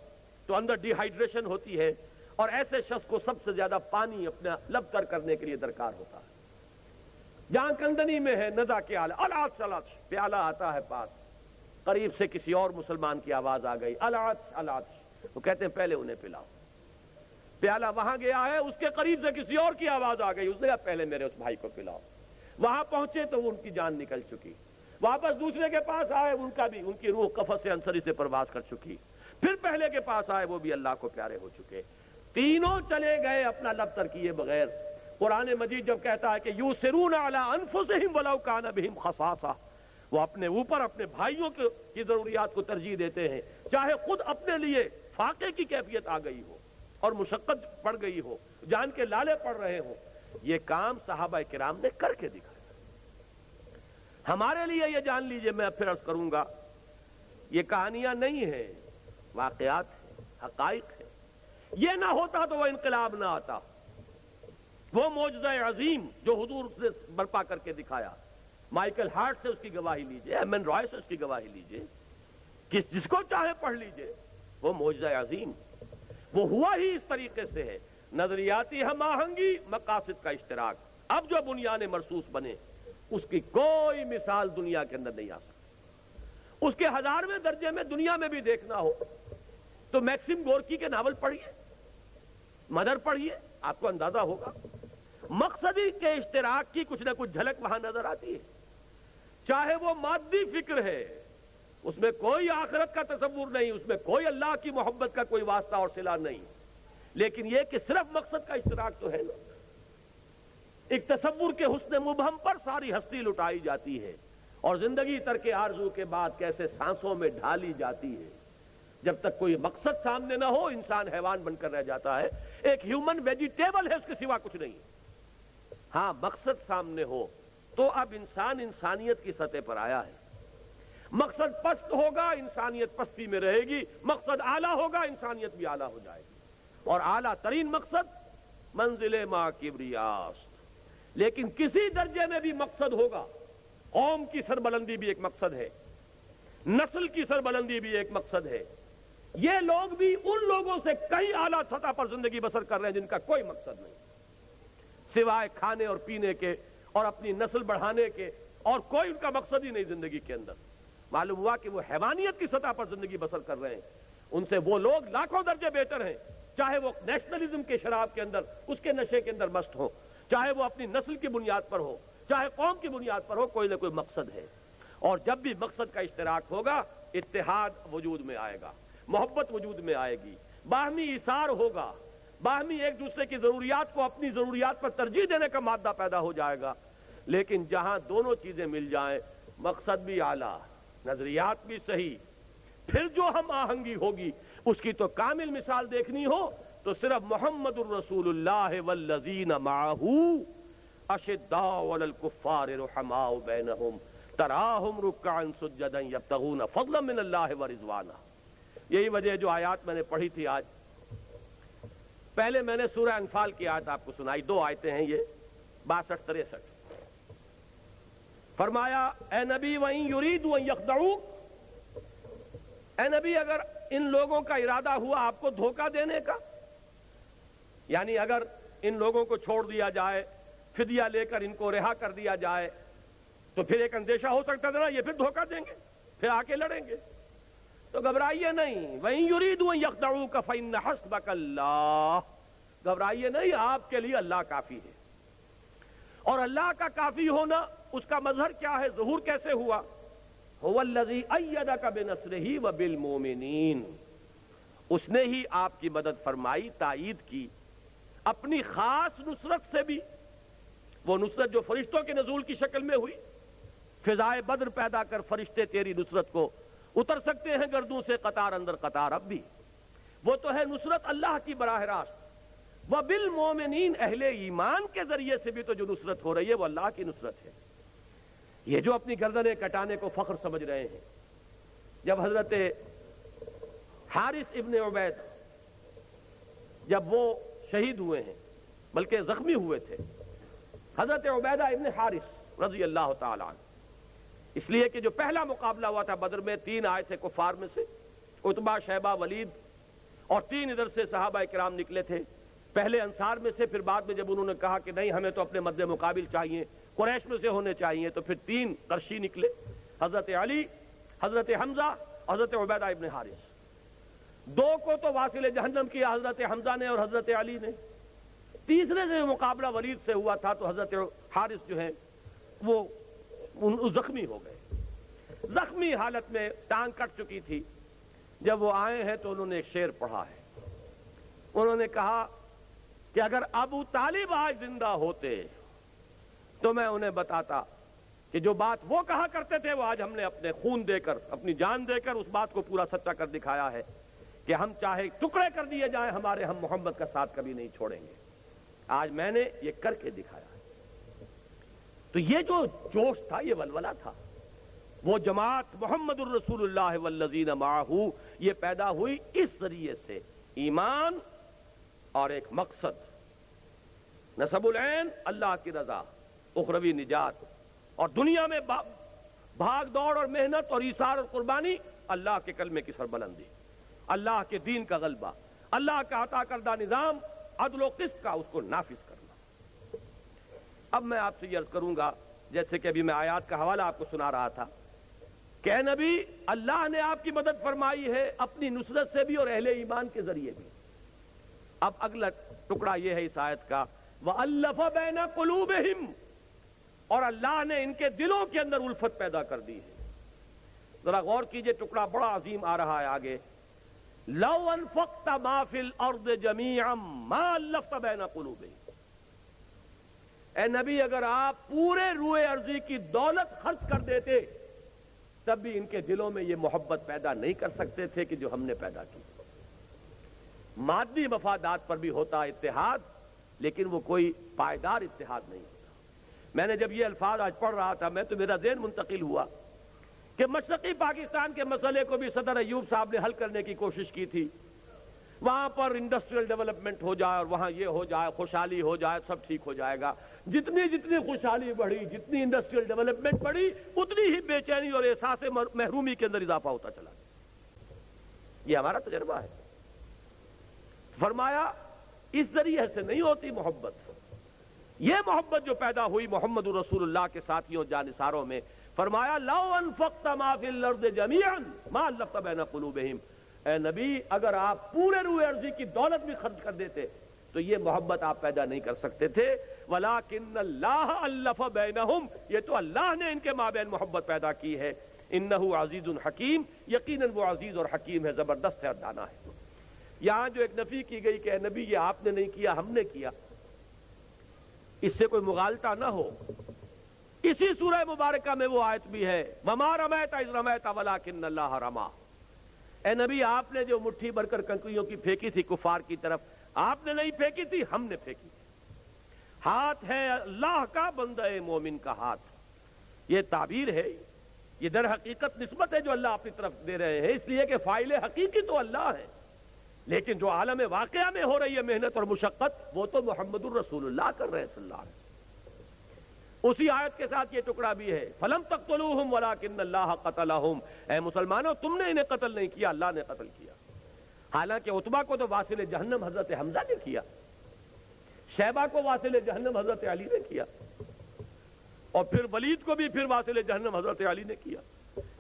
تو اندر ڈی ہائیڈریشن ہوتی ہے، اور ایسے شخص کو سب سے زیادہ پانی اپنا لب تر کرنے کے لیے درکار ہوتا ہے. جہاں کندنی میں ہے نزا کے آلہ، العطش، پیالہ آتا ہے پاس، قریب سے کسی اور مسلمان کی آواز آ گئی، العطش. وہ کہتے ہیں پہلے انہیں پلاؤ. پیالہ وہاں گیا ہے، اس کے قریب سے کسی اور کی آواز آ گئی، اس نے کہا پہلے میرے اس بھائی کو پلاؤ. وہاں پہنچے تو ان کی جان نکل چکی. واپس دوسرے کے پاس آئے، ان کی روح قفس سے انصری سے پرواز کر چکی. پھر پہلے کے پاس آئے، وہ بھی اللہ کو پیارے ہو چکے. تینوں چلے گئے اپنا لب تر کیے بغیر. قرآن مجید جب کہتا ہے کہ یوسرون علی انفسہم ولو کان بہم خصاصہ، وہ اپنے اوپر اپنے بھائیوں کی ضروریات کو ترجیح دیتے ہیں، چاہے خود اپنے لیے فاقے کی کیفیت آ گئی ہو اور مشقت پڑ گئی ہو، جان کے لالے پڑ رہے ہوں. یہ کام صحابہ کرام نے کر کے دکھایا. ہمارے لیے یہ جان لیجئے، میں پھر عرض کروں گا، یہ کہانیاں نہیں ہیں، واقعات ہیں، حقائق ہیں. یہ نہ ہوتا تو وہ انقلاب نہ آتا. وہ معجزہ عظیم جو حضور نے برپا کر کے دکھایا، مائیکل ہارٹ سے اس کی گواہی لیجئے، ایم این رائے سے اس کی گواہی لیجئے، جس کو چاہے پڑھ لیجئے. وہ معجزہ عظیم، وہ ہوا ہی اس طریقے سے ہے، نظریاتی ہم آہنگی، مقاصد کا اشتراک۔ اب جو بنیان مرصوص بنے اس کی کوئی مثال دنیا کے اندر نہیں آ سکتی۔ اس کے 1000ویں درجے میں دنیا میں بھی دیکھنا ہو تو میکسم گورکی کے ناول پڑھیے، مدر پڑھیے، آپ کو اندازہ ہوگا مقصدی کے اشتراک کی کچھ نہ کچھ جھلک وہاں نظر آتی ہے۔ چاہے وہ مادی فکر ہے، اس میں کوئی آخرت کا تصور نہیں، اس میں کوئی اللہ کی محبت کا کوئی واسطہ اور صلہ نہیں، لیکن یہ کہ صرف مقصد کا اشتراک تو ہے نا۔ ایک تصور کے حسن مبہم پر ساری ہستی لٹائی جاتی ہے، اور زندگی ترک آرزو کے بعد کیسے سانسوں میں ڈھالی جاتی ہے۔ جب تک کوئی مقصد سامنے نہ ہو انسان حیوان بن کر رہ جاتا ہے، ایک ہیومن ویجیٹیبل ہے، اس کے سوا کچھ نہیں۔ ہاں مقصد سامنے ہو تو اب انسان انسانیت کی سطح پر آیا ہے۔ مقصد پست ہوگا انسانیت پستی میں رہے گی، مقصد اعلیٰ ہوگا انسانیت بھی اعلیٰ ہو جائے گی، اور اعلیٰ ترین مقصد منزل ما کبریاست۔ لیکن کسی درجے میں بھی مقصد ہوگا، قوم کی سربلندی بھی ایک مقصد ہے، نسل کی سربلندی بھی ایک مقصد ہے۔ یہ لوگ بھی ان لوگوں سے کئی اعلیٰ سطح پر زندگی بسر کر رہے ہیں جن کا کوئی مقصد نہیں سوائے کھانے اور پینے کے اور اپنی نسل بڑھانے کے، اور کوئی ان کا مقصد ہی نہیں زندگی کے اندر۔ معلوم ہوا کہ وہ حیوانیت کی سطح پر زندگی بسر کر رہے ہیں، ان سے وہ لوگ لاکھوں درجے بہتر ہیں، چاہے وہ نیشنلزم کے شراب کے اندر، اس کے نشے کے اندر مست ہو، چاہے وہ اپنی نسل کی بنیاد پر ہو، چاہے قوم کی بنیاد پر ہو، کوئی نہ کوئی مقصد ہے۔ اور جب بھی مقصد کا اشتراک ہوگا اتحاد وجود میں آئے گا، محبت وجود میں آئے گی، باہمی ایثار ہوگا، باہمی ایک دوسرے کی ضروریات کو اپنی ضروریات پر ترجیح دینے کا مادہ پیدا ہو جائے گا۔ لیکن جہاں دونوں چیزیں مل جائیں، مقصد بھی اعلیٰ، نظریات بھی صحیح، پھر جو ہم آہنگی ہوگی اس کی تو کامل مثال دیکھنی ہو تو صرف محمد الرسول اللہ والذین معہ اشداء علی الکفار رحماء بینہم تراہم رکعا سجدا یبتغون فضلا من اللہ ورضوانا۔ یہی وجہ جو آیات میں نے پڑھی تھی آج، پہلے میں نے سورہ انفال کی آیت آپ کو سنائی، 2 آیتیں ہیں یہ 62-63۔ فرمایا اے نبی وَإِن يُرِيدُوا أَن يَخْدَعُوكَ، اے نبی اگر ان لوگوں کا ارادہ ہوا آپ کو دھوکہ دینے کا، یعنی اگر ان لوگوں کو چھوڑ دیا جائے، فدیہ لے کر ان کو رہا کر دیا جائے، تو پھر ایک اندیشہ ہو سکتا تھا نا یہ پھر دھوکہ دیں گے، پھر آ کے لڑیں گے، تو گھبرائیے نہیں۔ وَإِن يُرِيدُوا أَن يَخْدَعُوكَ فَإِنَّ حَسْبَكَ اللَّهُ، گھبرائیے نہیں، آپ کے لیے اللہ کافی ہے۔ اور اللہ کا کافی ہونا اس کا مظہر کیا ہے، ظہور کیسے ہوا؟ هُوَ الَّذِي أَيَّدَكَ بِنَصْرِهِ وَبِالْمُؤْمِنِينَ، اس نے ہی آپ کی مدد فرمائی، تائید کی اپنی خاص نصرت سے بھی، وہ نصرت جو فرشتوں کے نزول کی شکل میں ہوئی، فضائے بدر پیدا کر فرشتے تیری نصرت کو اتر سکتے ہیں گردوں سے قطار اندر قطار، اب بھی وہ تو ہے نصرت اللہ کی براہ راست۔ وَبِالْمُؤْمِنِينَ، اہل ایمان کے ذریعے سے بھی تو جو نصرت ہو رہی ہے وہ اللہ کی نصرت ہے۔ یہ جو اپنی گردنیں کٹانے کو فخر سمجھ رہے ہیں، جب حضرت حارث ابن عبید جب وہ شہید ہوئے ہیں، بلکہ زخمی ہوئے تھے، حضرت عبیدہ ابن حارث رضی اللہ تعالی عنہ، اس لیے کہ جو پہلا مقابلہ ہوا تھا بدر میں، 3 آئے تھے کفار میں سے، عتبہ، شیبہ، ولید، اور 3 ادھر سے صحابہ کرام نکلے تھے، پہلے انصار میں سے، پھر بعد میں جب انہوں نے کہا کہ نہیں ہمیں تو اپنے مد مقابل چاہیے، قریش میں سے ہونے چاہیے، تو پھر 3 قرشی نکلے، حضرت علی، حضرت حمزہ، حضرت عبیدہ ابن حارث۔ 2 کو تو واصل جہنم کیا حضرت حمزہ نے اور حضرت علی نے، تیسرے سے مقابلہ ولید سے ہوا تھا تو حضرت حارث جو ہیں وہ زخمی ہو گئے۔ زخمی حالت میں ٹانگ کٹ چکی تھی، جب وہ آئے ہیں تو انہوں نے ایک شعر پڑھا ہے، انہوں نے کہا کہ اگر ابو طالب آج زندہ ہوتے تو میں انہیں بتاتا کہ جو بات وہ کہا کرتے تھے وہ آج ہم نے اپنے خون دے کر، اپنی جان دے کر اس بات کو پورا سچا کر دکھایا ہے کہ ہم چاہے ٹکڑے کر دیے جائیں ہمارے، ہم محمد کا ساتھ کبھی نہیں چھوڑیں گے۔ آج میں نے یہ کر کے دکھایا ہے۔ تو یہ جو جوش تھا، یہ ولولہ تھا، وہ جماعت محمد الرسول اللہ والذین معہ یہ پیدا ہوئی اس ذریعے سے، ایمان اور ایک مقصد، نصب العین اللہ کی رضا، اخروی نجات، اور دنیا میں بھاگ دوڑ اور محنت اور ایثار اور قربانی اللہ کے کلمے کی سربلندی۔ اللہ کے دین کا غلبہ، اللہ کا عطا کردہ نظام عدل و قسط کا، اس کو نافذ کرنا۔ اب میں آپ سے یہ عرض کروں گا، جیسے کہ ابھی میں آیات کا حوالہ آپ کو سنا رہا تھا کہ اے نبی، اللہ نے آپ کی مدد فرمائی ہے اپنی نصرت سے بھی اور اہل ایمان کے ذریعے بھی۔ اب اگلا ٹکڑا یہ ہے اس آیت کا، وَأَلَّفَ بَيْنَ قُلُوبِهِمْ، اور اللہ نے ان کے دلوں کے اندر الفت پیدا کر دی ہے۔ ذرا غور کیجئے، ٹکڑا بڑا عظیم آ رہا ہے آگے، لَوْ أَنفَقْتَ مَا فِي الْأَرْضِ جَمِيعًا مَا أَلَّفْتَ بَيْنَ قُلُوبِهِمْ۔ اے نبی، اگر آپ پورے روئے ارضی کی دولت خرچ کر دیتے تب بھی ان کے دلوں میں یہ محبت پیدا نہیں کر سکتے تھے کہ جو ہم نے پیدا کی۔ مادی مفادات پر بھی ہوتا اتحاد، لیکن وہ کوئی پائیدار اتحاد نہیں ہوتا۔ میں نے جب یہ الفاظ آج پڑھ رہا تھا، میں تو میرا ذہن منتقل ہوا کہ مشرقی پاکستان کے مسئلے کو بھی صدر ایوب صاحب نے حل کرنے کی کوشش کی تھی، وہاں پر انڈسٹریل ڈیولپمنٹ ہو جائے اور وہاں یہ ہو جائے، خوشحالی ہو جائے، سب ٹھیک ہو جائے گا۔ جتنی جتنی خوشحالی بڑھی، جتنی انڈسٹریل ڈیولپمنٹ بڑھی، اتنی ہی بے چینی اور احساس محرومی کے اندر اضافہ ہوتا چلا۔ یہ ہمارا تجربہ ہے۔ فرمایا اس ذریعے سے نہیں ہوتی محبت، یہ محبت جو پیدا ہوئی محمد رسول اللہ کے ساتھیوں جانثاروں میں، فرمایا لو انفقت ما فی الارض جميعا ما الفت بین قلوبہم، اے نبی اگر آپ پورے روئے ارضی کی دولت بھی خرچ کر دیتے تو یہ محبت آپ پیدا نہیں کر سکتے تھے۔ ولیکن اللہ الف بینہم، یہ تو اللہ نے ان کے مابین محبت پیدا کی ہے۔ انہ عزیز حکیم، یقیناً وہ عزیز اور حکیم ہے، زبردست ہے اور دانا ہے۔ یہاں جو ایک نفی کی گئی کہ اے نبی یہ آپ نے نہیں کیا، ہم نے کیا، اس سے کوئی مغالطہ نہ ہو، اسی سورہ مبارکہ میں وہ آیت بھی ہے، وما رمیت اذ رمیت ولکن اللہ رمی۔ اے نبی آپ نے جو مٹھی بھر کر کنکریوں کی پھینکی تھی کفار کی طرف، آپ نے نہیں پھینکی تھی، ہم نے پھینکی تھی۔ ہاتھ ہے اللہ کا، بندہ مومن کا ہاتھ۔ یہ تعبیر ہے، یہ در حقیقت نسبت ہے جو اللہ اپنی طرف دے رہے ہیں، اس لیے کہ فاعل حقیقی تو اللہ ہے، لیکن جو عالم واقعہ میں ہو رہی ہے محنت اور مشقت، وہ تو محمد الرسول اللہ کر رہے ہیں صلی اللہ علیہ وسلم۔ اسی آیت کے ساتھ یہ ٹکڑا بھی ہے، فَلَمْ تَقْتُلُوهُمْ وَلَكِنَّ اللَّهَ قَتَلَهُمْ، اے مسلمانوں تم نے انہیں قتل نہیں کیا، اللہ نے قتل کیا۔ حالانکہ عتبہ کو تو واصل جہنم حضرت حمزہ نے کیا، شیبہ کو واصل جہنم حضرت علی نے کیا، اور پھر ولید کو بھی پھر واصل جہنم حضرت علی نے کیا۔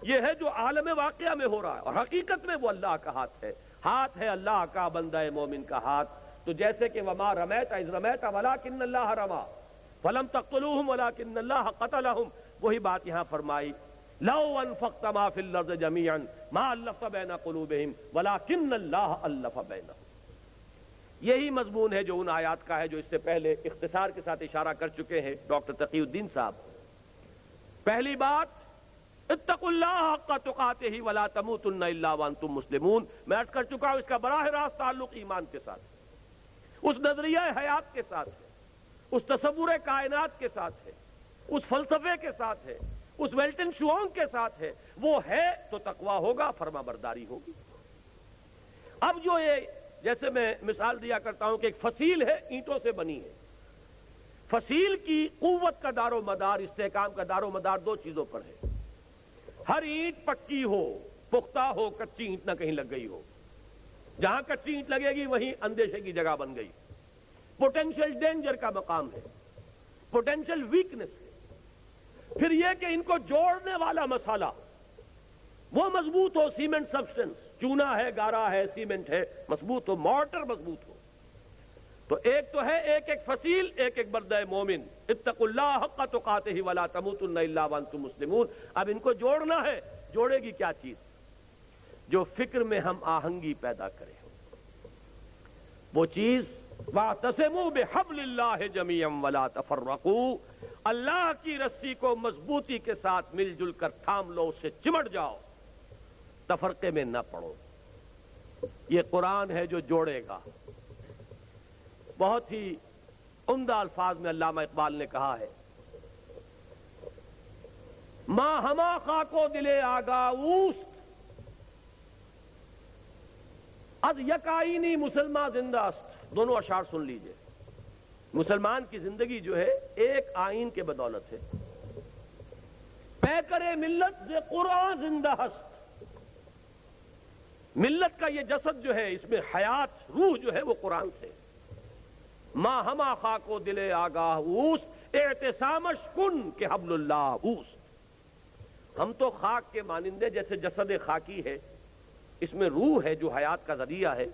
یہ ہے جو عالم واقعہ میں ہو رہا ہے، اور حقیقت میں وہ اللہ کا ہاتھ ہے، ہاتھ ہے اللہ کا، بندہ مومن کا ہاتھ۔ تو جیسے کہ وما رمیت اذ رمیت ولکن اللہ رمی، فلم تقتلوہم ولکن اللہ قتلہم، وہی بات یہاں فرمائی، لو انفقت ما فی الارض جميعا ما الفت بین قلوبہم ولکن اللہ الف بینہم۔ یہی مضمون ہے جو ان آیات کا ہے جو اس سے پہلے اختصار کے ساتھ اشارہ کر چکے ہیں ڈاکٹر تقی الدین صاحب۔ پہلی بات، اتقوا اللہ حق تقاتہ ولا تموتن الا وانتم مسلمون، میں عرض کر چکا ہوں اس کا براہ راست تعلق ایمان کے ساتھ، اس نظریہ حیات کے ساتھ ہے، اس تصور کائنات کے ساتھ ہے، اس فلسفے کے ساتھ ہے، اس ویلٹن شوانگ کے ساتھ ہے۔ وہ ہے تو تقویٰ ہوگا، فرما برداری ہوگی۔ اب جو یہ جیسے میں مثال دیا کرتا ہوں کہ ایک فصیل ہے، اینٹوں سے بنی ہے، فصیل کی قوت کا دار و مدار، استحکام کا دار و مدار دو چیزوں پر ہے، ہر اینٹ پکی ہو، پختہ ہو، کچی اینٹ نہ کہیں لگ گئی ہو، جہاں کچی اینٹ لگے گی وہیں اندیشے کی جگہ بن گئی، پوٹینشیل ڈینجر کا مقام ہے، پوٹینشیل ویکنس ہے۔ پھر یہ کہ ان کو جوڑنے والا مسالہ وہ مضبوط ہو، سیمنٹ سبسٹنس، چونا ہے، گارا ہے، سیمنٹ ہے، مضبوط ہو، مارٹر مضبوط ہو۔ تو ایک تو ہے ایک ایک فصیل، ایک ایک بردہ مومن، اتقوا اللہ حق تقاتہ ولا تموتن الا وانتم مسلمون۔ اب ان کو جوڑنا ہے، جوڑے گی کیا چیز؟ جو فکر میں ہم آہنگی پیدا کرے، وہ چیز وَاعْتَصِمُوا بِحَبْلِ اللَّهِ جَمِيعًا وَلَا تَفَرَّقُوا، اللہ کی رسی کو مضبوطی کے ساتھ مل جل کر تھام لو، اس سے چمٹ جاؤ، تفرقے میں نہ پڑو۔ یہ قرآن ہے جو جوڑے گا۔ بہت ہی عمدہ الفاظ میں علامہ اقبال نے کہا ہے، ماں ہما خاکو دلے آگاہ اوست، از یک آئینی مسلمان زندہ است۔ دونوں اشعار سن لیجئے۔ مسلمان کی زندگی جو ہے ایک آئین کے بدولت ہے۔ پیکر ملت ز قرآن زندہ ہست، ملت کا یہ جسد جو ہے اس میں حیات روح جو ہے وہ قرآن سے. ما ہما خاک و دل آگاہ اوست اعتصامش کن کہ حبل اللہ اوست. ہم تو خاک کے مانندے جیسے جسد خاکی ہے، اس میں روح ہے جو حیات کا ذریعہ ہے،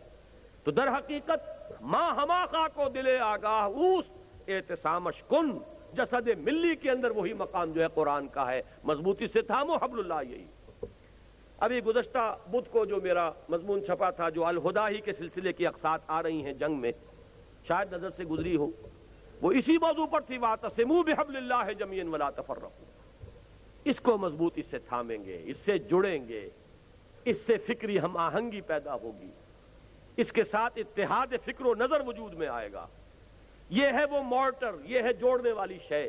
تو در حقیقت ما ہما خاک و دل آگاہ اوست اعتصامش کن، جسد ملی کے اندر وہی مقام جو ہے قرآن کا ہے. مضبوطی سے تھامو حبل اللہ. یہی ابھی گزشتہ بدھ کو جو میرا مضمون چھپا تھا، جو الہدا ہی کے سلسلے کی اقساط آ رہی ہیں جنگ میں، شاید نظر سے گزری ہو، وہ اسی موضوع پر تھی، واعتصموا بحبل اللہ جميعا ولا تفرقوا. اس کو مضبوطی سے تھامیں گے، اس سے جڑیں گے، اس سے فکری ہم آہنگی پیدا ہوگی، اس کے ساتھ اتحاد فکر و نظر وجود میں آئے گا. یہ ہے وہ مورٹر، یہ ہے جوڑنے والی شے.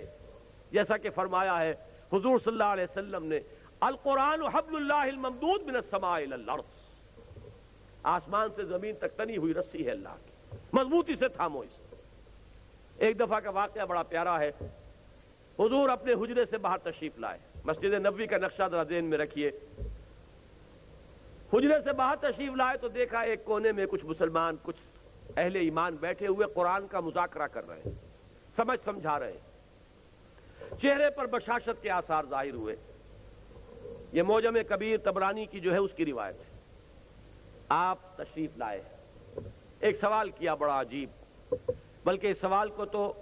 جیسا کہ فرمایا ہے حضور صلی اللہ علیہ وسلم نے، القرآن حبل اللہ الممدود من السماء الى الارض. آسمان سے زمین تک تنی ہوئی رسی ہے اللہ کی، مضبوطی سے تھامو اس. ایک دفعہ کا واقعہ بڑا پیارا ہے. حضور اپنے حجرے سے باہر تشریف لائے. مسجد نبوی کا نقشہ ذرا ذہن میں رکھیے. حجرے سے باہر تشریف لائے تو دیکھا ایک کونے میں کچھ مسلمان، کچھ اہل ایمان بیٹھے ہوئے قرآن کا مذاکرہ کر رہے ہیں، سمجھا رہے ہیں. چہرے پر بشاشت کے آثار ظاہر ہوئے. یہ معجم کبیر طبرانی کی جو ہے اس کی روایت ہے. آپ تشریف لائے، ایک سوال کیا بڑا عجیب، بلکہ اس سوال کو تو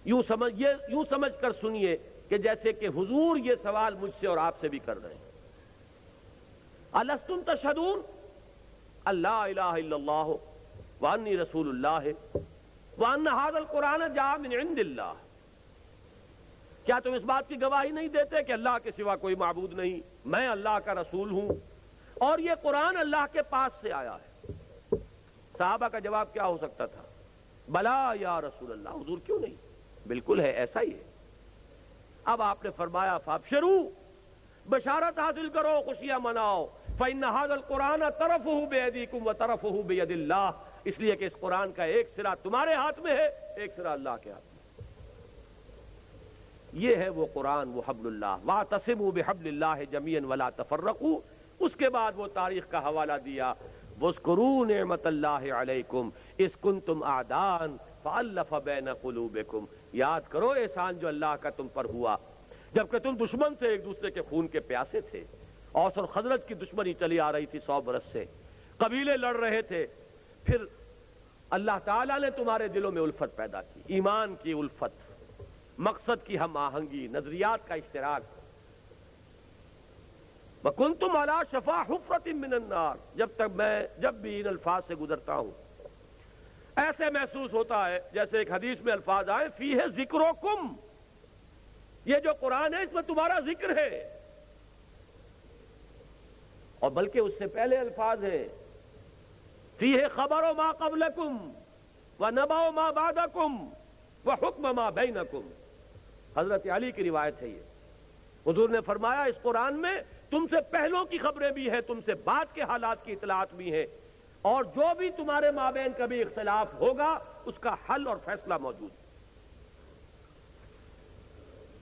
یوں سمجھ کر سنیے کہ جیسے کہ حضور یہ سوال مجھ سے اور آپ سے بھی کر رہے ہیں. الستم تشہدون اللہ الہ الا اللہ وانی رسول اللہ وان ھذا القرآن جاء من عند اللہ. کیا تم اس بات کی گواہی نہیں دیتے کہ اللہ کے سوا کوئی معبود نہیں، میں اللہ کا رسول ہوں اور یہ قرآن اللہ کے پاس سے آیا ہے؟ صحابہ کا جواب کیا ہو سکتا تھا؟ بلا یا رسول اللہ. حضور کیوں نہیں، بالکل ہے، ایسا ہی ہے. اب آپ نے فرمایا فابشروا، بشارت حاصل کرو، خوشیاں مناؤ. فإن هذا القرآن طرفه بأيديكم وطرفه بيد الله. اس لیے کہ اس قرآن کا ایک سرا تمہارے ہاتھ میں ہے، ایک سرا اللہ کے ہاتھ میں. یہ ہے وہ قرآن، وہ حبل اللہ. واعتصموا بحبل اللہ جميعا ولا تفرقوا. اس کے بعد وہ تاریخ کا حوالہ دیا. واذکروا نعمت اللہ علیکم اذ کنتم اعداء فالف بین قلوبکم. یاد کرو احسان جو اللہ کا تم پر ہوا جبکہ تم دشمن سے، ایک دوسرے کے خون کے پیاسے تھے. اوس اور خزرج کی دشمنی چلی آ رہی تھی 100 برس سے، قبیلے لڑ رہے تھے. پھر اللہ تعالیٰ نے تمہارے دلوں میں الفت پیدا کی، ایمان کی الفت، مقصد کی ہم آہنگی، نظریات کا اشتراک. وَكُنْتُمْ عَلَى شَفَا حُفْرَةٍ مِّنَ النَّارِ. جب بھی ان الفاظ سے گزرتا ہوں ایسے محسوس ہوتا ہے جیسے ایک حدیث میں الفاظ آئے فیہ ذکرکم. یہ جو قرآن ہے اس میں تمہارا ذکر ہے. اور بلکہ اس سے پہلے الفاظ ہیں فیہ خبر ما قبلکم ونبأ ما بعدکم وحکم ما بینکم. حضرت علی کی روایت ہے. یہ حضور نے فرمایا اس قرآن میں تم سے پہلوں کی خبریں بھی ہیں، تم سے بعد کے حالات کی اطلاعات بھی ہیں، اور جو بھی تمہارے مابین کبھی اختلاف ہوگا اس کا حل اور فیصلہ موجود ہے.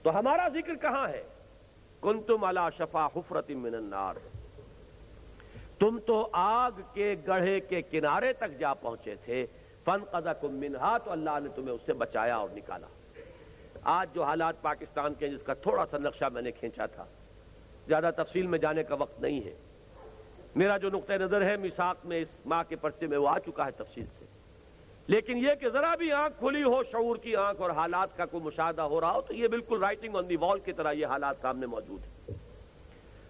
تو ہمارا ذکر کہاں ہے؟ کنتم علی شفا حفرۃ من النار. تم تو آگ کے گڑھے کے کنارے تک جا پہنچے تھے. فانقذکم منہا، تو اللہ نے تمہیں اس سے بچایا اور نکالا. آج جو حالات پاکستان کے، جس کا تھوڑا سا نقشہ میں نے کھینچا تھا، زیادہ تفصیل میں جانے کا وقت نہیں ہے. میرا جو نقطہ نظر ہے میثاق میں اس ماہ کے پرچے میں وہ آ چکا ہے تفصیل سے. لیکن یہ کہ ذرا بھی آنکھ کھلی ہو، شعور کی آنکھ، اور حالات کا کوئی مشاہدہ ہو رہا ہو، تو یہ بالکل رائٹنگ آن دی وال کی طرح یہ حالات سامنے موجود ہیں.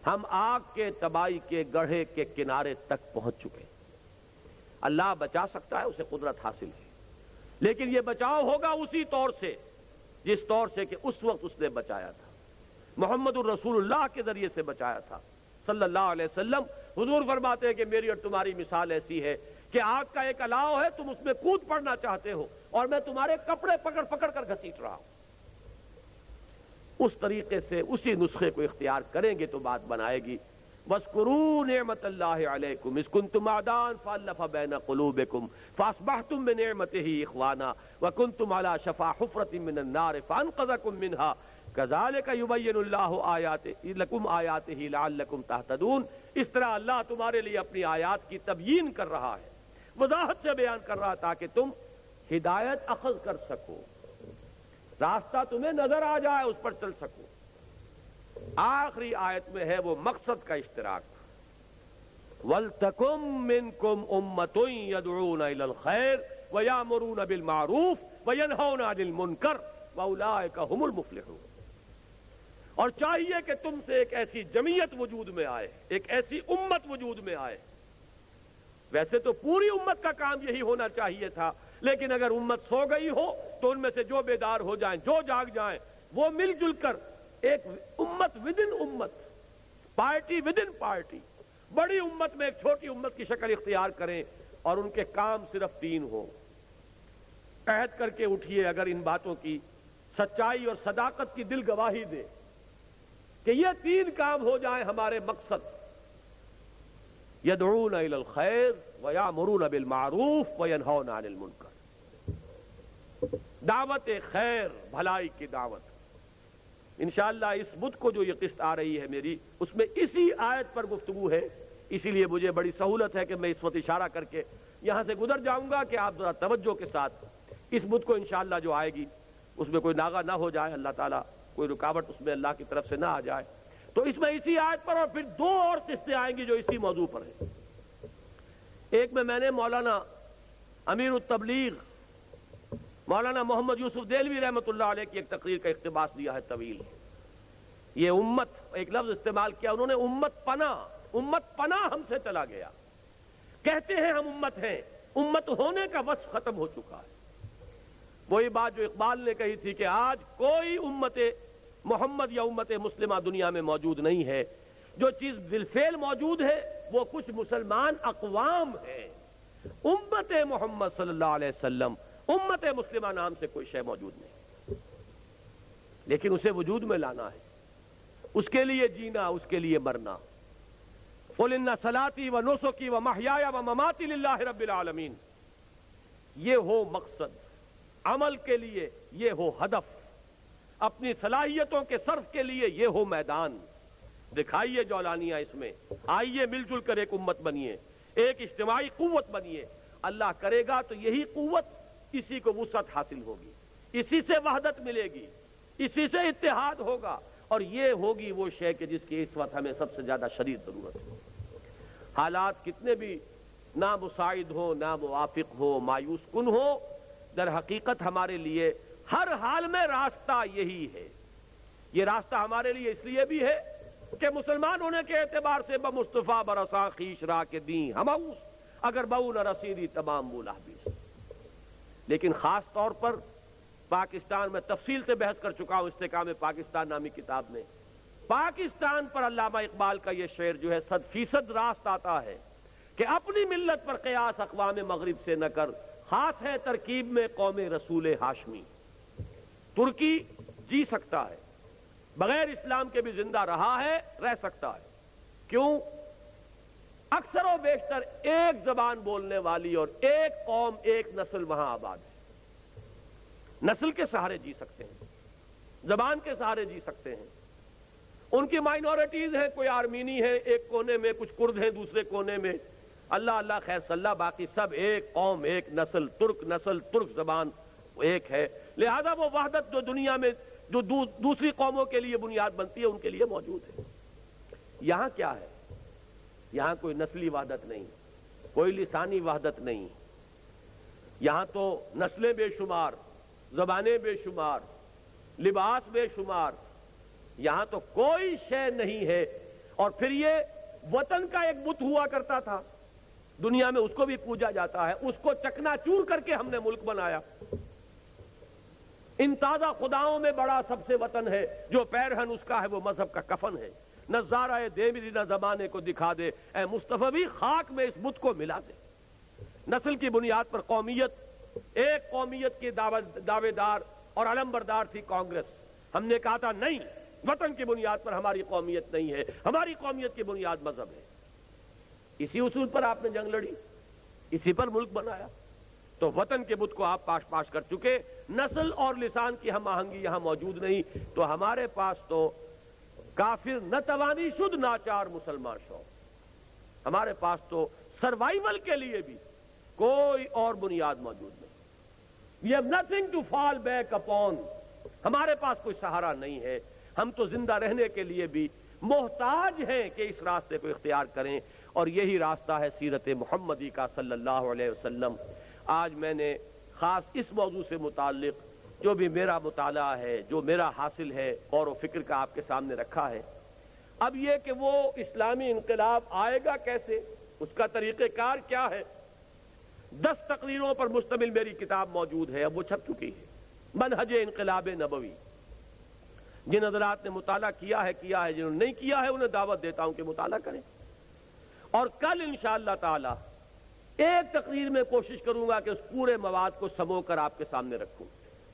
ہم آگ کے تباہی کے گڑھے کے کنارے تک پہنچ چکے. اللہ بچا سکتا ہے، اسے قدرت حاصل ہے، لیکن یہ بچاؤ ہوگا اسی طور سے جس طور سے کہ اس وقت اس نے بچایا تھا. محمد الرسول اللہ کے ذریعے سے بچایا تھا صلی اللہ علیہ وسلم. حضور فرماتے ہیں کہ میری اور تمہاری مثال ایسی ہے کہ آگ کا ایک الاؤ ہے، تم اس میں کود پڑنا چاہتے ہو اور میں تمہارے کپڑے پکڑ پکڑ کر گھسیٹ رہا ہوں. اس طریقے سے اسی نسخے کو اختیار کریں گے تو بات بنائے گی. وَاذْكُرُوا نِعْمَةَ اللَّهِ عَلَيْكُمْ إِذْ كُنْتُمْ أَعْدَاءً فَأَلَّفَ بَيْنَ قُلُوبِكُمْ فَأَصْبَحْتُمْ بِنِعْمَتِهِ إِخْوَانًا وَكُنْتُمْ عَلَى شَفَا حُفْرَةٍ مِّنَ النَّارِ فَأَنْقَذَكُمْ مِنْهَا کذالک یبین اللہ لکم آیاتہ لعلکم تہتدون، اس طرح اللہ تمہارے لیے اپنی آیات کی تبیین کر رہا ہے، وضاحت سے بیان کر رہا تاکہ تم ہدایت اخذ کر سکو، راستہ تمہیں نظر آ جائے، اس پر چل سکو۔ آخری آیت میں ہے وہ مقصد کا اشتراک، وَلْتَكُمْ مِنْكُمْ أُمَّةٌ يَدْعُونَ إِلَى الْخَيْرِ وَيَأْمُرُونَ بِالْمَعْرُوفِ وَيَنْهَوْنَ عَنِ الْمُنْكَرِ وَأُولَٰئِكَ هُمُ الْمُفْلِحُونَ۔ اور چاہیے کہ تم سے ایک ایسی جمعیت وجود میں آئے، ایک ایسی امت وجود میں آئے۔ ویسے تو پوری امت کا کام یہی ہونا چاہیے تھا، لیکن اگر امت سو گئی ہو تو ان میں سے جو بیدار ہو جائیں، جو جاگ جائیں، وہ مل جل کر ایک امت ودن امت، پارٹی ودن پارٹی، بڑی امت میں ایک چھوٹی امت کی شکل اختیار کریں، اور ان کے کام صرف 3 ہو۔ عہد کر کے اٹھیے اگر ان باتوں کی سچائی اور صداقت کی دل گواہی دے کہ یہ 3 کام ہو جائیں ہمارے مقصد، یدعون الی الخیر ویامرون بالمعروف وینہون عن المنکر، دعوت خیر، بھلائی کی دعوت۔ انشاءاللہ اس بدھ کو جو یہ قسط آ رہی ہے میری، اس میں اسی آیت پر گفتگو ہے، اسی لیے مجھے بڑی سہولت ہے کہ میں اس وقت اشارہ کر کے یہاں سے گزر جاؤں گا کہ آپ ذرا توجہ کے ساتھ اس بدھ کو انشاءاللہ جو آئے گی اس میں کوئی ناغہ نہ ہو جائے، اللہ تعالیٰ کوئی رکاوٹ اس میں اللہ کی طرف سے نہ آ جائے۔ تو اس میں اسی آیت پر اور پھر 2 اور قسطیں آئیں گی جو اسی موضوع پر ہیں۔ ایک میں نے مولانا امیر التبلیغ مولانا محمد یوسف دہلوی رحمۃ اللہ علیہ کی ایک تقریر کا اقتباس دیا ہے طویل۔ یہ امت، ایک لفظ استعمال کیا انہوں نے، امت پناہ ہم سے چلا گیا۔ کہتے ہیں ہم امت ہیں، امت ہونے کا وصف ختم ہو چکا ہے۔ وہی بات جو اقبال نے کہی تھی کہ آج کوئی امت محمد یا امت مسلمہ دنیا میں موجود نہیں ہے، جو چیز بالفعل موجود ہے وہ کچھ مسلمان اقوام ہیں۔ امت محمد صلی اللہ علیہ وسلم، امت مسلمہ نام سے کوئی شے موجود نہیں، لیکن اسے وجود میں لانا ہے، اس کے لیے جینا، اس کے لیے مرنا۔ قُلْ إِنَّ صَلَاتِي وَنُسُكِي وَمَحْيَايَ وَمَمَاتِي لِلَّهِ رَبِّ الْعَالَمِينَ۔ یہ ہو مقصد، عمل کے لیے یہ ہو ہدف، اپنی صلاحیتوں کے صرف کے لیے یہ ہو میدان۔ دکھائیے جولانیہ اس میں، آئیے مل جل کر ایک امت بنیے، ایک اجتماعی قوت بنیے۔ اللہ کرے گا تو یہی قوت، اسی کو وسعت حاصل ہوگی، اسی سے وحدت ملے گی، اسی سے اتحاد ہوگا، اور یہ ہوگی وہ شے کہ جس کی اس وقت ہمیں سب سے زیادہ شدید ضرورت ہے۔ حالات کتنے بھی نامساعد ہو، ناموافق ہو، مایوس کن ہو، در حقیقت ہمارے لیے ہر حال میں راستہ یہی ہے۔ یہ راستہ ہمارے لیے اس لیے بھی ہے کہ مسلمان ہونے کے اعتبار سے بمصطفیٰ برساں خیش را کے دیں ہماؤس، اگر بہو نہ رسیدی تمام بولاحبیس۔ لیکن خاص طور پر پاکستان میں تفصیل سے بحث کر چکا ہوں استحکام پاکستان نامی کتاب میں، پاکستان پر علامہ اقبال کا یہ شعر جو ہے 100% راست آتا ہے کہ اپنی ملت پر قیاس اقوام مغرب سے نہ کر، خاص ہے ترکیب میں قوم رسول ہاشمی۔ ترکی جی سکتا ہے، بغیر اسلام کے بھی زندہ رہا ہے، رہ سکتا ہے۔ کیوں؟ اکثر و بیشتر ایک زبان بولنے والی اور ایک قوم، ایک نسل وہاں آباد ہے۔ نسل کے سہارے جی سکتے ہیں، زبان کے سہارے جی سکتے ہیں۔ ان کی مائنورٹیز ہیں، کوئی آرمینی ہے ایک کونے میں، کچھ کرد ہیں دوسرے کونے میں، اللہ اللہ خیر صلی اللہ، باقی سب ایک قوم، ایک نسل، ترک زبان ایک ہے۔ لہذا وہ وحدت جو دنیا میں جو دوسری قوموں کے لیے بنیاد بنتی ہے ان کے لیے موجود ہے۔ یہاں کیا ہے؟ یہاں کوئی نسلی وحدت نہیں، کوئی لسانی وحدت نہیں، یہاں تو نسلیں بے شمار، زبانیں بے شمار، لباس بے شمار، یہاں تو کوئی شے نہیں ہے۔ اور پھر یہ وطن کا ایک بت ہوا کرتا تھا، دنیا میں اس کو بھی پوجا جاتا ہے، اس کو چکنا چور کر کے ہم نے ملک بنایا۔ ان تازہ خداؤں میں بڑا سب سے وطن ہے، جو پیرہن اس کا ہے وہ مذہب کا کفن ہے۔ نظارہ دیوی نہ زمانے کو دکھا دے، اے مصطفی بھی خاک میں اس بت کو ملا دے۔ نسل کی بنیاد پر قومیت، ایک قومیت کی دعوے دار اور علمبردار تھی کانگریس۔ ہم نے کہا تھا نہیں، وطن کی بنیاد پر ہماری قومیت نہیں ہے، ہماری قومیت کی بنیاد مذہب ہے۔ اسی اصول پر آپ نے جنگ لڑی، اسی پر ملک بنایا۔ تو وطن کے بت کو آپ پاش پاش کر چکے، نسل اور لسان کی ہم آہنگی یہاں موجود نہیں، تو ہمارے پاس تو کافر نہ توانی شد ناچار مسلمان شو، ہمارے پاس تو سروائیول کے لیے بھی کوئی اور بنیاد موجود نہیں. We have nothing to fall back upon. ہمارے پاس کوئی سہارا نہیں ہے. ہم تو زندہ رہنے کے لیے بھی محتاج ہیں کہ اس راستے کو اختیار کریں، اور یہی راستہ ہے سیرت محمدی کا صلی اللہ علیہ وسلم. آج میں نے خاص اس موضوع سے متعلق جو بھی میرا مطالعہ ہے، جو میرا حاصل ہے غور و فکر کا آپ کے سامنے رکھا ہے. اب یہ کہ وہ اسلامی انقلاب آئے گا کیسے، اس کا طریقہ کار کیا ہے، 10 تقریروں پر مشتمل میری کتاب موجود ہے، اب وہ چھپ چکی ہے، منہج انقلاب نبوی. جن حضرات نے مطالعہ کیا ہے، جنہوں نے نہیں کیا ہے انہیں دعوت دیتا ہوں کہ مطالعہ کریں. اور کل انشاءاللہ تعالی ایک تقریر میں کوشش کروں گا کہ اس پورے مواد کو سمو کر آپ کے سامنے رکھوں.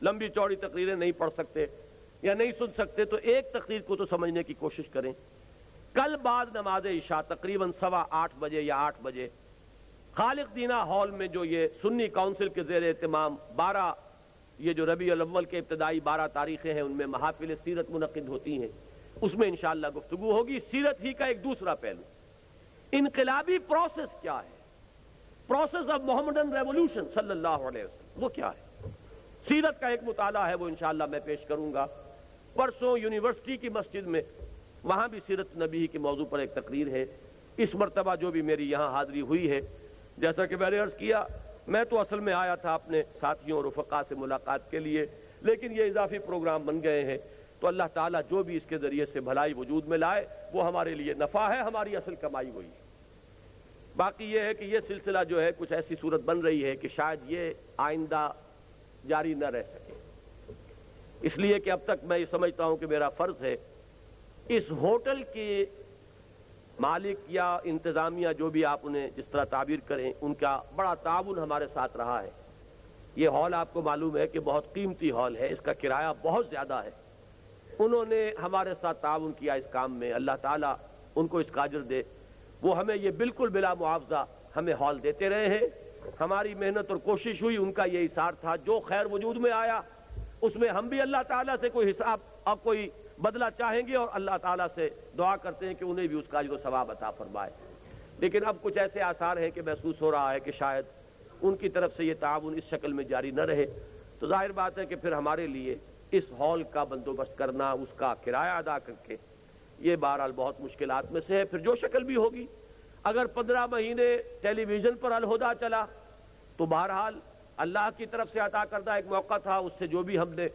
لمبی چوڑی تقریریں نہیں پڑھ سکتے یا نہیں سن سکتے تو ایک تقریر کو تو سمجھنے کی کوشش کریں. کل بعد نماز عشاء تقریباً 8:15 بجے یا 8 بجے خالق دینہ ہال میں، جو یہ سنی کونسل کے زیر اہتمام 12 یہ جو ربیع الاول کے ابتدائی 12 تاریخیں ہیں ان میں محافل سیرت منعقد ہوتی ہیں، اس میں انشاءاللہ گفتگو ہوگی. سیرت ہی کا ایک دوسرا پہلو، انقلابی پروسیس کیا ہے، پروسیس آف محمدن ریولوشن صلی اللہ علیہ وسلم، وہ کیا ہے. سیرت کا ایک مطالعہ ہے، وہ انشاءاللہ میں پیش کروں گا. پرسوں یونیورسٹی کی مسجد میں وہاں بھی سیرت نبی کے موضوع پر ایک تقریر ہے. اس مرتبہ جو بھی میری یہاں حاضری ہوئی ہے، جیسا کہ میں نے عرض کیا، میں تو اصل میں آیا تھا اپنے ساتھیوں اور رفقا سے ملاقات کے لیے، لیکن یہ اضافی پروگرام بن گئے ہیں، تو اللہ تعالیٰ جو بھی اس کے ذریعے سے بھلائی وجود میں لائے وہ ہمارے لیے نفع ہے، ہماری اصل کمائی وہی ہے. باقی یہ ہے کہ یہ سلسلہ جو ہے کچھ ایسی صورت بن رہی ہے کہ شاید یہ آئندہ جاری نہ رہ سکے، اس لیے کہ اب تک میں یہ سمجھتا ہوں کہ میرا فرض ہے اس ہوٹل کے مالک یا انتظامیہ، جو بھی آپ انہیں جس طرح تعبیر کریں، ان کا بڑا تعاون ہمارے ساتھ رہا ہے. یہ ہال آپ کو معلوم ہے کہ بہت قیمتی ہال ہے، اس کا کرایہ بہت زیادہ ہے. انہوں نے ہمارے ساتھ تعاون کیا اس کام میں، اللہ تعالیٰ ان کو اس کا اجر دے. وہ ہمیں یہ بالکل بلا معاوضہ ہمیں ہال دیتے رہے ہیں. ہماری محنت اور کوشش ہوئی، ان کا یہ ایثار تھا، جو خیر وجود میں آیا اس میں ہم بھی اللہ تعالیٰ سے کوئی حساب اب کوئی بدلہ چاہیں گے، اور اللہ تعالیٰ سے دعا کرتے ہیں کہ انہیں بھی اس کا اجر و ثواب عطا فرمائے. لیکن اب کچھ ایسے آثار ہیں کہ محسوس ہو رہا ہے کہ شاید ان کی طرف سے یہ تعاون اس شکل میں جاری نہ رہے، تو ظاہر بات ہے کہ پھر ہمارے لیے اس ہال کا بندوبست کرنا، اس کا کرایہ ادا کر کے، یہ بہرحال بہت مشکلات میں سے ہے. پھر جو شکل بھی ہوگی، اگر 15 مہینے ٹیلی ویژن پر الہدیٰ چلا تو بہرحال اللہ کی طرف سے عطا کردہ ایک موقع تھا، اس سے جو بھی ہم نے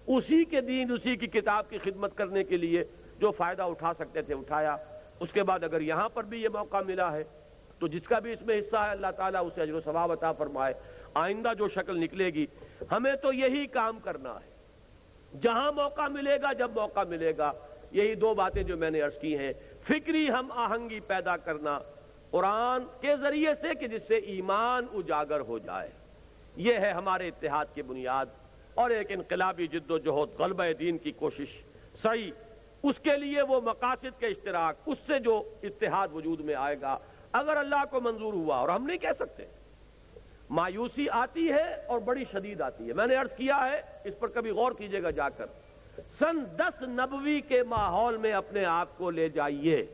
اسی کے دین، اسی کی کتاب کی خدمت کرنے کے لیے جو فائدہ اٹھا سکتے تھے اٹھایا. اس کے بعد اگر یہاں پر بھی یہ موقع ملا ہے تو جس کا بھی اس میں حصہ ہے اللہ تعالیٰ اسے اجر و ثواب عطا فرمائے. آئندہ جو شکل نکلے گی ہمیں تو یہی کام کرنا ہے، جہاں موقع ملے گا، جب موقع ملے گا. یہی 2 باتیں جو میں نے عرض کی ہیں، فکری ہم آہنگی پیدا کرنا قرآن کے ذریعے سے کہ جس سے ایمان اجاگر ہو جائے، یہ ہے ہمارے اتحاد کی بنیاد. اور ایک انقلابی جد و جہد، غلبہ دین کی کوشش سعی، اس کے لیے وہ مقاصد کے اشتراک، اس سے جو اتحاد وجود میں آئے گا، اگر اللہ کو منظور ہوا. اور ہم نہیں کہہ سکتے، مایوسی آتی ہے اور بڑی شدید آتی ہے. میں نے عرض کیا ہے، اس پر کبھی غور کیجئے گا جا کر، سن 10 نبوی کے ماحول میں اپنے آپ کو لے جائیے،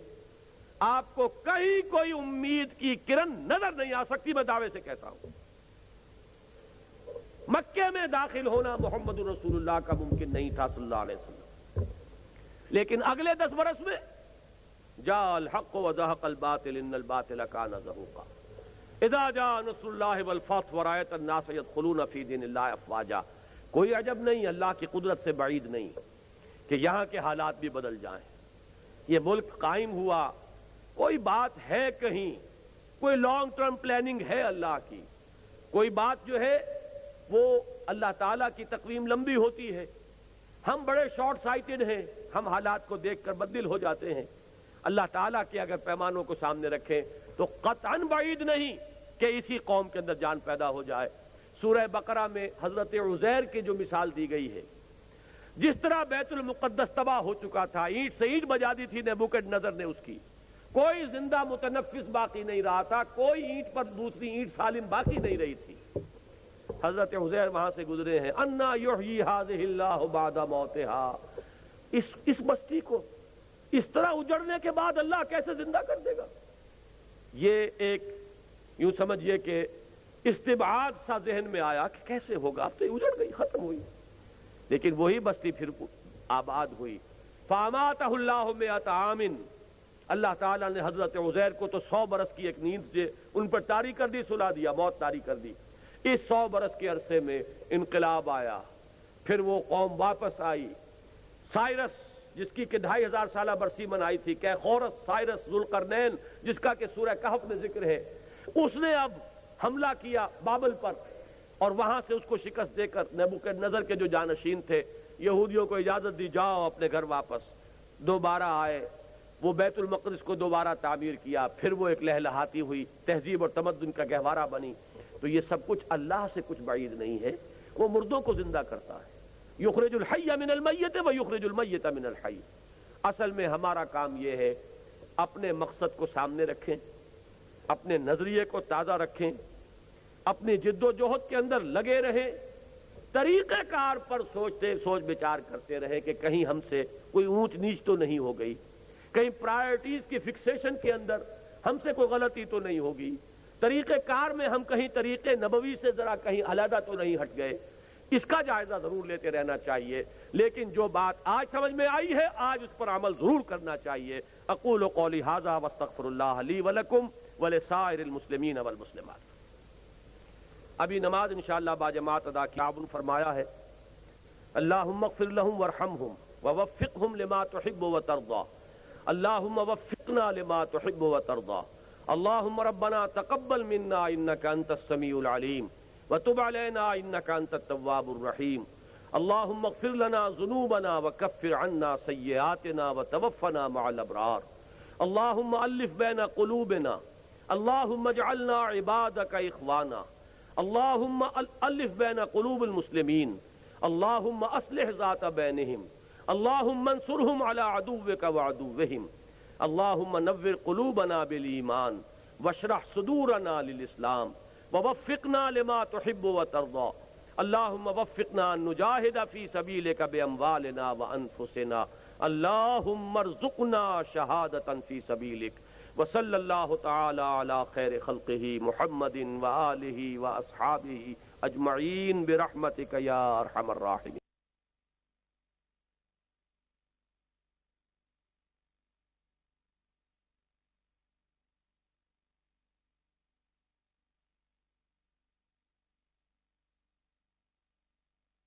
آپ کو کہیں کوئی امید کی کرن نظر نہیں آ سکتی. میں دعوے سے کہتا ہوں، مکے میں داخل ہونا محمد رسول اللہ کا ممکن نہیں تھا صلی اللہ علیہ وسلم، لیکن اگلے 10 برس میں جاء الحق وزهق الباطل ان الباطل كان زهوقا اذا جاء نصر الله والفتح ورأيت الناس يدخلون في دين الله افواجا. کوئی عجب نہیں، اللہ کی قدرت سے بعید نہیں کہ یہاں کے حالات بھی بدل جائیں. یہ ملک قائم ہوا، کوئی بات ہے کہیں، کوئی لانگ ٹرم پلاننگ ہے اللہ کی، کوئی بات جو ہے وہ اللہ تعالیٰ کی تقویم لمبی ہوتی ہے. ہم بڑے شارٹ سائٹڈ ہیں، ہم حالات کو دیکھ کر بدل ہو جاتے ہیں. اللہ تعالیٰ کے اگر پیمانوں کو سامنے رکھیں تو قطعاً بعید نہیں کہ اسی قوم کے اندر جان پیدا ہو جائے. سورہ بقرہ میں حضرت عزیر کی جو مثال دی گئی ہے، جس طرح بیت المقدس تباہ ہو چکا تھا، اینٹ سے اینٹ بجا دی تھی نیبوکڈنیزر نے، اس کی کوئی زندہ متنفس باقی نہیں رہا تھا، کوئی اینٹ پر دوسری اینٹ سالم باقی نہیں رہی تھی. حضرت عزیر وہاں سے گزرے ہیں. انا یحیی ھذہ اللہ بعد موتہا، اس بستی کو اس طرح اجڑنے کے بعد اللہ کیسے زندہ کر دے گا؟ یہ ایک یوں سمجھیے کہ استبعاد سا ذہن میں آیا کہ کیسے ہوگا، اب تو یہ اجڑ گئی، ختم ہوئی. لیکن وہی بستی پھر آباد ہوئی. فاماتہ اللہ مئۃ عام، اللہ تعالیٰ نے حضرت عزیر کو تو 100 برس کی ایک نیند سے ان پر طاری کر دی، سلا دیا، موت طاری کر دی. اس 100 برس کے عرصے میں انقلاب آیا، پھر وہ قوم واپس آئی. سائرس جس کی کہ 2500 سالہ برسی منائی تھی، کیخورس سائرس ذوالقرنین جس کا کہ سورہ کہف میں ذکر ہے، اس نے اب حملہ کیا بابل پر، اور وہاں سے اس کو شکست دے کر نبوکدنضر کے جو جانشین تھے یہودیوں کو اجازت دی، جاؤ اپنے گھر واپس. دوبارہ آئے، وہ بیت المقدس کو دوبارہ تعمیر کیا، پھر وہ ایک لہلہاتی ہوئی تہذیب اور تمدن کا گہوارہ بنی. تو یہ سب کچھ اللہ سے کچھ بعید نہیں ہے، وہ مردوں کو زندہ کرتا ہے. یخرج الحی من المیت و یخرج المیت من الحی. اصل میں ہمارا کام یہ ہے اپنے مقصد کو سامنے رکھیں، اپنے نظریے کو تازہ رکھیں، اپنی جد و جہد کے اندر لگے رہیں، طریقہ کار پر سوچ بچار کرتے رہیں کہ کہیں ہم سے کوئی اونچ نیچ تو نہیں ہو گئی، کہیں پرائرٹیز کی فکسیشن کے اندر ہم سے کوئی غلطی تو نہیں ہوگی، طریقہ کار میں ہم کہیں طریقے نبوی سے ذرا کہیں علیحدہ تو نہیں ہٹ گئے. اس کا جائزہ ضرور لیتے رہنا چاہیے. لیکن جو بات آج سمجھ میں آئی ہے آج اس پر عمل ضرور کرنا چاہیے. اقول قولی ھذا واستغفر اللہ لی ولکم ولسائر المسلمین والمسلمات. ابھی نماز انشاءاللہ باجماعت ادا کی. آپ نے فرمایا ہے اللہم اغفر لہم وارحمہم ووفقہم لما تحب وترضى. اللہم وفقنا لما تحب وترضى. اللہم ربنا تقبل منا انک انت السمیع العلیم وتب علینا انک انت التواب الرحیم. اللہم اغفر لنا ذنوبنا وکفر عنا سیئاتنا وتوفنا مع الابرار. اللہم الف بین قلوبنا. اللہم اجعلنا عبادک اخوانا. اللہم الف بین قلوب المسلمین. اللہم اصلح ذات بینہم. اللہم انصرہم علی عدوک وعدوہم. اللہم نور قلوبنا بالایمان واشرح صدورنا للاسلام ووفقنا لما تحب وترضى. اللہم وفقنا ان نجاہد فی سبیلک باموالنا وانفسنا. اللہم ارزقنا شہادتا فی سبیلک. وصلی اللہ تعالی علی خیر خلقہ محمد وآلہ واصحابہ اجمعین برحمتک یا ارحم الراحمین.